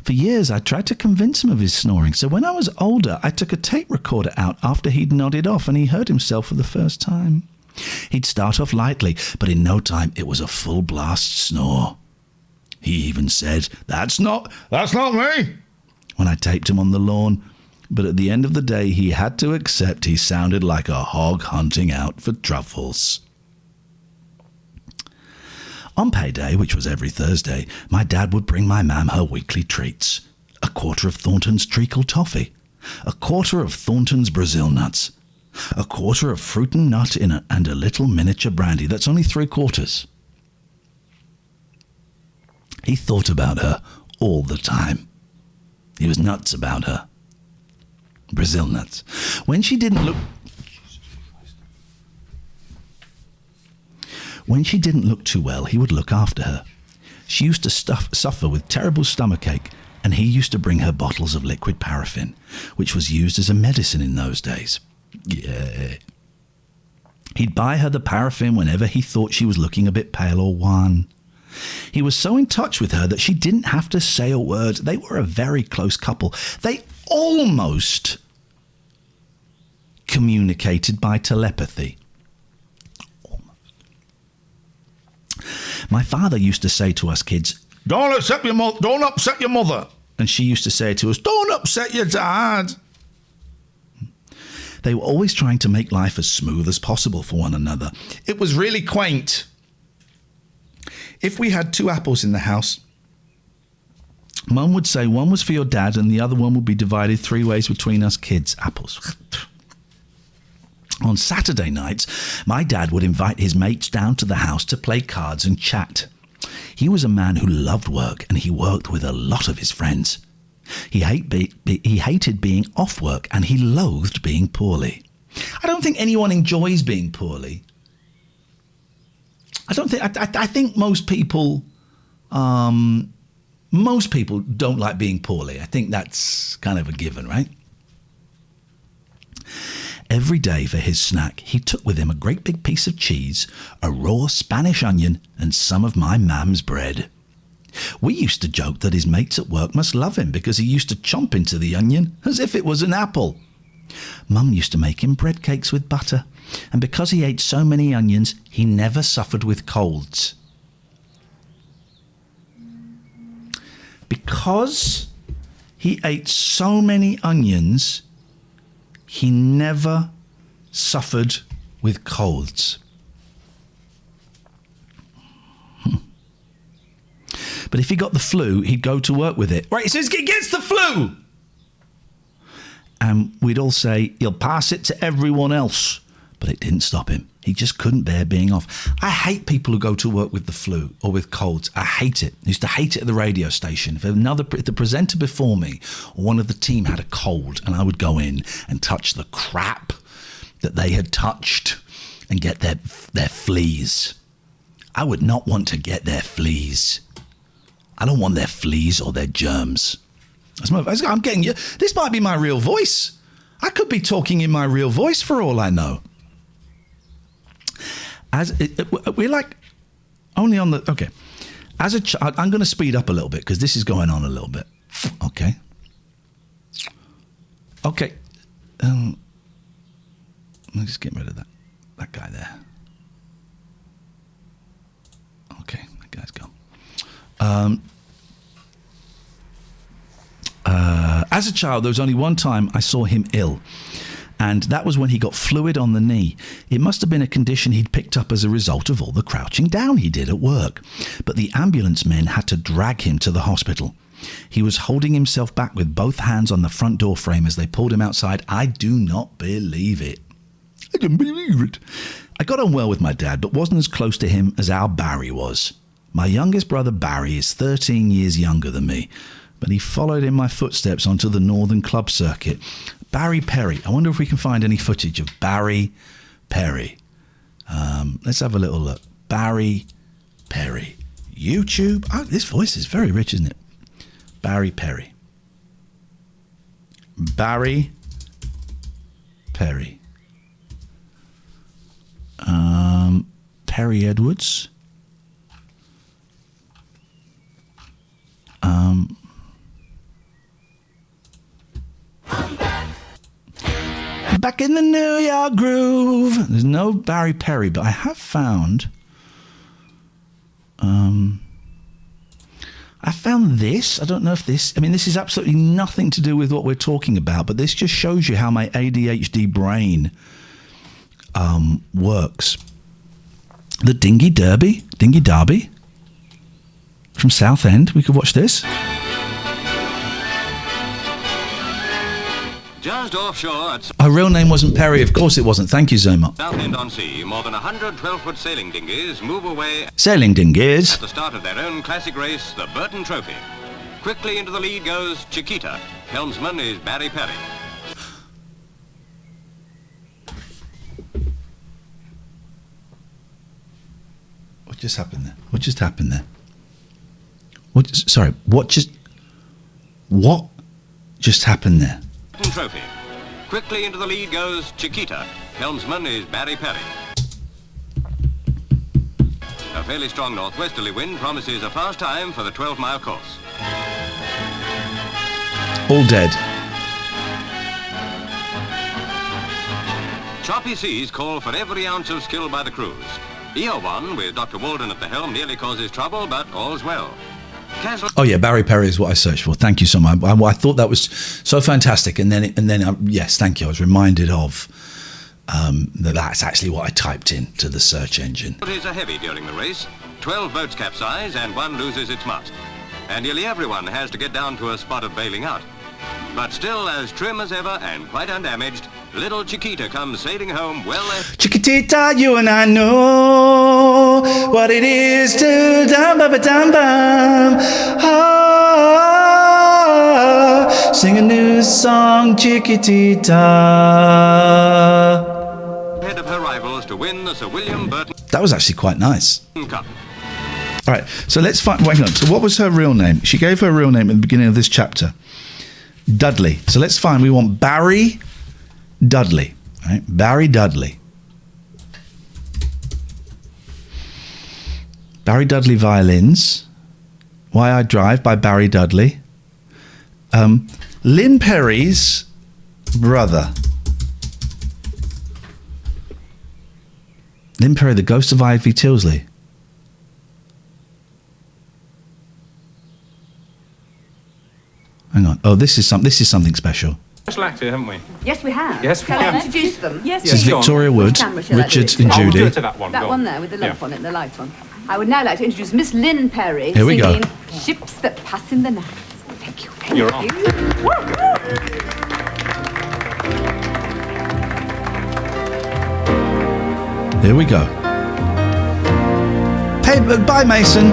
For years, I tried to convince him of his snoring, so when I was older, I took a tape recorder out after he'd nodded off and he heard himself for the first time. He'd start off lightly, but in no time it was a full blast snore. He even said, That's not me," when I taped him on the lawn. But at the end of the day, he had to accept he sounded like a hog hunting out for truffles. On payday, which was every Thursday, my dad would bring my mam her weekly treats. A quarter of Thornton's treacle toffee, a quarter of Thornton's Brazil nuts, a quarter of fruit and nut and a little miniature brandy. That's only 3/4. He thought about her all the time. He was nuts about her. Brazil nuts. When she didn't look too well, he would look after her. She used to suffer with terrible stomachache, and he used to bring her bottles of liquid paraffin, which was used as a medicine in those days. Yeah. He'd buy her the paraffin whenever he thought she was looking a bit pale or wan. He was so in touch with her that she didn't have to say a word. They were a very close couple. They almost communicated by telepathy. Almost. My father used to say to us kids, Don't upset your mother. And she used to say to us, "Don't upset your dad." They were always trying to make life as smooth as possible for one another. It was really quaint. If we had 2 apples in the house, Mum would say one was for your dad and the other one would be divided 3 ways between us kids. Apples. On Saturday nights, my dad would invite his mates down to the house to play cards and chat. He was a man who loved work, and he worked with a lot of his friends. He hated being off work, and he loathed being poorly. I don't think anyone enjoys being poorly. I think most people don't like being poorly. I think that's kind of a given, right? Every day for his snack, he took with him a great big piece of cheese, a raw Spanish onion, and some of my mam's bread. We used to joke that his mates at work must love him because he used to chomp into the onion as if it was an apple. Mum used to make him bread cakes with butter, and because he ate so many onions, he never suffered with colds. Because he ate so many onions, he never suffered with colds. But if he got the flu, he'd go to work with it. Right, so he gets the flu! And we'd all say, he'll pass it to everyone else. But it didn't stop him. He just couldn't bear being off. I hate people who go to work with the flu or with colds. I hate it. I used to hate it at the radio station. If the presenter before me or one of the team had a cold, and I would go in and touch the crap that they had touched and get their fleas. I would not want to get their fleas. I don't want their fleas or their germs. I'm getting you. This might be my real voice. I could be talking in my real voice for all I know. We're like only on the okay. As a child, I'm going to speed up a little bit because this is going on a little bit. Okay. Let me just get rid of that guy there. Okay, that guy's gone. As a child, there was only one time I saw him ill, and that was when he got fluid on the knee. It must have been a condition he'd picked up as a result of all the crouching down he did at work. But the ambulance men had to drag him to the hospital. He was holding himself back with both hands on the front door frame as they pulled him outside. I do not believe it. I don't believe it. I got on well with my dad, but wasn't as close to him as our Barry was. My youngest brother Barry is 13 years younger than me, but he followed in my footsteps onto the Northern Club circuit. Barry Perrie. I wonder if we can find any footage of Barry Perrie. Let's have a little look. Barry Perrie. YouTube. Oh, this voice is very rich, isn't it? Barry Perrie. Barry Perrie. Perrie Edwards. Back in the New York groove. There's no Barry Perrie, but I have found I found this. I don't know if this is absolutely nothing to do with what we're talking about, but this just shows you how my ADHD brain works. The Dingy Derby from Southend. We could watch this. Just offshore at Her real name wasn't Perrie, of course it wasn't. Thank you, Zoma. Southend-on-Sea, more than 100 12-foot sailing dinghies move away Sailing dinghies. at the start of their own classic race, the Burton Trophy. Quickly into the lead goes Chiquita. Helmsman is Barry Perrie. What just happened there? What just happened there? What just happened there? Burton Trophy. Quickly into the lead goes Chiquita. Helmsman is Barry Perrie. A fairly strong northwesterly wind promises a fast time for the 12-mile course. All dead. Choppy seas call for every ounce of skill by the crews. EO1, with Dr. Walden at the helm, nearly causes trouble, but all's well. Oh yeah, Barry Perrie is what I searched for. Thank you so much. I thought that was so fantastic, and then yes, thank you. I was reminded of that's actually what I typed into the search engine. Boats are heavy during the race. 12 boats capsize and one loses its mast, and nearly everyone has to get down to a spot of bailing out. But still as trim as ever and quite undamaged, little Chiquita comes sailing home well left. Chiquitita, you and I know what it is to dum-ba-ba-dum-bum. Oh, sing a new song, Chiquitita. rivals to win the Sir William Burton That was actually quite nice. Cup. All right, so let's find. Wait on. So, what was her real name? She gave her real name at the beginning of this chapter. Dudley. So let's find. We want Barry Dudley. Right, Barry Dudley. Barry Dudley violins. Why I Drive by Barry Dudley. Lynne Perrie's brother. Lynne Perrie, The Ghost of Ivy Tilsley. Hang on. Oh, this is something special. Special actor, haven't we? Yes, we have. Yes, we Can I have. introduce them? Yes, This is go on. Victoria Wood, Camera, shall I do Richard it? and Oh, we'll do Judy. it to that one. That go one on. there with the lamp Yeah. on it, the light on. I would now like to introduce Miss Lynne Perrie Here we go. singing Ships That Pass in the Night. Thank you. Thank You're you. on. Here we go. Hey, bye, Mason.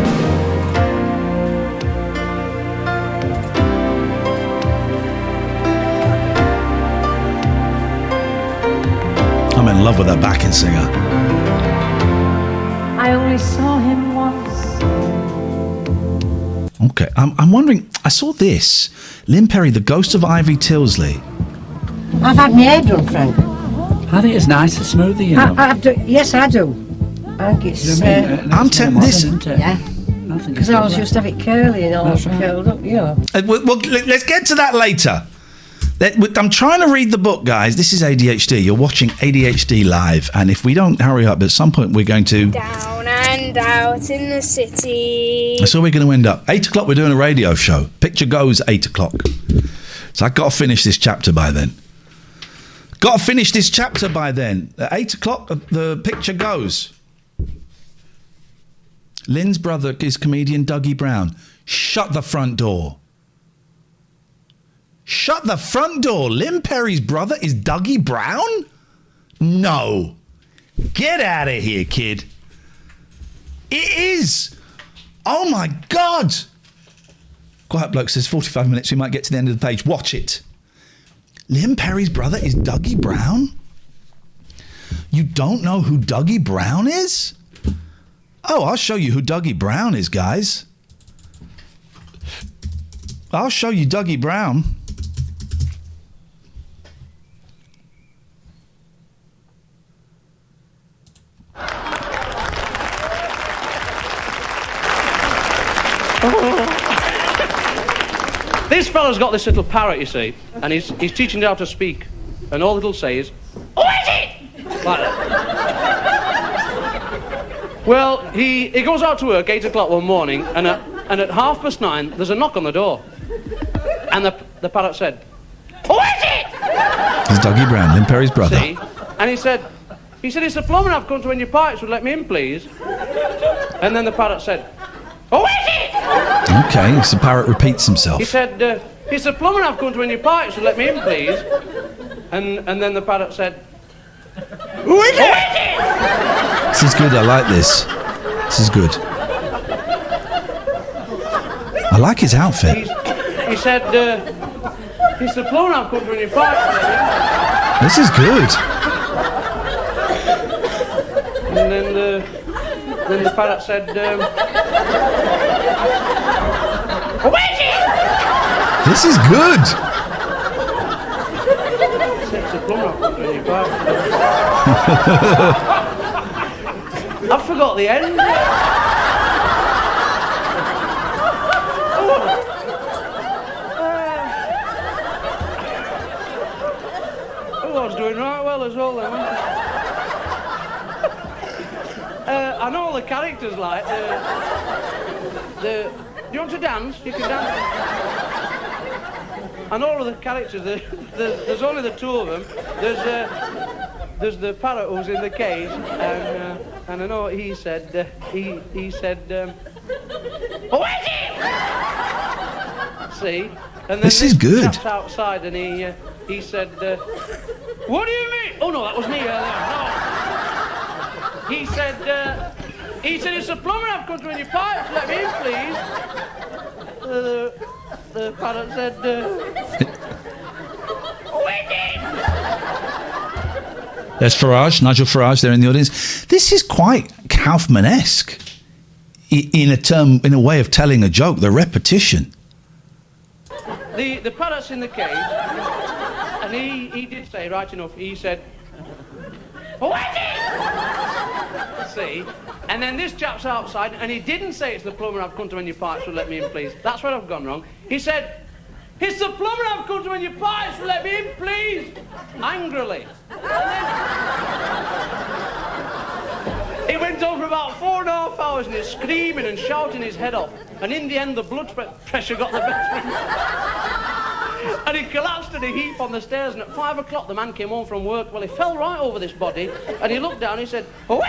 I'm in love with that backing singer. I only saw him once. Okay, I'm wondering. I saw this. Lynne Perrie, The Ghost of Ivy Tilsley. I've had my hair done, Frank. I think it's nice and smooth, you know. Yes, I do. I think it's I'm telling this. yeah, because I was used to have it curly and all That's right. curled up, you know. Well, let's get to that later. I'm trying to read the book, guys. This is ADHD. You're watching ADHD live, and if we don't hurry up, at some point we're going to. Down and out in the city. That's where we're going to end up. 8 o'clock, we're doing a radio show. Picture goes 8 o'clock. So I've got to finish this chapter by then. Got to finish this chapter by then. At 8 o'clock, the picture goes. Lynne's brother is comedian Dougie Brown. Shut the front door. Shut the front door. Lynne Perrie's brother is Dougie Brown? No. Get out of here, kid. It is. Oh, my God. Quiet Bloke says 45 minutes. We might get to the end of the page. Watch it. Lynne Perrie's brother is Dougie Brown? You don't know who Dougie Brown is? Oh, I'll show you who Dougie Brown is, guys. I'll show you Dougie Brown. This fella's got this little parrot, you see, and he's teaching it how to speak. And all it'll say is, "Who is it?" Like that. Well, he goes out to work 8 o'clock one morning, and at 9:30, there's a knock on the door. And the parrot said, "Who is it?" It's Dougie Brown, Lynne Perrie's brother. See? And he said, "It's the plumber I've come to when your pipes would let me in, please." And then the parrot said, "Who is it?" Okay, so the parrot repeats himself. He said, "It's the plumber I've come to when your pipes would let me in, please." And then the parrot said, "Who is it?" This is good, I like this. This is good. I like his outfit. He said, "It's the plumber I've come to when your pipes would let me in." This is good. And then the parrot said, "Who is it?" This is good. It's the plumber I've come to when your pipes would let me in. I forgot the end. I was doing right well as well then, wasn't I? I know all the characters like do you want to dance? You can dance. I know all the characters. There's only the two of them. There's the parrot who's in the cage, and I know what he said. He said, "Who is it?" See? And then This is good. chap's outside, and he said, "What do you mean?" Oh no, that was me earlier. No. He said, "It's a plumber I've come to in your pipes. Let me in, please." The parrot said, "Who is it?" There's Farage, Nigel Farage there in the audience. This is quite Kaufman-esque in a way of telling a joke, the repetition. The parrot's in the cage, and he did say, right enough, he said, see, and then this chap's outside, and he didn't say it's the plumber I've come to when your pipes will let me in, please. That's where I've gone wrong. He said, it's the plumber I've come to when your pipes will let me in, please, angrily. He went on for about 4.5 hours, and he's screaming and shouting his head off, and in the end the blood pressure got the better of him. And he collapsed in a heap on the stairs, and at 5 o'clock the man came home from work. Well, he fell right over this body, and he looked down and he said, Witty!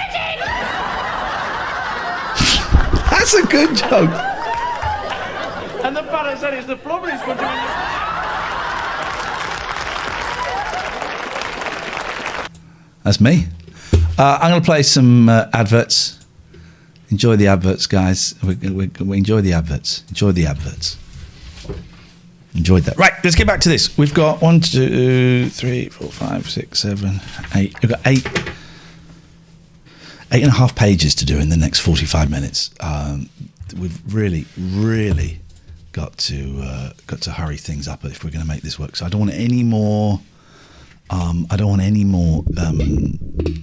That's a good joke. And the parrot said, it's the plumber he's going to... That's me. I'm going to play some adverts. Enjoy the adverts, guys. We enjoy the adverts. Enjoy the adverts. Enjoyed that. Right, let's get back to this. We've got 1, 2, 3, 4, 5, 6, 7, 8. We've got 8.5 pages to do in the next 45 minutes. We've really got to hurry things up if we're going to make this work. So I don't want any more.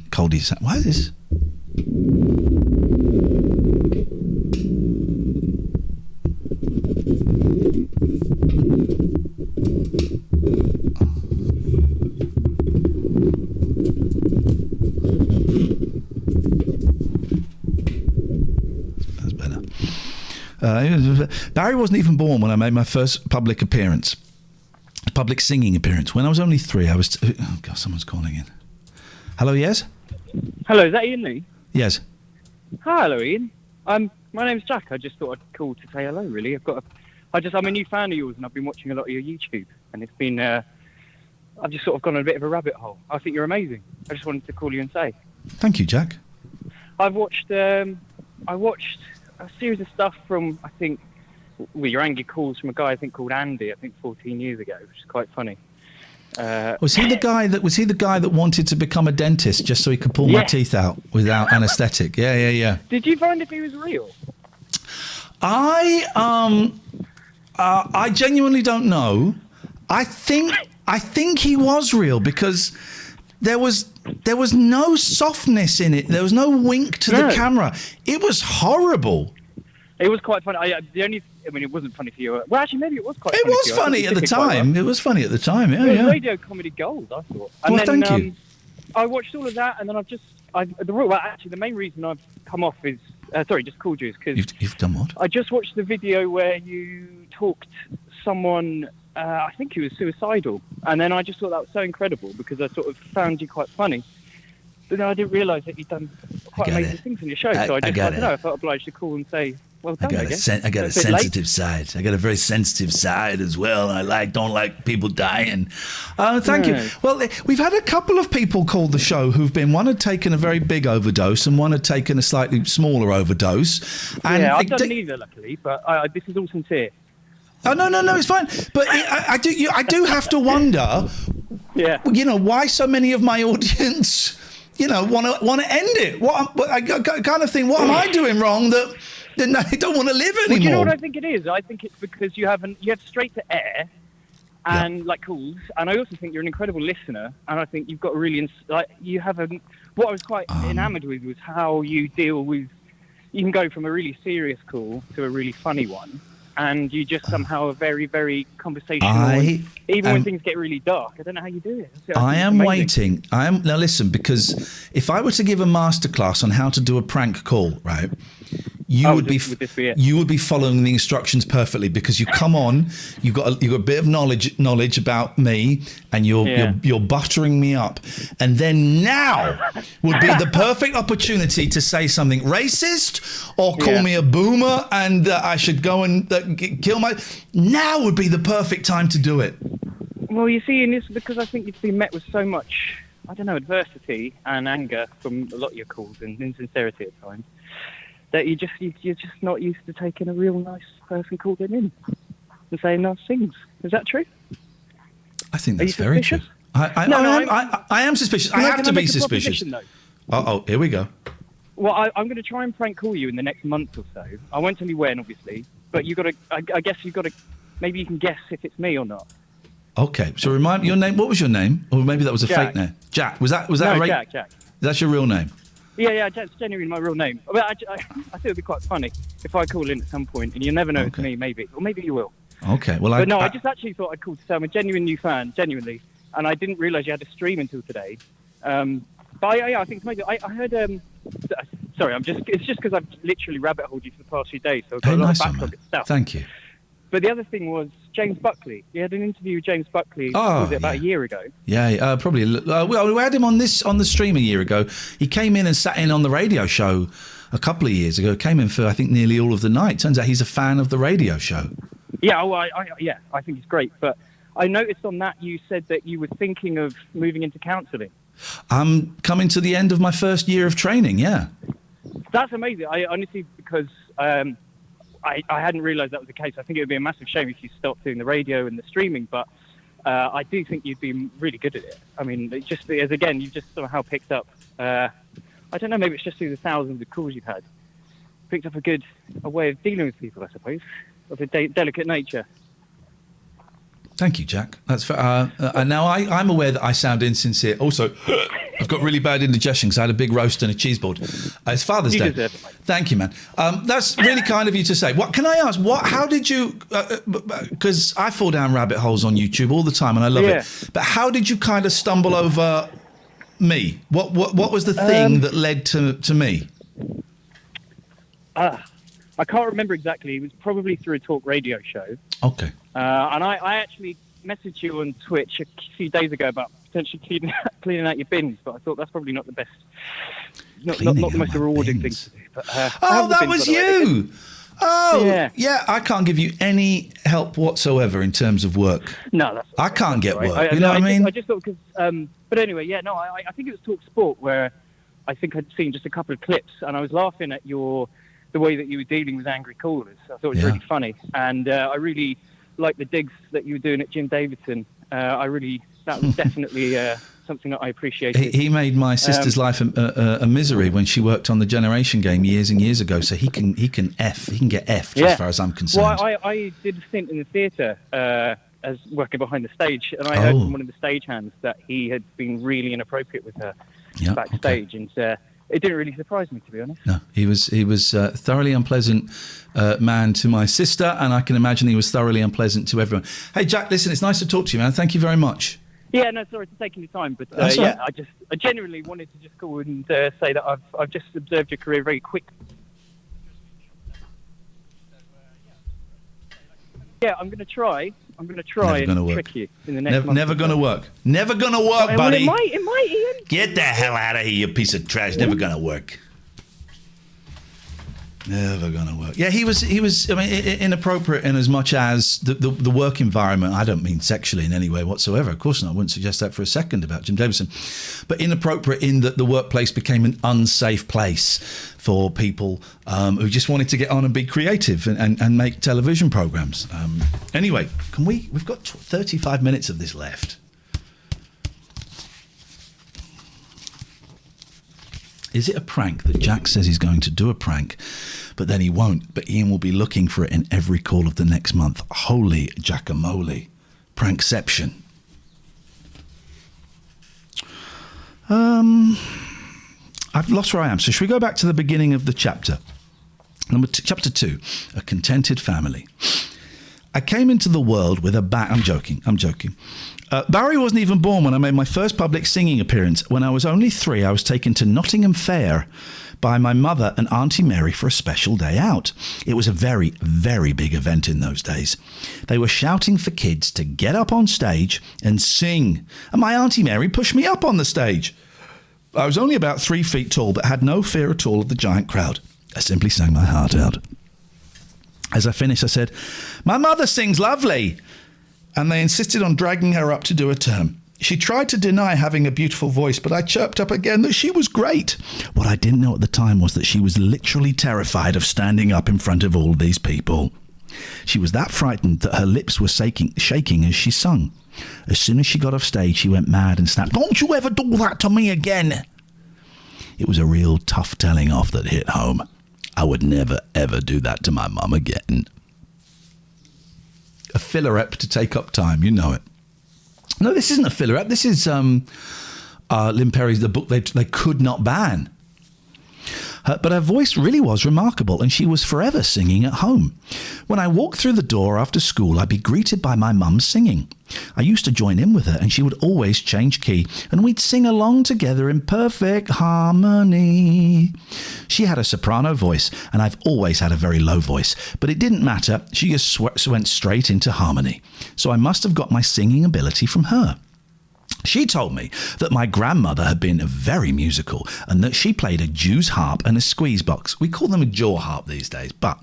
Coldies. Why is this? That's better. Barry wasn't even born when I made my first public singing appearance. When I was only 3, I was... oh, God, someone's calling in. Hello, yes? Hello, is that Ian Lee? Yes. Hi, hello, Ian. My name's Jack. I just thought I'd call to say hello, really. I'm a new fan of yours, and I've been watching a lot of your YouTube, and it's been... I've just sort of gone on a bit of a rabbit hole. I think you're amazing. I just wanted to call you and say. Thank you, Jack. I watched a series of stuff from, I think... Well, your angry calls from a guy I think called Andy, 14 years ago, which is quite funny. Was he the guy that wanted to become a dentist just so he could pull my teeth out without anaesthetic? Yeah. Did you find if he was real? I genuinely don't know. I think he was real because there was no softness in it. There was no wink to the camera. It was horrible. It was quite funny. It wasn't funny for you. Well, actually, maybe it was quite funny. It was funny at the time. It was funny at the time, yeah. It was radio comedy gold, I thought. And well, thank you. I watched all of that, and then the main reason I've come off is... just called you is because... You've done what? I just watched the video where you talked someone... I think he was suicidal. And then I just thought that was so incredible because I sort of found you quite funny. But then I didn't realise that you'd done quite amazing things on your show. So I felt obliged to call and say... Well done, I got a sensitive side. I got a very sensitive side as well. I don't like people dying. Thank you. Well, we've had a couple of people call the show one had taken a very big overdose and one had taken a slightly smaller overdose. And I've done neither, luckily, but this is all sincere. Oh no, it's fine. But I do have to wonder. Yeah. Why so many of my audience, want to end it? I kind of think, what am I doing wrong that? They don't want to live anymore. Well, do you know what I think it is? I think it's because you have straight to air and calls, and I also think you're an incredible listener, and I think you've got a really what I was quite enamoured with was how you deal with. You can go from a really serious call to a really funny one, and you just somehow are very, very conversational. Even when things get really dark, I don't know how you do it. I am waiting. Now listen, because if I were to give a masterclass on how to do a prank call, right? You would be following the instructions perfectly because you come on, you've got a bit of knowledge about me, and you're buttering me up, and then now would be the perfect opportunity to say something racist or call me a boomer, and I should go and kill my. Now would be the perfect time to do it. Well, you see, in this because I think you've been met with so much, adversity and anger from a lot of your calls and insincerity at times. That you're just not used to taking a real nice person calling in and saying nice things. Is that true? I think that's very true. I am suspicious. I have to be suspicious. Oh, here we go. Well, I'm going to try and prank call you in the next month or so. I won't tell you when, obviously, but you got to. I guess you got to. Maybe you can guess if it's me or not. Okay, so remind me your name. What was your name? Or maybe that was a fake name. Jack. Was that no, right? Jack. That's your real name. Yeah, that's genuinely my real name. But I think it'd be quite funny if I call in at some point, and you never know it's me, maybe, or maybe you will. Okay, well, I just actually thought I'd call to say I'm a genuine new fan, genuinely, and I didn't realise you had a stream until today. But I think maybe I heard. Sorry, it's just because I've literally rabbit holed you for the past few days, so I've got a lot of backlog of stuff. Thank you. But the other thing was James Buckley. You had an interview with James Buckley about a year ago? Yeah, probably. Well, we had him on the stream a year ago. He came in and sat in on the radio show a couple of years ago. Came in for, I think, nearly all of the night. Turns out he's a fan of the radio show. Yeah, well, I think he's great. But I noticed on that you said that you were thinking of moving into counselling. I'm coming to the end of my first year of training, yeah. That's amazing. I honestly, because I hadn't realised that was the case. I think it would be a massive shame if you stopped doing the radio and the streaming, but I do think you'd be really good at it. I mean, you've just somehow picked up, I don't know, maybe it's just through the thousands of calls you've had, picked up a way of dealing with people, I suppose, of a delicate nature. Thank you, Jack. That's fair. Now I'm aware that I sound insincere. Also, I've got really bad indigestion because I had a big roast and a cheese board. It's Father's Day. Deserve it, mate. Thank you, man. That's really kind of you to say. What can I ask? How did you? Because I fall down rabbit holes on YouTube all the time, and I love it. But how did you kind of stumble over me? What was the thing that led to me? I can't remember exactly. It was probably through a talk radio show. Okay. And I actually messaged you on Twitch a few days ago about potentially cleaning out your bins, but I thought that's probably not the best, not the most rewarding thing to do. But, that was you! Oh, yeah. I can't give you any help whatsoever in terms of work. No, I can't get work. Right. You know what I mean? I just thought because, but anyway, I think it was Talk Sport where I think I'd seen just a couple of clips, and I was laughing at the way that you were dealing with angry callers. I thought it was really funny, and I really liked the digs that you were doing at Jim Davidson. That was definitely something that I appreciated. He made my sister's life a misery when she worked on the Generation Game years and years ago. So he can get effed as far as I'm concerned. Well, I did a stint in the theatre as working behind the stage, and I heard from one of the stagehands that he had been really inappropriate with her backstage, and it didn't really surprise me, to be honest. No, he was a thoroughly unpleasant man to my sister, and I can imagine he was thoroughly unpleasant to everyone. Hey, Jack, listen, it's nice to talk to you, man. Thank you very much. Yeah, no, sorry for taking your time, but right. I genuinely wanted to just call and say that I've just observed your career very quickly. Yeah, I'm going to try and trick you in the next month. Never going to work. Never going to work, buddy. Well, it might, Ian. Get the hell out of here, you piece of trash. Never going to work. Never going to work. Yeah, he was. I mean, inappropriate in as much as the work environment. I don't mean sexually in any way whatsoever. Of course not. I wouldn't suggest that for a second about Jim Davidson. But inappropriate in that the workplace became an unsafe place for people who just wanted to get on and be creative and make television programs. Anyway, we've got 35 minutes of this left. Is it a prank that Jack says he's going to do a prank, but then he won't? But Ian will be looking for it in every call of the next month. Holy jackamole. Prankception. I've lost where I am. So should we go back to the beginning of the chapter? Chapter 2, A Contented Family. I came into the world with a bat. I'm joking. Barry wasn't even born when I made my first public singing appearance. When I was only 3, I was taken to Nottingham Fair by my mother and Auntie Mary for a special day out. It was a very, very big event in those days. They were shouting for kids to get up on stage and sing, and my Auntie Mary pushed me up on the stage. I was only about 3 feet tall, but had no fear at all of the giant crowd. I simply sang my heart out. As I finished, I said, "My mother sings lovely," and they insisted on dragging her up to do a turn. She tried to deny having a beautiful voice, but I chirped up again that she was great. What I didn't know at the time was that she was literally terrified of standing up in front of all these people. She was that frightened that her lips were shaking as she sung. As soon as she got off stage, she went mad and snapped, "Don't you ever do that to me again!" It was a real tough telling off that hit home. I would never, ever do that to my mum again. A filler-ep to take up time, you know it. No, this isn't a filler-ep. This is Lynne Perrie's, the book they could not ban. But her voice really was remarkable, and she was forever singing at home. When I walked through the door after school, I'd be greeted by my mum singing. I used to join in with her, and she would always change key, and we'd sing along together in perfect harmony. She had a soprano voice, and I've always had a very low voice, but it didn't matter. She just went straight into harmony. So I must have got my singing ability from her. She told me that my grandmother had been very musical and that she played a Jew's harp and a squeeze box. We call them a jaw harp these days, but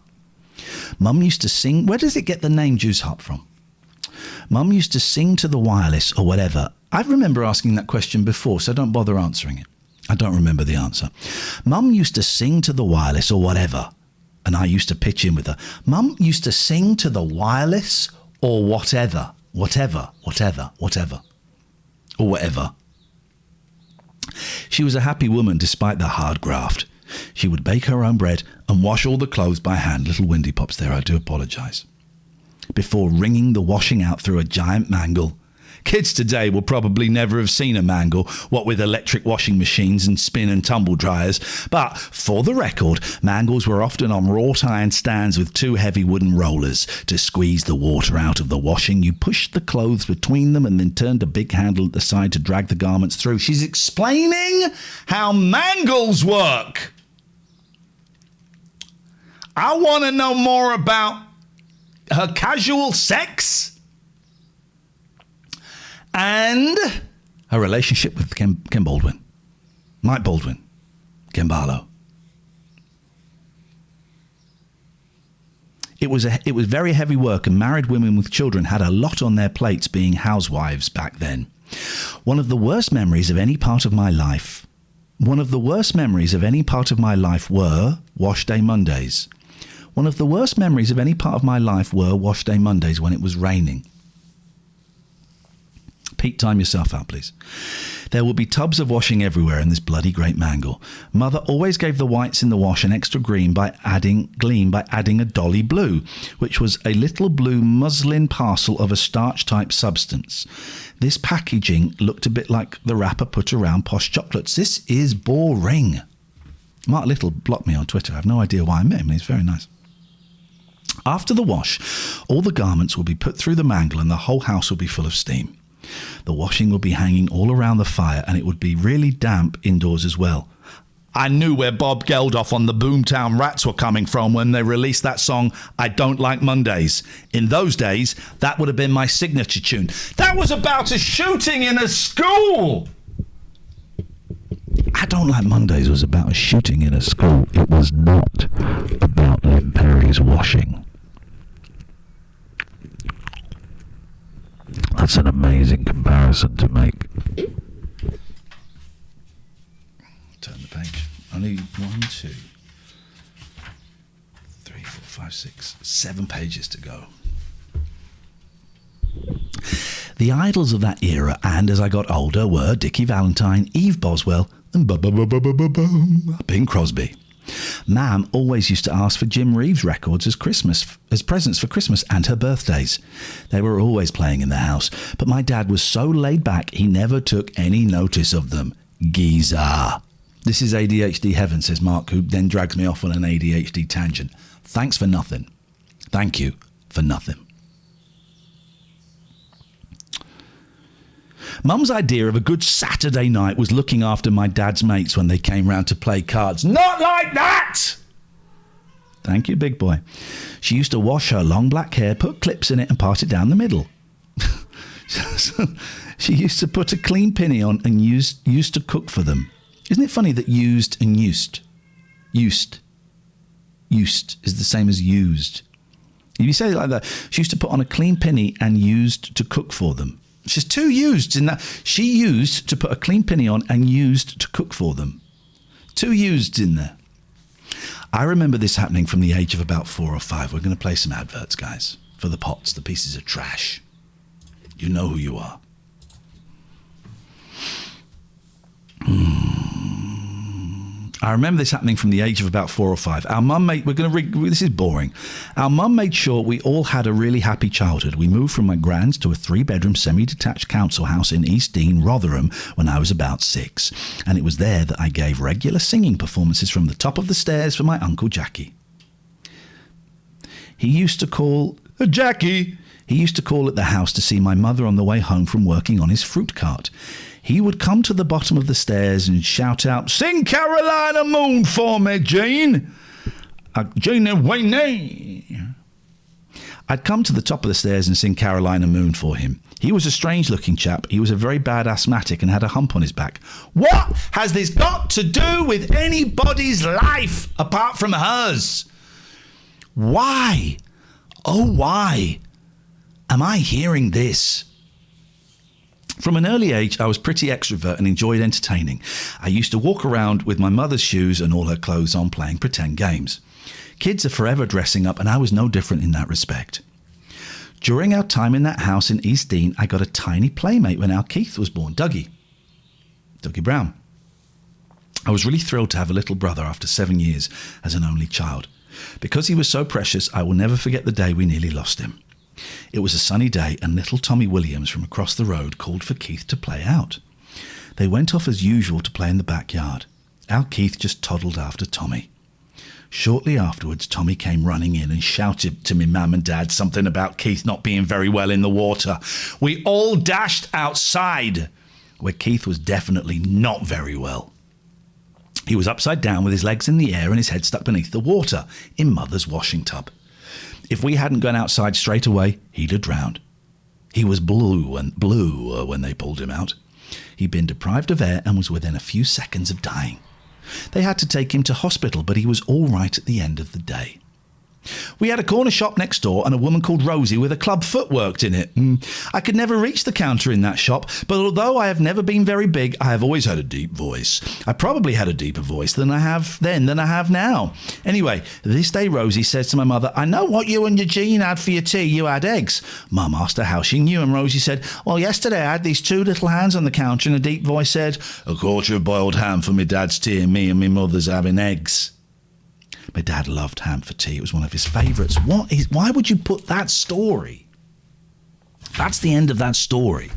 Mum used to sing. Where does it get the name Jew's harp from? Mum used to sing to the wireless or whatever. I remember asking that question before, so don't bother answering it. I don't remember the answer. Mum used to sing to the wireless or whatever, and I used to pitch in with her. Mum used to sing to the wireless or whatever. Or whatever. She was a happy woman despite the hard graft. She would bake her own bread and wash all the clothes by hand. Little windy pops there, I do apologise. Before wringing the washing out through a giant mangle. Kids today will probably never have seen a mangle, what with electric washing machines and spin and tumble dryers. But for the record, mangles were often on wrought iron stands with two heavy wooden rollers. To squeeze the water out of the washing, you pushed the clothes between them and then turned a big handle at the side to drag the garments through. She's explaining how mangles work. I want to know more about her casual sex and her relationship with Ken Baldwin. Mike Baldwin. Ken Barlow. It was very heavy work, and married women with children had a lot on their plates being housewives back then. One of the worst memories of any part of my life were wash day Mondays. One of the worst memories of any part of my life were wash day Mondays when it was raining. Pete, time yourself out, please. There will be tubs of washing everywhere in this bloody great mangle. Mother always gave the whites in the wash an extra gleam by adding a dolly blue, which was a little blue muslin parcel of a starch-type substance. This packaging looked a bit like the wrapper put around posh chocolates. This is boring. Mark Little blocked me on Twitter. I have no idea why I met him. He's very nice. After the wash, all the garments will be put through the mangle and the whole house will be full of steam. The washing will be hanging all around the fire, and it would be really damp indoors as well. I knew where Bob Geldof on the Boomtown Rats were coming from when they released that song, I Don't Like Mondays. In those days, that would have been my signature tune. That was about a shooting in a school! I Don't Like Mondays was about a shooting in a school. It was not about Lynne Perrie's washing. That's an amazing comparison to make. Turn the page. Only 1, 2, 3, 4, 5, 6, 7 pages to go. The idols of that era, and as I got older, were Dickie Valentine, Eve Boswell, and Bing Crosby. Mam always used to ask for Jim Reeves records as presents for Christmas and her birthdays. They were always playing in the house, but my dad was so laid back he never took any notice of them. Geezer. This is ADHD heaven, says Mark, who then drags me off on an ADHD tangent. Thanks for nothing. Thank you for nothing. Mum's idea of a good Saturday night was looking after my dad's mates when they came round to play cards. Not like that! Thank you, big boy. She used to wash her long black hair, put clips in it and part it down the middle. She used to put a clean pinny on and used to cook for them. Isn't it funny that used and used is the same as used? If you say it like that, she used to put on a clean pinny and used to cook for them. She's two used in that. She used to put a clean pinny on and used to cook for them. Two used in there. I remember this happening from the age of about 4 or 5. We're going to play some adverts, guys, for the pots, the pieces of trash. You know who you are. I remember this happening from the age of about 4 or 5. Our mum made, this is boring. Our mum made sure we all had a really happy childhood. We moved from my grand's to a 3-bedroom semi-detached council house in East Dean, Rotherham, when I was about 6. And it was there that I gave regular singing performances from the top of the stairs for my Uncle Jackie. He used to call... Jackie! He used to call at the house to see my mother on the way home from working on his fruit cart. He would come to the bottom of the stairs and shout out, "Sing Carolina Moon for me, Jean." Jean Wayne. I'd come to the top of the stairs and sing Carolina Moon for him. He was a strange-looking chap. He was a very bad asthmatic and had a hump on his back. What has this got to do with anybody's life apart from hers? Why? Oh, why am I hearing this? From an early age, I was pretty extrovert and enjoyed entertaining. I used to walk around with my mother's shoes and all her clothes on playing pretend games. Kids are forever dressing up, and I was no different in that respect. During our time in that house in East Dean, I got a tiny playmate when our Keith was born, Dougie Brown. I was really thrilled to have a little brother after 7 years as an only child. Because he was so precious, I will never forget the day we nearly lost him. It was a sunny day, and little Tommy Williams from across the road called for Keith to play out. They went off as usual to play in the backyard. Our Keith just toddled after Tommy. Shortly afterwards, Tommy came running in and shouted to me mum and dad something about Keith not being very well in the water. We all dashed outside, where Keith was definitely not very well. He was upside down with his legs in the air and his head stuck beneath the water in Mother's washing tub. If we hadn't gone outside straight away, he'd have drowned. He was blue when they pulled him out. He'd been deprived of air and was within a few seconds of dying. They had to take him to hospital, but he was all right at the end of the day. We had a corner shop next door, and a woman called Rosie with a club foot worked in it. I could never reach the counter in that shop, but although I have never been very big, I have always had a deep voice. I probably had a deeper voice than I have now. Anyway, this day Rosie says to my mother, "I know what you and Eugene had for your tea. You had eggs." Mum asked her how she knew, and Rosie said, "Well, yesterday I had these 2 little hands on the counter, and a deep voice said, 'A quarter of boiled ham for my dad's tea, and me mother's having eggs.'" My dad loved ham for tea. It was one of his favourites. Why would you put that story? That's the end of that story.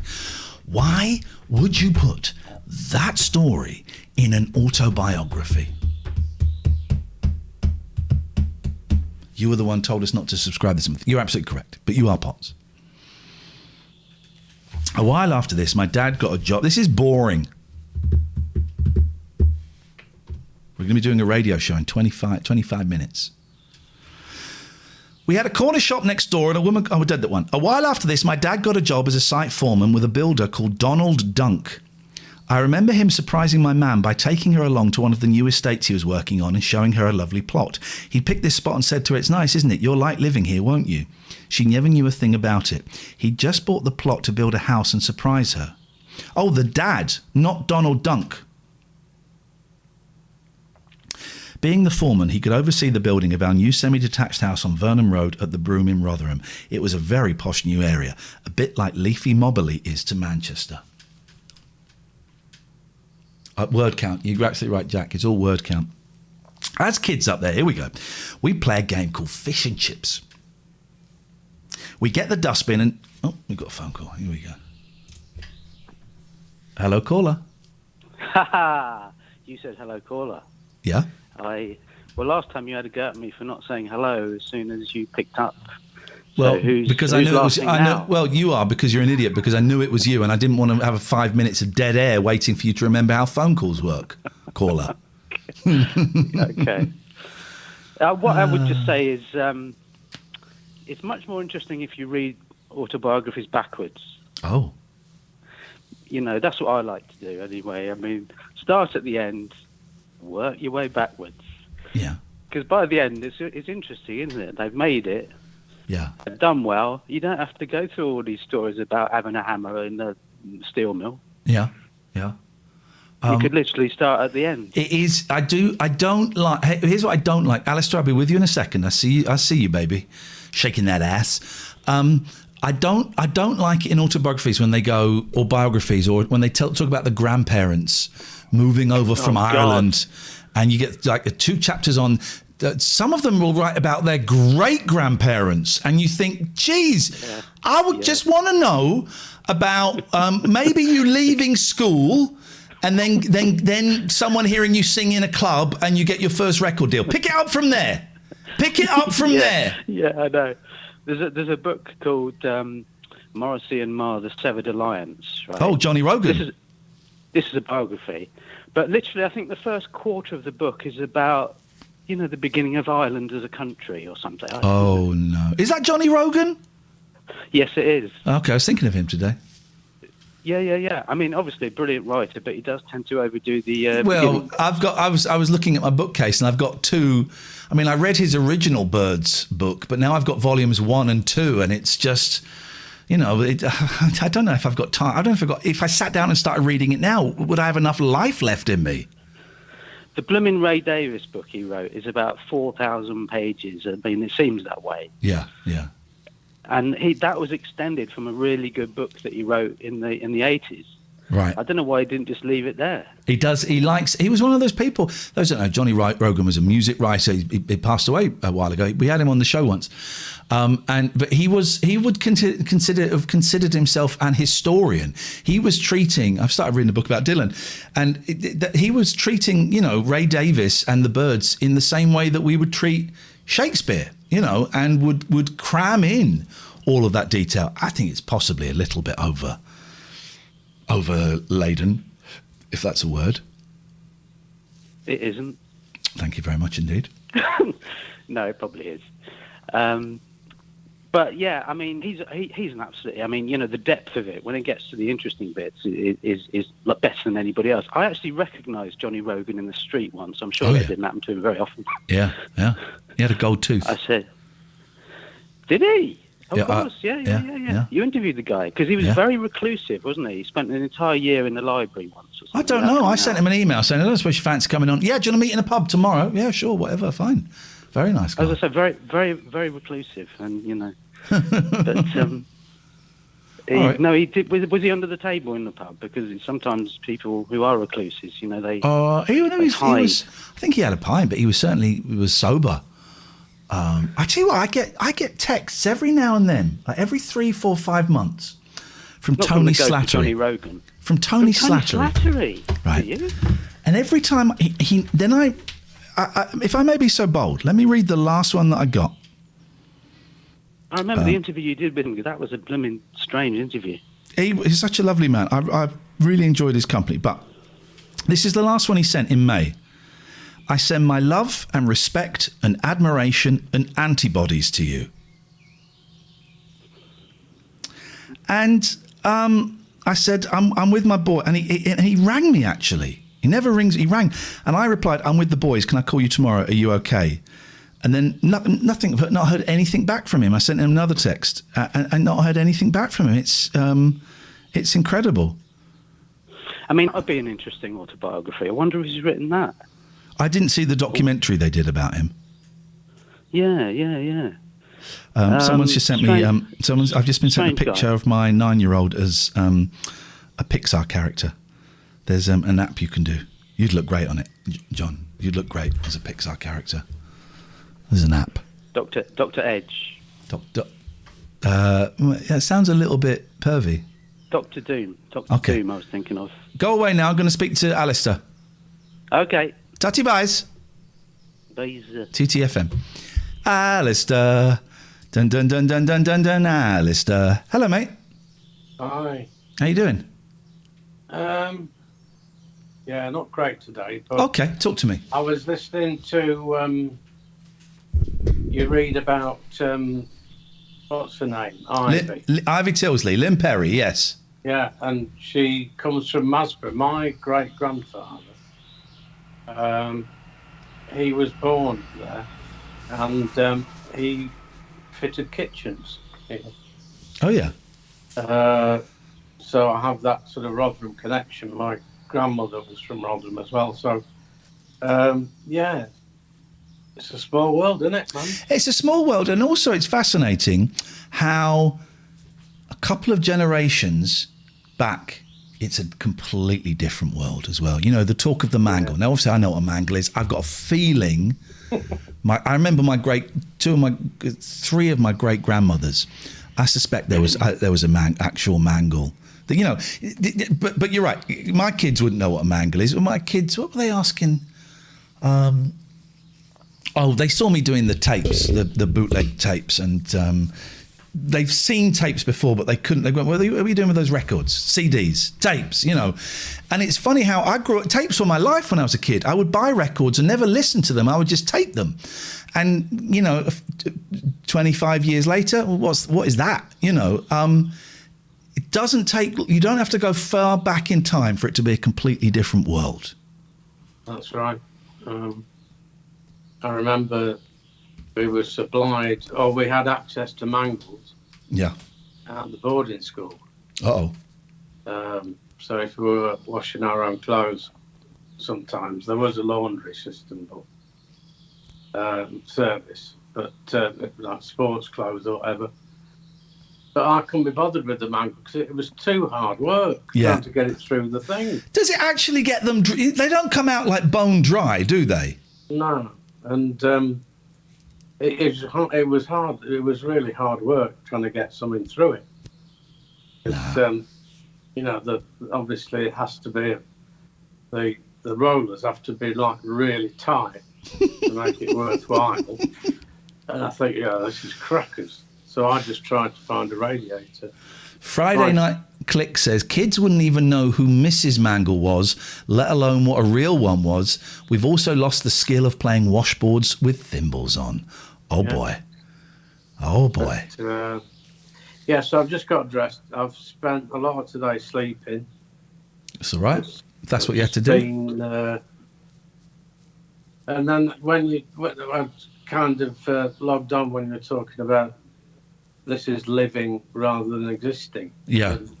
Why would you put that story in an autobiography? You were the one told us not to subscribe to something. You're absolutely correct, but you are Potts. A while after this, my dad got a job. This is boring. We're going to be doing a radio show in 25 minutes. We had a corner shop next door and a woman... Oh, we did that one. A while after this, my dad got a job as a site foreman with a builder called Donald Dunk. I remember him surprising my mum by taking her along to one of the new estates he was working on and showing her a lovely plot. He picked this spot and said to her, "It's nice, isn't it? You'll like living here, won't you?" She never knew a thing about it. He'd just bought the plot to build a house and surprise her. Oh, the dad, not Donald Dunk. Being the foreman, he could oversee the building of our new semi-detached house on Vernham Road at the Broom in Rotherham. It was a very posh new area, a bit like Leafy Moberly is to Manchester. Word count. You're absolutely right, Jack. It's all word count. As kids up there, here we go. We play a game called Fish and Chips. We get the dustbin and... Oh, we've got a phone call. Here we go. Hello, caller. Ha ha! You said hello, caller. Yeah? Well, last time you had a go at me for not saying hello as soon as you picked up. Well, so because I knew it was. Well, you are, because you're an idiot. Because I knew it was you, and I didn't want to have 5 minutes of dead air waiting for you to remember how phone calls work. Caller. Okay. What I would just say is, it's much more interesting if you read autobiographies backwards. Oh. You know, that's what I like to do anyway. I mean, start at the end. Work your way backwards. Yeah. Because by the end, it's interesting, isn't it? They've made it. Yeah. They've done well. You don't have to go through all these stories about having a hammer in the steel mill. Yeah. Yeah. You could literally start at the end. It is. I don't like. Here's what I don't like. Alistair, I'll be with you in a second. I see you, baby, shaking that ass. I don't like it in autobiographies when they go, or biographies, or when they talk about the grandparents moving over from Ireland, and you get like the 2 chapters on. Some of them will write about their great grandparents, and you think, geez, I would just want to know about maybe you leaving school. And then someone hearing you sing in a club and you get your first record deal. Pick it up from there. There. Yeah, I know. There's a book called Morrissey and Marr, The Severed Alliance. Right? Oh, Johnny Rogan. This is a biography. But literally, I think the first quarter of the book is about, the beginning of Ireland as a country or something. Oh, no. Is that Johnny Rogan? Yes, it is. Okay, I was thinking of him today. Yeah. I mean, obviously a brilliant writer, but he does tend to overdo the. Well, I was looking at my bookcase, and I've got 2. I mean, I read his original Birds book, but now I've got volumes 1 and 2, and it's just, I don't know if I've got time. I don't know if I sat down and started reading it now, would I have enough life left in me? The blooming Ray Davies book he wrote is about 4,000 pages. I mean, it seems that way. Yeah. And that was extended from a really good book that he wrote in the 80s. Right. I don't know why he didn't just leave it there. He does. He was one of those people. Those don't know, Johnny Rogan was a music writer. He passed away a while ago. We had him on the show once. But he would considered himself an historian. He was treating. I've started reading a book about Dylan, and he was treating, Ray Davies and the Byrds in the same way that we would treat Shakespeare, and would cram in all of that detail. I think it's possibly a little bit overladen, if that's a word. It isn't. Thank you very much indeed. No, it probably is. But yeah, I mean, he's an absolutely. I mean, the depth of it when it gets to the interesting bits is better than anybody else. I actually recognised Johnny Rogan in the street once. I'm sure that didn't happen to him very often. Yeah. He had a gold tooth. I said, did he? Of course, yeah. You interviewed the guy because he was very reclusive, wasn't he? He spent an entire year in the library once. Or something. I don't know. I sent him an email saying, I don't suppose you fancy coming on. Yeah, do you want to meet in a pub tomorrow? Yeah, sure, whatever, fine. Very nice guy. As I said, very, very, very reclusive, and But no, he did. Was he under the table in the pub? Because sometimes people who are recluses, they. He was. I think he had a pint, but he was sober. I tell you what, I get texts every now and then, like every 3, 4, 5 months, from Tony Slattery. Johnny Rogan. From Tony Slattery. Right. And every time if I may be so bold, let me read the last one that I got. I remember the interview you did with him. That was a blooming strange interview. He's such a lovely man. I've really enjoyed his company. But this is the last one he sent in May. I send my love and respect and admiration and antibodies to you. And I said, I'm with my boy. And he rang me, actually. He never rings. He rang. And I replied, I'm with the boys. Can I call you tomorrow? Are you okay? And then nothing, not heard anything back from him. I sent him another text and not heard anything back from him. It's incredible. I mean, that'd be an interesting autobiography. I wonder if he's written that. I didn't see the documentary they did about him. Yeah. Someone's just sent me. I've just been sent a picture of my 9-year-old as a Pixar character. There's an app you can do. You'd look great on it, John. You'd look great as a Pixar character. There's an app. Dr. Edge. It sounds a little bit pervy. Dr. Doom. Dr. Doom I was thinking of. Go away now. I'm going to speak to Alistair. Okay. Tatty buys. Buys. TTFM. Alistair. Dun dun dun dun dun dun dun. Alistair. Hello, mate. Hi. How you doing? Yeah, not great today. But okay, talk to me. I was listening to you read about what's her name? Ivy. Ivy Tilsley, Lynne Perrie, yes. Yeah, and she comes from Masborough. My great grandfather, he was born there, and he fitted kitchens here. Oh yeah. So I have that sort of Rotherham connection. My grandmother was from Rotherham as well. So, yeah, it's a small world, isn't it, man? It's a small world, and also it's fascinating how a couple of generations back, it's a completely different world as well. You know, the talk of the mangle. Now, obviously, I know what a mangle is. I've got a feeling. I remember three of my great grandmothers. I suspect there was actual mangle. You know, but you're right. My kids wouldn't know what a mangle is. My kids, what were they asking? They saw me doing the tapes, the bootleg tapes, and they've seen tapes before, but they couldn't. They went, what are you doing with those records? CDs, tapes, you know. And it's funny how I grew up, tapes were my life when I was a kid. I would buy records and never listen to them. I would just tape them. And, you know, 25 years later, what is that? You know, it doesn't take, you don't have to go far back in time for it to be a completely different world. That's right. I remember we were supplied, or we had access to mangles. Yeah. At the boarding school. Uh-oh. So if we were washing our own clothes, sometimes there was a laundry system, but service, but like sports clothes or whatever. But I couldn't be bothered with the mangle because it was too hard work trying to get it through the thing. Does it actually get them? They don't come out like bone dry, do they? No, and it was hard. It was really hard work trying to get something through it. It's, you know, obviously it has to be the rollers have to be like really tight to make it worthwhile. And I think, this is crackers. So I just tried to find a radiator. Friday Night Click says, kids wouldn't even know who Mrs. Mangle was, let alone what a real one was. We've also lost the skill of playing washboards with thimbles on. Oh, boy. Oh, boy. But, so I've just got dressed. I've spent a lot of today sleeping. It's all right. That's what you have to do. And then I kind of logged on when you were talking about this is living rather than existing. Yeah. And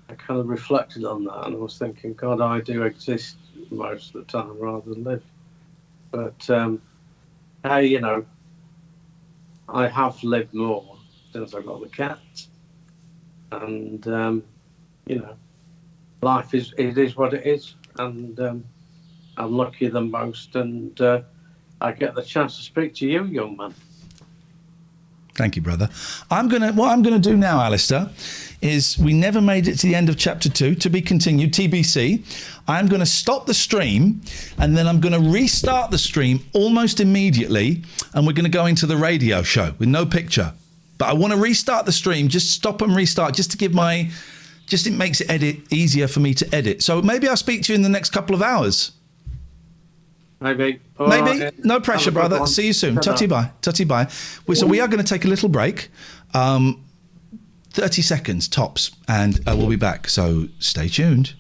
I kind of reflected on that, and I was thinking, God, I do exist most of the time rather than live. But, hey, you know, I have lived more since I got the cat. And, you know, life is what it is. And I'm luckier than most, and I get the chance to speak to you, young man. Thank you, brother. What I'm gonna do now, Alistair, is we never made it to the end of chapter 2, to be continued, TBC. I'm gonna stop the stream, and then I'm gonna restart the stream almost immediately, and we're gonna go into the radio show with no picture. But I want to restart the stream, just stop and restart, just to give it makes it easier for me to edit. So maybe I'll speak to you in the next couple of hours. Maybe. No pressure, brother. See you soon. Tutty bye. Tutty bye. So we are going to take a little break. 30 seconds tops, and we'll be back. So stay tuned.